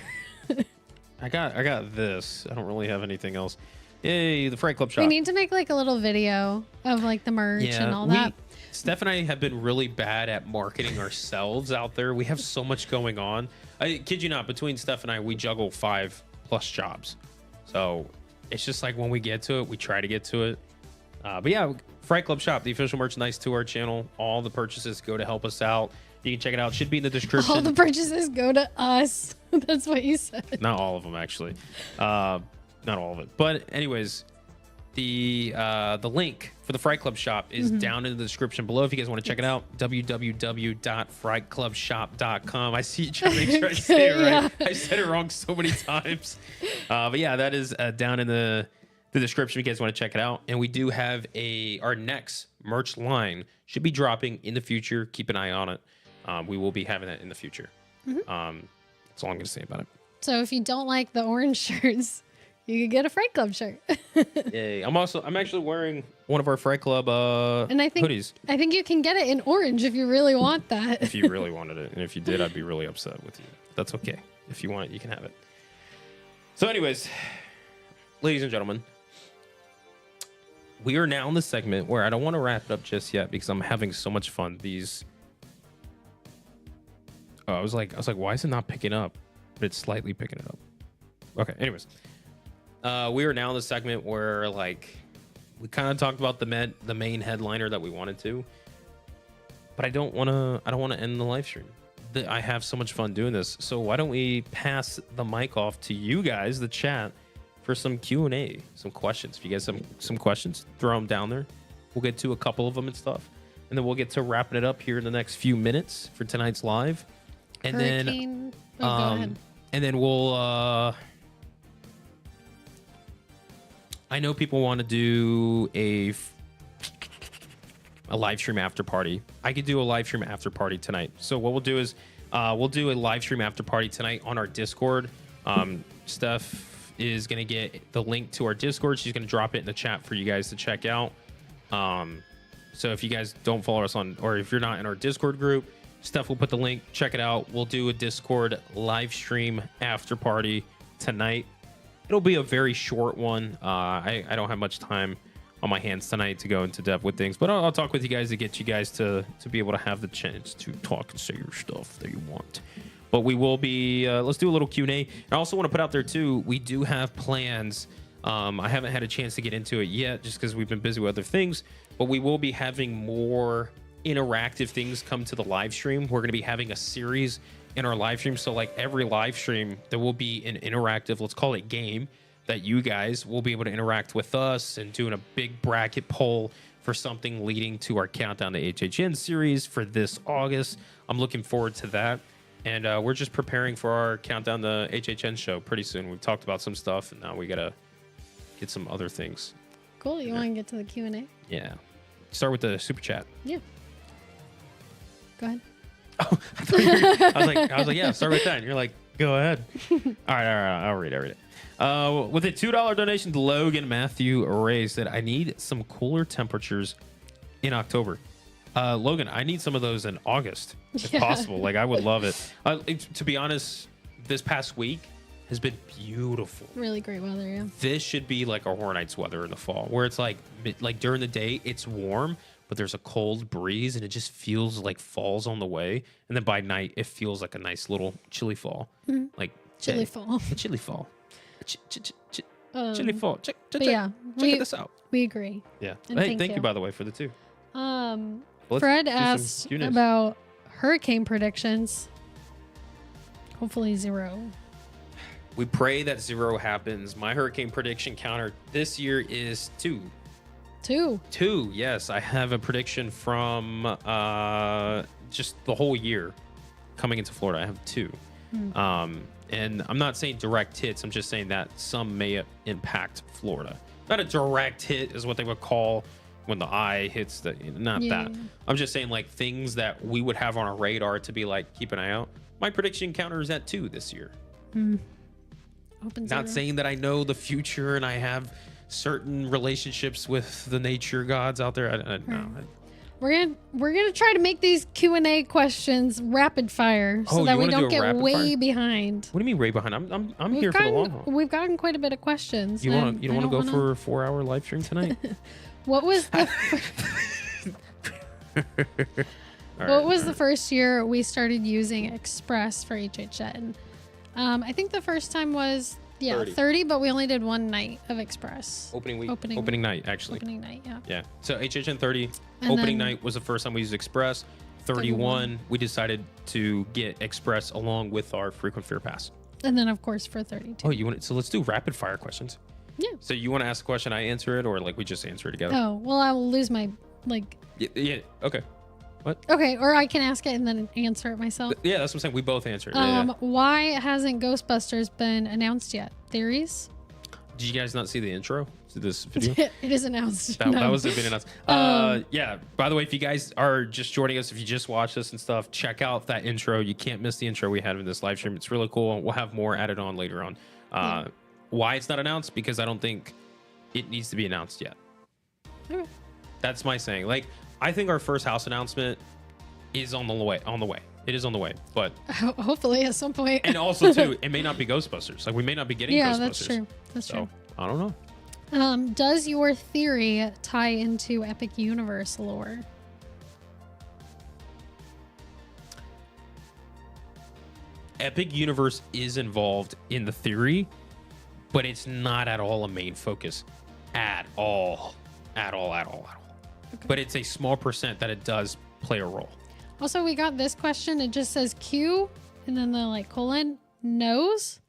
I got this. I don't really have anything else. Yay, the Fright Club shop. We need to make like a little video of like the merch and all that. Steph and I have been really bad at marketing ourselves out there. We have so much going on. I kid you not, between Steph and I, we juggle 5+ jobs. So It's just like when we get to it, we try to get to it. But yeah, Fright Club Shop, the official merchandise to our channel. All the purchases go to help us out. You can check it out. Should be in the description. All the purchases go to us. That's what you said. Not all of them, actually. Not all of it. But anyways, the link for the Fright Club Shop is down in the description below if you guys want to check it out. www.frightclubshop.com. I see you trying to make sure I say it right. I said it wrong so many times. But yeah, that is down in the description if you guys want to check it out. And we do have our next merch line should be dropping in the future. Keep an eye on it. We will be having that in the future. That's all I'm going to say about it. So if you don't like the orange shirts, you could get a Fright Club shirt. Yay. I'm actually wearing one of our Fright Club and I think, hoodies. I think you can get it in orange if you really want that. If you really wanted it. And if you did, I'd be really upset with you. That's okay. If you want it, you can have it. So anyways, ladies and gentlemen, we are now in the segment where I don't want to wrap it up just yet because I'm having so much fun. I was like, why is it not picking up? But it's slightly picking it up. Okay. Anyways, we are now in the segment where like we kind of talked about the main headliner that we wanted to, but I don't want to end the live stream. I have so much fun doing this. So why don't we pass the mic off to you guys, the chat, for some Q&A, some questions. If you guys have some questions, throw them down there. We'll get to a couple of them and stuff, and then we'll get to wrapping it up here in the next few minutes for tonight's live. And Hurricane. then, go ahead. And then we'll. I know people want to do a live stream after party. I could do a live stream after party tonight. So what we'll do is we'll do a live stream after party tonight on our Discord. Steph is gonna get the link to our Discord. She's gonna drop it in the chat for you guys to check out. So if you guys don't follow us on, or if you're not in our Discord group, Steph will put the link. Check it out. We'll do a Discord live stream after party tonight. It'll be a very short one. I don't have much time on my hands tonight to go into depth with things, but I'll talk with you guys to get you guys to be able to have the chance to talk and say your stuff that you want. But we will be, let's do a little Q&A. I also want to put out there too, we do have plans. I haven't had a chance to get into it yet just because we've been busy with other things, but we will be having more interactive things come to the live stream. We're going to be having a series in our live stream. So like every live stream, there will be an interactive, let's call it game, that you guys will be able to interact with us and doing a big bracket poll for something leading to our Countdown to HHN series for this August. I'm looking forward to that. And we're just preparing for our Countdown to HHN show pretty soon. We've talked about some stuff, and now we got to get some other things. Cool. You want to get to the Q&A? Yeah. Start with the super chat. Yeah. Go ahead. Oh, I was like, yeah, start with that. And you're like, go ahead. All right. I'll read it. With a $2 donation to Logan Matthew Ray said, I need some cooler temperatures in October. Logan, I need some of those in August, if possible. Like, I would love it. To be honest, this past week has been beautiful. Really great weather, yeah. This should be like a Hornets weather in the fall, where it's like during the day, it's warm, but there's a cold breeze, and it just feels like fall's on the way. And then by night, it feels like a nice little chilly fall. Mm-hmm. Like chilly fall. A chilly fall. Chilly fall. Check this out. We agree. Yeah. And hey, thank you, by the way, for the two. Fred asked about hurricane predictions. Hopefully 0. We pray that 0 happens. My hurricane prediction counter this year is 2. 2, yes. I have a prediction from just the whole year coming into Florida. I have 2. And I'm not saying direct hits. I'm just saying that some may impact Florida. Not a direct hit is what they would call when the eye hits the, not that. I'm just saying like things that we would have on our radar to be like, keep an eye out. My prediction counter is at 2 this year. Not saying that I know the future and I have certain relationships with the nature gods out there. No. We're gonna try to make these Q&A questions rapid fire so that we don't get way behind. What do you mean way behind? I'm here for the long haul. We've gotten quite a bit of questions. You don't want to go for a 4-hour live stream tonight? What was the what was the first year we started using Express for HHN? I think the first time was Yeah, 30, but we only did one night of Express. Opening week. Opening night, actually. Opening night, yeah. Yeah. So HHN 30, And opening then- night was the first time we used Express. 31, we decided to get Express along with our frequent fare pass. And then, of course, for 32. Oh, you want it? So let's do rapid fire questions. Yeah. So you want to ask a question, I answer it, or like we just answer it together? Oh, well, I will lose my, like... Yeah. Okay. Okay, or I can ask it and then answer it myself. Yeah, that's what I'm saying. We both answer it. Yeah. Why hasn't Ghostbusters been announced yet? Theories? Did you guys not see the intro to this video? It is announced. That was been announced. Yeah. By the way, if you guys are just joining us, if you just watched this and stuff, check out that intro. You can't miss the intro we had in this live stream. It's really cool. We'll have more added on later on. Why it's not announced? Because I don't think it needs to be announced yet. Okay. That's my saying. Like, I think our first house announcement is on the way. It is on the way, but Hopefully at some point. and also too, it may not be Ghostbusters. Like, we may not be getting Yeah, Ghostbusters. that's true. That's So, true. I don't know. Does your theory tie into Epic Universe lore? Epic Universe is involved in the theory, but it's not at all a main focus. At all. Okay. But it's a small percent that it does play a role. Also, we got this question. It just says Q and then the like colon knows.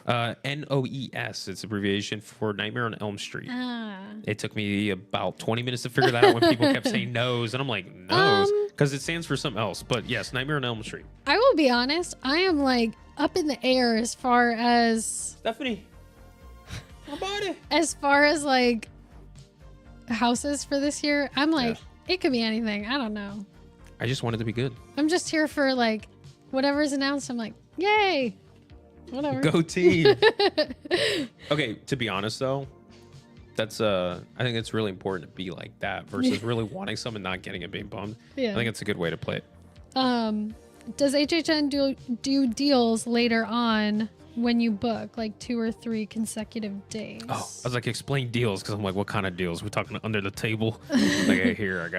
NOES. It's abbreviation for Nightmare on Elm Street. Ah. It took me about 20 minutes to figure that out when people kept saying nose. And I'm like, nose? Because it stands for something else. But yes, Nightmare on Elm Street. I will be honest. I am like up in the air as far as Stephanie, how about it? as far as like houses for this year. I'm like, it could be anything. I don't know. I just want it to be good. I'm just here for like whatever's announced. I'm like, yay. Whatever. Go team. Okay, to be honest though, that's I think it's really important to be like that versus really wanting some and not getting it being bummed. Yeah. I think it's a good way to play it. Does HHN do deals later on when you book, like 2 or 3 consecutive days? Oh, I was like, explain deals, because I'm like, what kind of deals? We're talking under the table. Like, hey, here, I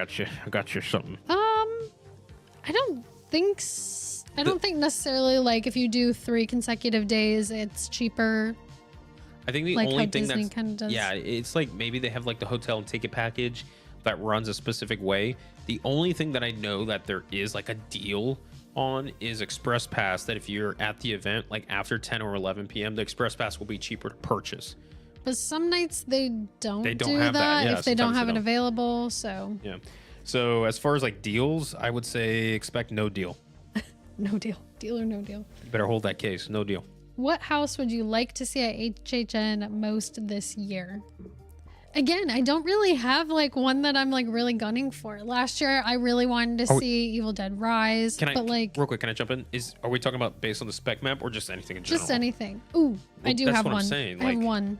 got you something. I don't think I don't think necessarily like if you do 3 consecutive days, it's cheaper. I think the like only how thing Disney that's kind of does. yeah, it's like maybe they have like the hotel and ticket package that runs a specific way. The only thing that I know that there is like a deal on is Express Pass, that if you're at the event like after 10 or 11 p.m., the Express Pass will be cheaper to purchase. But some nights they don't do have that. Yeah, if they don't sometimes have they it don't. available. So Yeah. So as far as like deals, I would say expect no deal. no deal. Deal or no deal. You better hold that case. No deal. What house would you like to see at HHN most this year? Again, I don't really have like one that I'm like really gunning for. Last year, I really wanted to see Evil Dead Rise, Can I, but like real quick, can I jump in? Are we talking about based on the spec map or just anything in general? just anything. Ooh, I do that's have what one. I'm saying, I have like- one.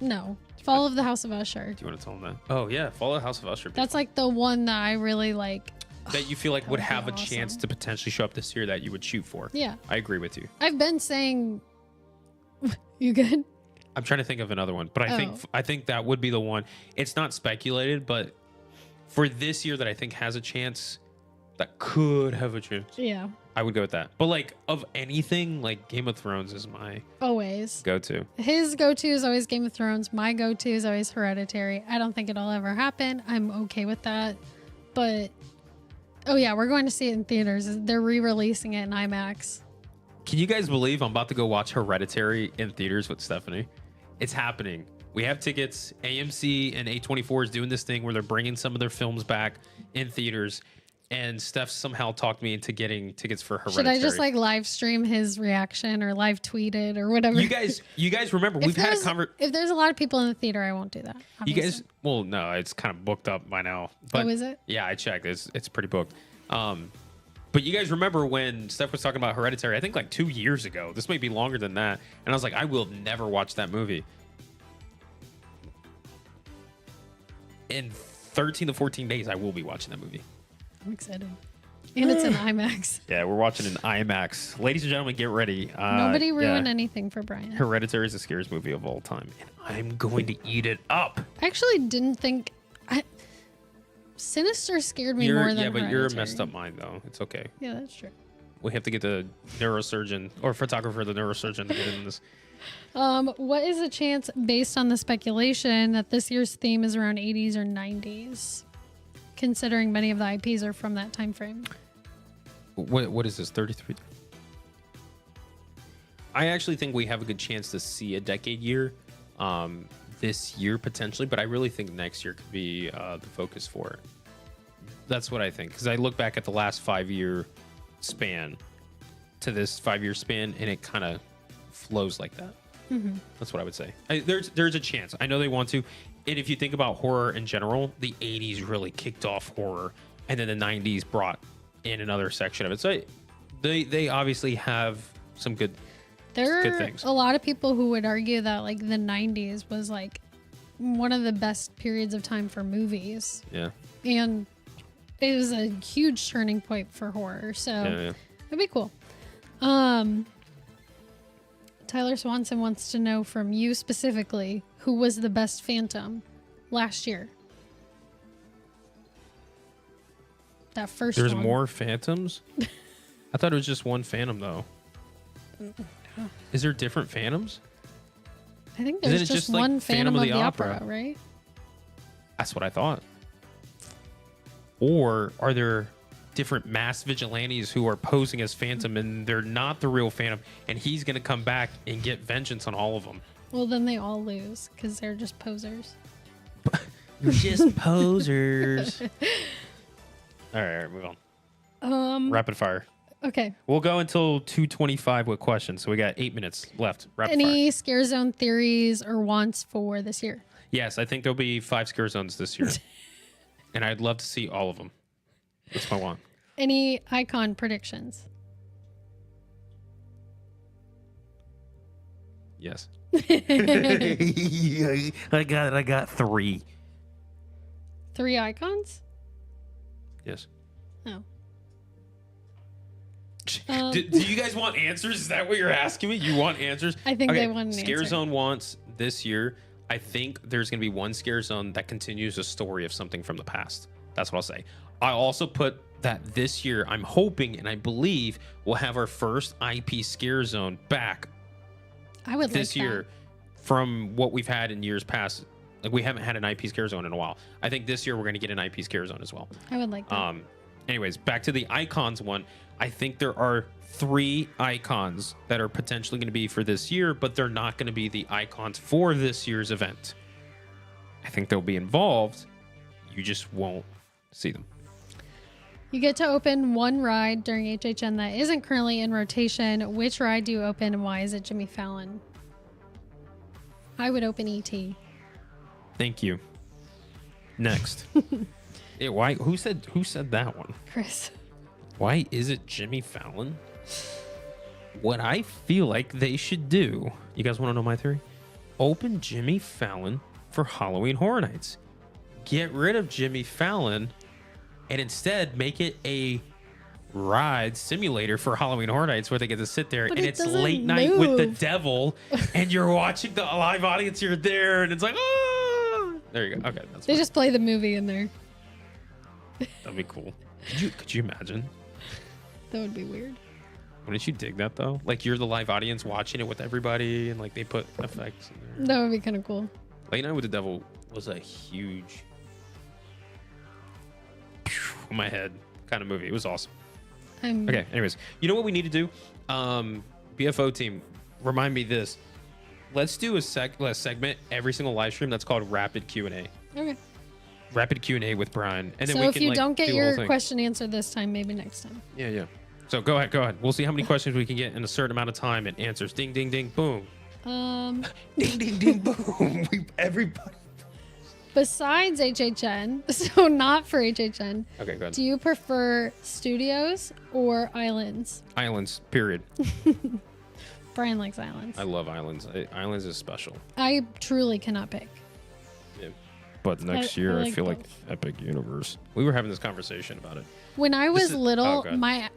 No, Fall of the House of Usher. Do you want to tell them that? Oh yeah, follow House of Usher. That's like the one that I really like. That you feel like That would would be have a awesome. chance to potentially show up this year that you would shoot for. Yeah, I agree with you. I've been saying. You good? I'm trying to think of another one, but I think that would be the one. It's not speculated, but for this year that I think has a chance, that could have a chance, Yeah, I would go with that. But like of anything, like Game of Thrones is my always. go-to. His go-to is always Game of Thrones. My go-to is always Hereditary. I don't think it'll ever happen. I'm okay with that. But, oh yeah, we're going to see it in theaters. They're re-releasing it in IMAX. Can you guys believe I'm about to go watch Hereditary in theaters with Stephanie? It's happening. We have tickets. AMC and A24 is doing this thing where they're bringing some of their films back in theaters. And Steph somehow talked me into getting tickets for Hereditary. Should I just like live stream his reaction or live tweet it or whatever? You guys remember we've had a conversation. If there's a lot of people in the theater, I won't do that. You guys, obviously. well, no, it's kind of booked up by now. But Oh, is it? Yeah, I checked. It's pretty booked. But you guys remember when Steph was talking about Hereditary? I think like 2 years ago. This may be longer than that. And I was like, I will never watch that movie. In 13 to 14 days, I will be watching that movie. I'm excited. And it's in IMAX. Yeah, we're watching in IMAX. Ladies and gentlemen, get ready. Nobody ruin yeah. anything for Brian. Hereditary is the scariest movie of all time. And I'm going to eat it up. I actually didn't think... Sinister scared me more than Yeah, but you're a Hereditary. messed up mind, though. It's okay. Yeah, that's true. We have to get the neurosurgeon or photographer, the neurosurgeon, to get in this. What is the chance, based on the speculation, that this year's theme is around 80s or 90s, considering many of the IPs are from that time frame? What is this? 33. I actually think we have a good chance to see a decade year this year potentially, but I really think next year could be the focus for it. That's what I think, because I look back at the last 5-year span to this 5-year span, and it kind of flows like that. Mm-hmm. That's what I would say. There's a chance. I know they want to. And if you think about horror in general, the 80s really kicked off horror, and then the 90s brought in another section of it. So they obviously have some good things. A lot of people who would argue that like the 90s was like one of the best periods of time for movies. Yeah. And it was a huge turning point for horror. So it'd be cool. Tyler Swanson wants to know from you specifically, who was the best Phantom last year? That first There's one. more Phantoms? I thought it was just one Phantom, though. Is there different Phantoms? I think there's just one like Phantom of the Opera, right? That's what I thought. Or are there different mass vigilantes who are posing as Phantom and they're not the real Phantom, and he's going to come back and get vengeance on all of them? Well, then they all lose because they're just posers. You're just posers. All right, move on. Rapid fire. Okay. We'll go until 2:25 with questions, so we got 8 minutes left. Rapid Any fire. scare zone theories or wants for this year? Yes, I think there'll be 5 scare zones this year, and I'd love to see all of them. That's my want. Any icon predictions? Yes. I got 3. 3 icons? Yes. Oh. Do you guys want answers? Is that what you're asking me? You want answers? I think they want an Scare answer. Zone wants this year. I think there's going to be one Scare Zone that continues a story of something from the past. That's what I'll say. I also put that this year, I'm hoping and I believe we'll have our first IP Scare Zone back I would this like year from what we've had in years past. Like, we haven't had an IP Scare Zone in a while. I think this year we're going to get an IP Scare Zone as well. that. I would like that. Anyways, back to the icons one. I think there are 3 icons that are potentially going to be for this year, but they're not going to be the icons for this year's event. I think they'll be involved. You just won't see them. You get to open one ride during HHN that isn't currently in rotation. Which ride do you open and why is it Jimmy Fallon? I would open E.T. Thank you. Next. Why? Who said that one? Chris. Why is it Jimmy Fallon? What I feel like they should do, you guys want to know my theory? Open Jimmy Fallon for Halloween Horror Nights. Get rid of Jimmy Fallon and instead make it a ride simulator for Halloween Horror Nights where they get to sit there But and it it's doesn't late night with the move. devil and you're watching the live audience, you're there and it's like, ah! There you go. Okay, that's They fine. just play the movie in there. That'd be cool. Could you imagine? That would be weird. Wouldn't you dig that though? Like, you're the live audience watching it with everybody, and like they put effects in there. That would be kind of cool. Late Night with the Devil was a huge, in my head kind of movie. It was awesome. Okay. Anyways, you know what we need to do? BFO team, remind me this. Let's do a segment every single live stream that's called Rapid Q&A. Okay. Rapid Q&A with Brian, and then So we if can you like, don't get do the whole your thing. question answered this time, maybe next time. Yeah. So go ahead. We'll see how many questions we can get in a certain amount of time and answers. Ding, ding, ding, boom. Ding, ding, ding, boom. Everybody. Besides HHN, so not for HHN, Okay, go ahead. do you prefer studios or islands? Islands, period. Brian likes islands. I love islands. Islands is special. I truly cannot pick. Yeah. But next I year, I like feel like both. Epic Universe. We were having this conversation about it. When I was little, go ahead.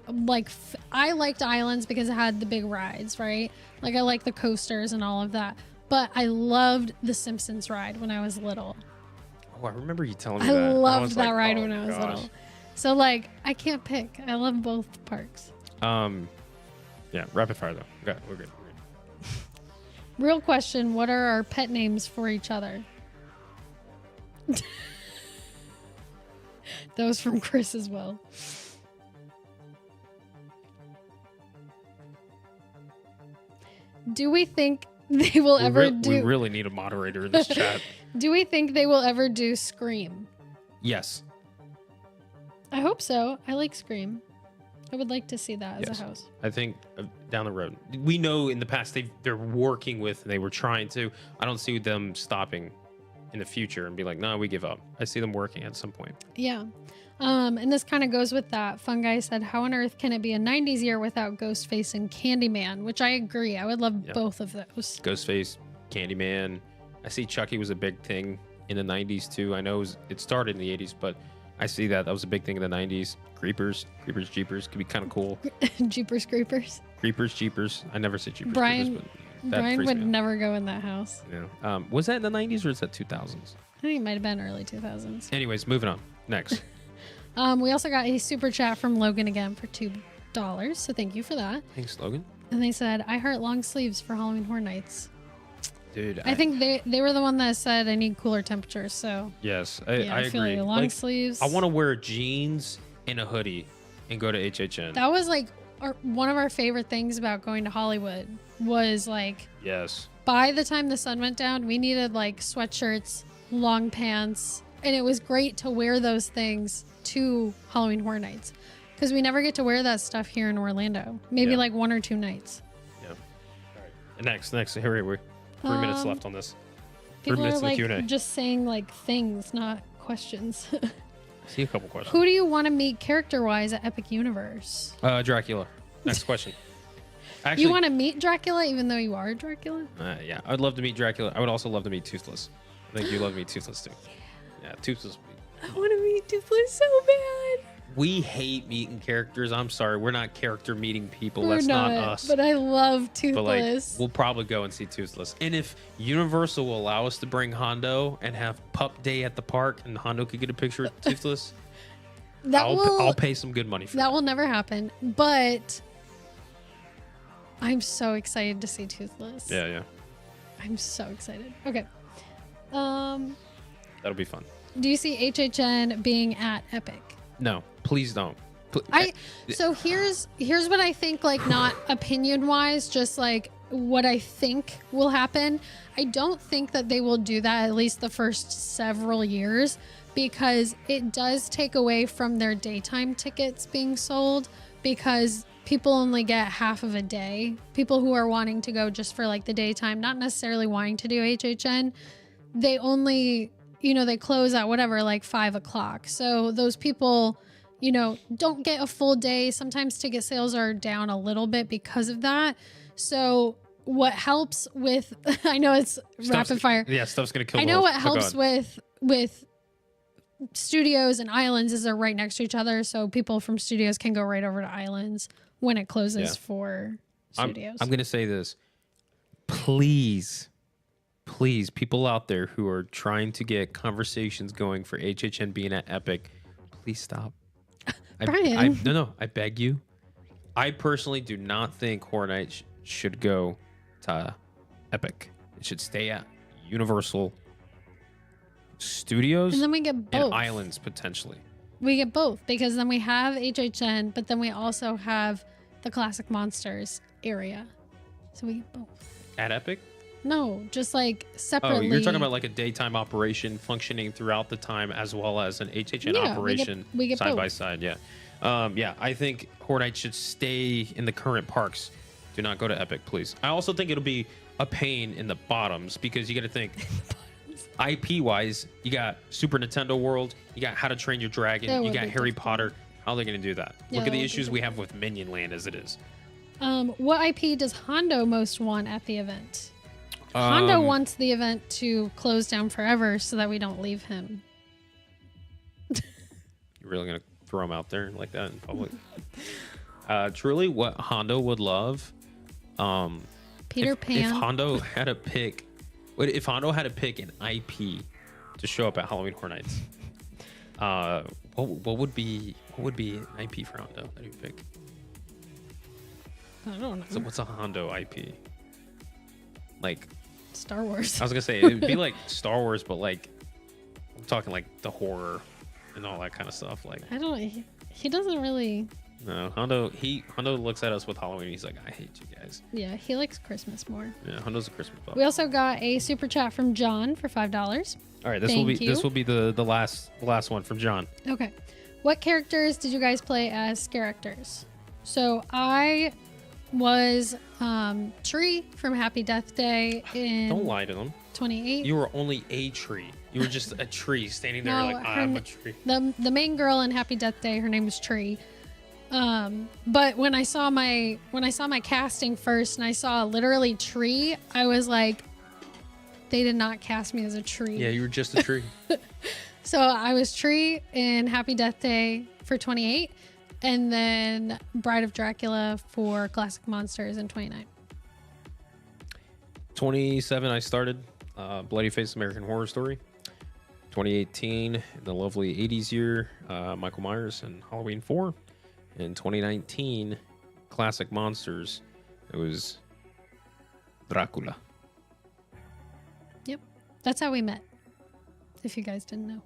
I liked islands because it had the big rides, right? Like I like the coasters and all of that. But I loved the Simpsons ride when I was little. Oh, I remember you telling me I that. loved was that like, ride oh, when I was gosh. little. So like I can't pick. I love both parks. Yeah, rapid fire though. Okay, we're good. Real question, what are our pet names for each other? That was from Chris as well. Do we think they will ever do... We really need a moderator in this chat. Do we think they will ever do Scream? Yes. I hope so. I like Scream. I would like to see that as a house. I think down the road. We know in the past they're working with, they were trying to. I don't see them stopping in the future and be like, no, we give up. I see them working at some point. Yeah. And this kind of goes with that. Fun Guy said, how on earth can it be a 90s year without Ghostface and Candyman? Which I agree. I would love both of those. Ghostface, Candyman. I see Chucky was a big thing in the 90s too. I know it started in the 80s, but I see that was a big thing in the 90s. Creepers, Jeepers could be kind of cool. Jeepers Creepers. Creepers, Jeepers. I never say Jeepers. Brian, Creepers, but that Brian freaks would me out. never go in that house. Yeah. Was that in the 90s or is that 2000s? I think it might have been early 2000s. Anyways, moving on. Next. We also got a super chat from Logan again for $2. So thank you for that. Thanks, Logan. And they said, I heart long sleeves for Halloween Horror Nights. Dude, I think they were the one that said I need cooler temperatures. So yes, I I feel agree. like long sleeves. I want to wear jeans and a hoodie and go to HHN. That was like one of our favorite things about going to Hollywood was like, yes. By the time the sun went down, we needed like sweatshirts, long pants, and it was great to wear those things to Halloween Horror Nights because we never get to wear that stuff here in Orlando. Maybe like 1 or 2 nights. Yeah. All right. Next. Here we 3 minutes left on this. 3 People minutes are in the like Q&A. just saying like things, not questions. I see a couple questions. Who do you want to meet character-wise at Epic Universe? Dracula. Next question. Actually, You want to meet Dracula even though you are Dracula? yeah, I'd love to meet Dracula. I would also love to meet Toothless. I think you love to meet Toothless too. Yeah, Toothless. I want to meet Toothless so bad. We hate meeting characters. I'm sorry, we're not character meeting people. We're That's not us. But I love But like, Toothless. we'll probably go and see Toothless. And if Universal will allow us to bring Hondo and have Pup Day at the park, and Hondo could get a picture of Toothless, I'll pay some good money for that. That will never happen. But I'm so excited to see Toothless. Yeah. I'm so excited. Okay. That'll be fun. Do you see HHN being at Epic? No, please don't. So here's what I think, like not opinion wise, just like what I think will happen. I don't think that they will do that at least the first several years because it does take away from their daytime tickets being sold because people only get half of a day. People who are wanting to go just for like the daytime, not necessarily wanting to do HHN, they only, they close at whatever, like 5 o'clock. So those people, don't get a full day. Sometimes ticket sales are down a little bit because of that. So what helps with, I know it's rapid fire. Yeah, stuff's going to kill I know what helps with studios and islands is they're right next to each other. So people from studios can go right over to islands when it closes for studios. I'm going to say this. Please, people out there who are trying to get conversations going for HHN being at Epic, please stop. Brian. No, I beg you. I personally do not think Horror Nights should go to Epic. It should stay at Universal Studios and then we get both. and Islands potentially. We get both because then we have HHN, but then we also have the Classic Monsters area. So we get both. At Epic? No, just like separately. Oh, you're talking about like a daytime operation functioning throughout the time as well as an HHN operation we get side both. by side. Yeah. I think Horror Nights should stay in the current parks. Do not go to Epic, please. I also think it'll be a pain in the bottoms because you got to think IP wise, you got Super Nintendo World, you got How to Train Your Dragon, you got Harry Potter. How are they going to do that? Yeah, Look at the issues we have with Minion Land as it is. What IP does Hondo most want at the event? Hondo wants the event to close down forever so that we don't leave him. You're really going to throw him out there like that in public? Truly, what Hondo would love, Peter Pan. If Hondo had to pick, if Hondo had to pick an IP to show up at Halloween Horror Nights, what would be an IP for Hondo that he would pick? I don't know. So what's a Hondo IP? Like, Star Wars. I was gonna say it would be like Star Wars, but like I'm talking like the horror and all that kind of stuff. Like I don't. He doesn't really. no, Hondo looks at us with Halloween. He's like, I hate you guys. Yeah, he likes Christmas more. Yeah, Hondo's a Christmas pup. We also got a super chat from John for $5. All right, Thank you. this will be the last one from John. Okay. What characters did you guys play as characters? So I was Tree from Happy Death Day in Don't lie to them. 28. You were only a tree. You were just a tree standing there No, like her I'm na- a tree. The main girl in Happy Death Day, her name was Tree. But when I saw my casting first and I saw literally Tree, I was like, they did not cast me as a tree. Yeah, you were just a tree. So I was Tree in Happy Death Day for 28, and then Bride of Dracula for Classic Monsters in 29. 27, I started Bloody Face American Horror Story. 2018, the lovely 80s year, Michael Myers and Halloween 4. In 2019, Classic Monsters, it was Dracula. Yep. That's how we met, if you guys didn't know.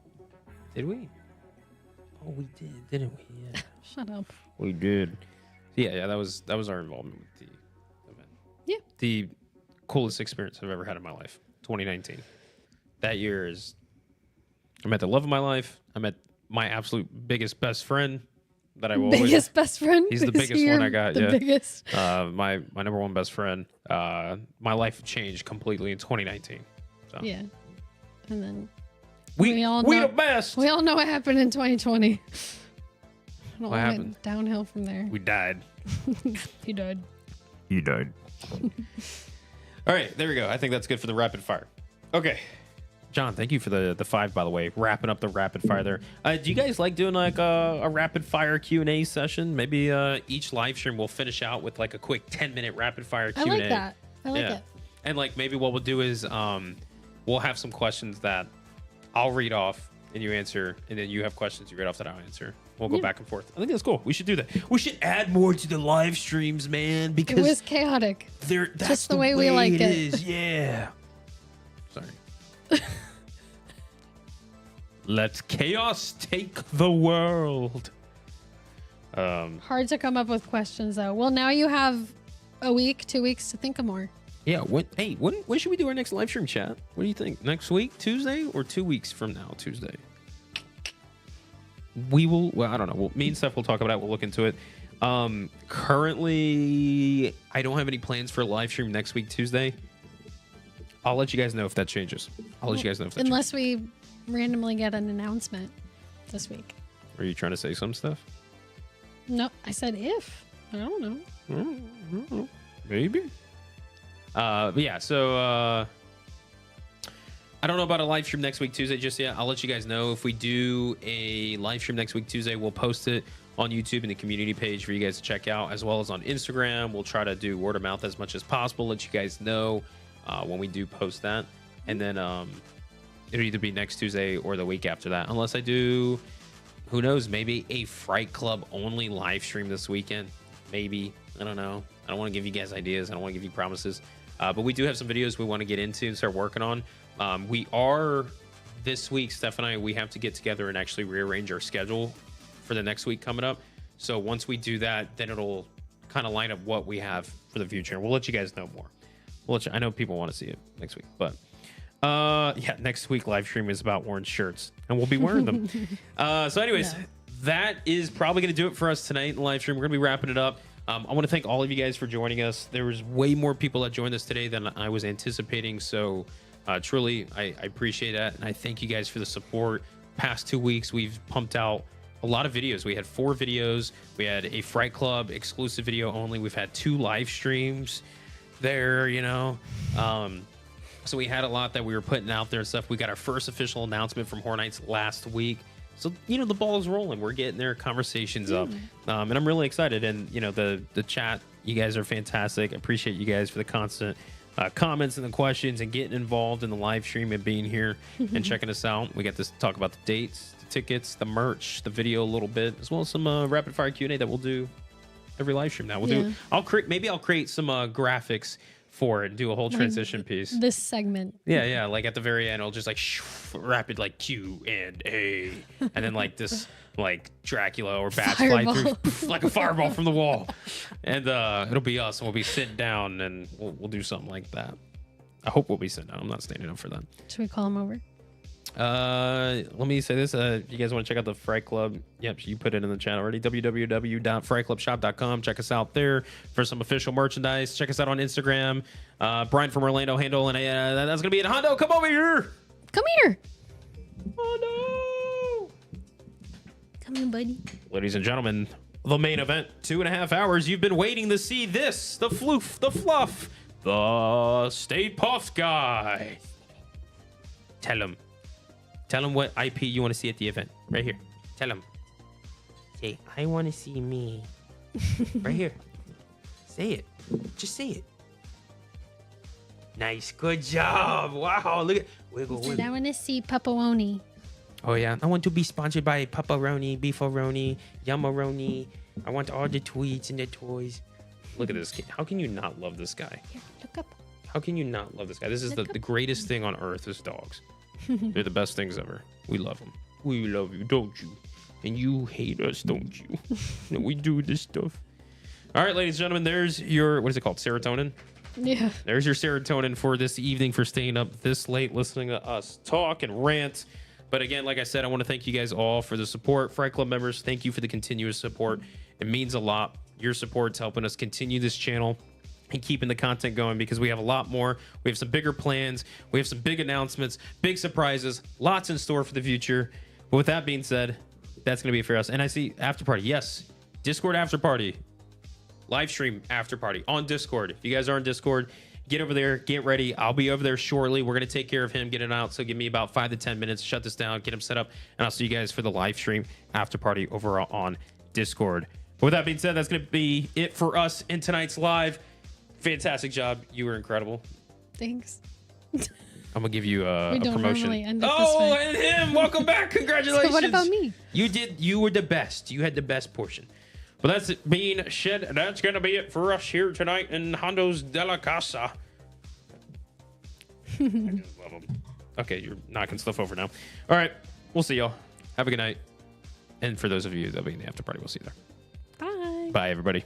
Did we? Oh, we did, didn't we? Yeah. Shut up. We did. Yeah, that was our involvement with the event. Yeah. The coolest experience I've ever had in my life. 2019. That year is I met the love of my life. I met my absolute biggest best friend that I will always Biggest best friend? He's the Is biggest he one your- I got, the yeah. biggest. my number one best friend. My life changed completely in 2019. So Yeah. And then we all we know- the best. we all know what happened in 2020. It all What went happened? downhill from there. We died. He died. You died. All right, there we go. I think that's good for the rapid fire. Okay. John, thank you for the 5, by the way. Wrapping up the rapid fire there. Do you guys like doing like a rapid fire Q&A session? Maybe each live stream we'll finish out with like a quick 10-minute rapid fire Q&A. I like that. I like Yeah. it. And like maybe what we'll do is we'll have some questions that I'll read off and you answer, and then you have questions you read off that I'll answer. We'll go back and forth. I think that's cool. We should do that. We should add more to the live streams, man, It because was chaotic. that's just the way we like it. is. Yeah. Sorry. Let chaos take the world. Hard to come up with questions though. Well, now you have a week, 2 weeks to think of more. Yeah. When should we do our next live stream, chat? What do you think? Next week, Tuesday, or 2 weeks from now, Tuesday? We will. Well, I don't know. Me and Steph will talk about it. We'll look into it. Currently, I don't have any plans for a live stream next week, Tuesday. I'll let you guys know if that changes. Unless we randomly get an announcement this week. Are you trying to say some stuff? No, I said if. I don't know. Maybe. But yeah, so I don't know about a live stream next week Tuesday just yet. I'll let you guys know if we do a live stream next week Tuesday. We'll post it on YouTube in the community page for you guys to check out, as well as on Instagram. We'll try to do word of mouth as much as possible. Let you guys know when we do post that, and then it'll either be next Tuesday or the week after that, unless I do. Who knows? Maybe a Fright Club only live stream this weekend. Maybe. I don't know. I don't want to give you guys ideas. I don't want to give you promises. But we do have some videos we want to get into and start working on. We are, this week, Steph and I, we have to get together and actually rearrange our schedule for the next week coming up. So once we do that, then it'll kind of line up what we have for the future. We'll let you guys know more. I know people want to see it next week, but yeah, next week live stream is about orange shirts, and we'll be wearing them. So anyways, that is probably going to do it for us tonight in the live stream. We're going to be wrapping it up. I want to thank all of you guys for joining us. There was way more people that joined us today than I was anticipating. So truly, I appreciate that. And I thank you guys for the support. Past 2 weeks, we've pumped out a lot of videos. We had 4 videos. We had a Fright Club exclusive video only. We've had 2 live streams there, you know. So we had a lot that we were putting out there and stuff. We got our first official announcement from Horror Nights last week. So, you know, the ball is rolling. We're getting their conversations up. And I'm really excited. And, you know, the chat, you guys are fantastic. I appreciate you guys for the constant comments and the questions and getting involved in the live stream and being here and checking us out. We got to talk about the dates, the tickets, the merch, the video a little bit, as well as some rapid fire Q&A that we'll do every live stream now. We'll do. Maybe I'll create some graphics for it and do a whole transition piece. This segment. Yeah. Like at the very end, I'll just like rapid like Q and A, and then like this like Dracula or bats fly through like a fireball from the wall, and it'll be us, and we'll be sitting down, and we'll do something like that. I hope we'll be sitting down. I'm not standing up for that. Should we call him over? Let me say this. If you guys want to check out the Fright Club, yep, you put it in the chat already. www.frightclubshop.com. Check us out there for some official merchandise. Check us out on Instagram. Brian from Orlando handle, and that's gonna be it. Hondo, come over here. Come here. Hondo. Come here, buddy. Ladies and gentlemen, the main event. 2.5 hours. You've been waiting to see this. The floof, the fluff, the Stay Puft guy. Tell him what IP you want to see at the event. Right here. Tell him. Say, I want to see me. Right here. Say it. Just say it. Nice. Good job. Wow. Look at. Wiggle, wiggle. I want to see Pepperoni. Oh, yeah. I want to be sponsored by Pepperoni, Beefaroni, Yummaroni. I want all the tweets and the toys. Look at this kid. How can you not love this guy? Here, look up. How can you not love this guy? This is the greatest thing on earth is dogs. They're the best things ever. We love them. We love you, don't you? And you hate us, don't you? And we do this stuff. All right, ladies and gentlemen, there's your, what is it called? Serotonin? Yeah. There's your serotonin for this evening, for staying up this late listening to us talk and rant. But again, like I said, I want to thank you guys all for the support. Fright Club members, thank you for the continuous support. It means a lot. Your support's helping us continue this channel and keeping the content going, because we have a lot more. We have some bigger plans. We have some big announcements, big surprises, lots in store for the future. But with that being said, that's going to be it for us. And I see after party. Yes, Discord after party, live stream after party on Discord. If you guys are on Discord, get over there, get ready. I'll be over there shortly. We're going to take care of him, get it out. So give me about 5 to 10 minutes, shut this down, get him set up, and I'll see you guys for the live stream after party over on Discord. But with that being said, that's going to be it for us in tonight's live. Fantastic job. You were incredible. Thanks. I'm going to give you a promotion. Normally end up this way. And him. Welcome back. Congratulations. So what about me? You were the best. You had the best portion. But that's it being said. That's going to be it for us here tonight in Hondo's de la Casa. I just love them. Okay, you're knocking stuff over now. All right. We'll see y'all. Have a good night. And for those of you that'll be in the after party, we'll see you there. Bye. Bye, everybody.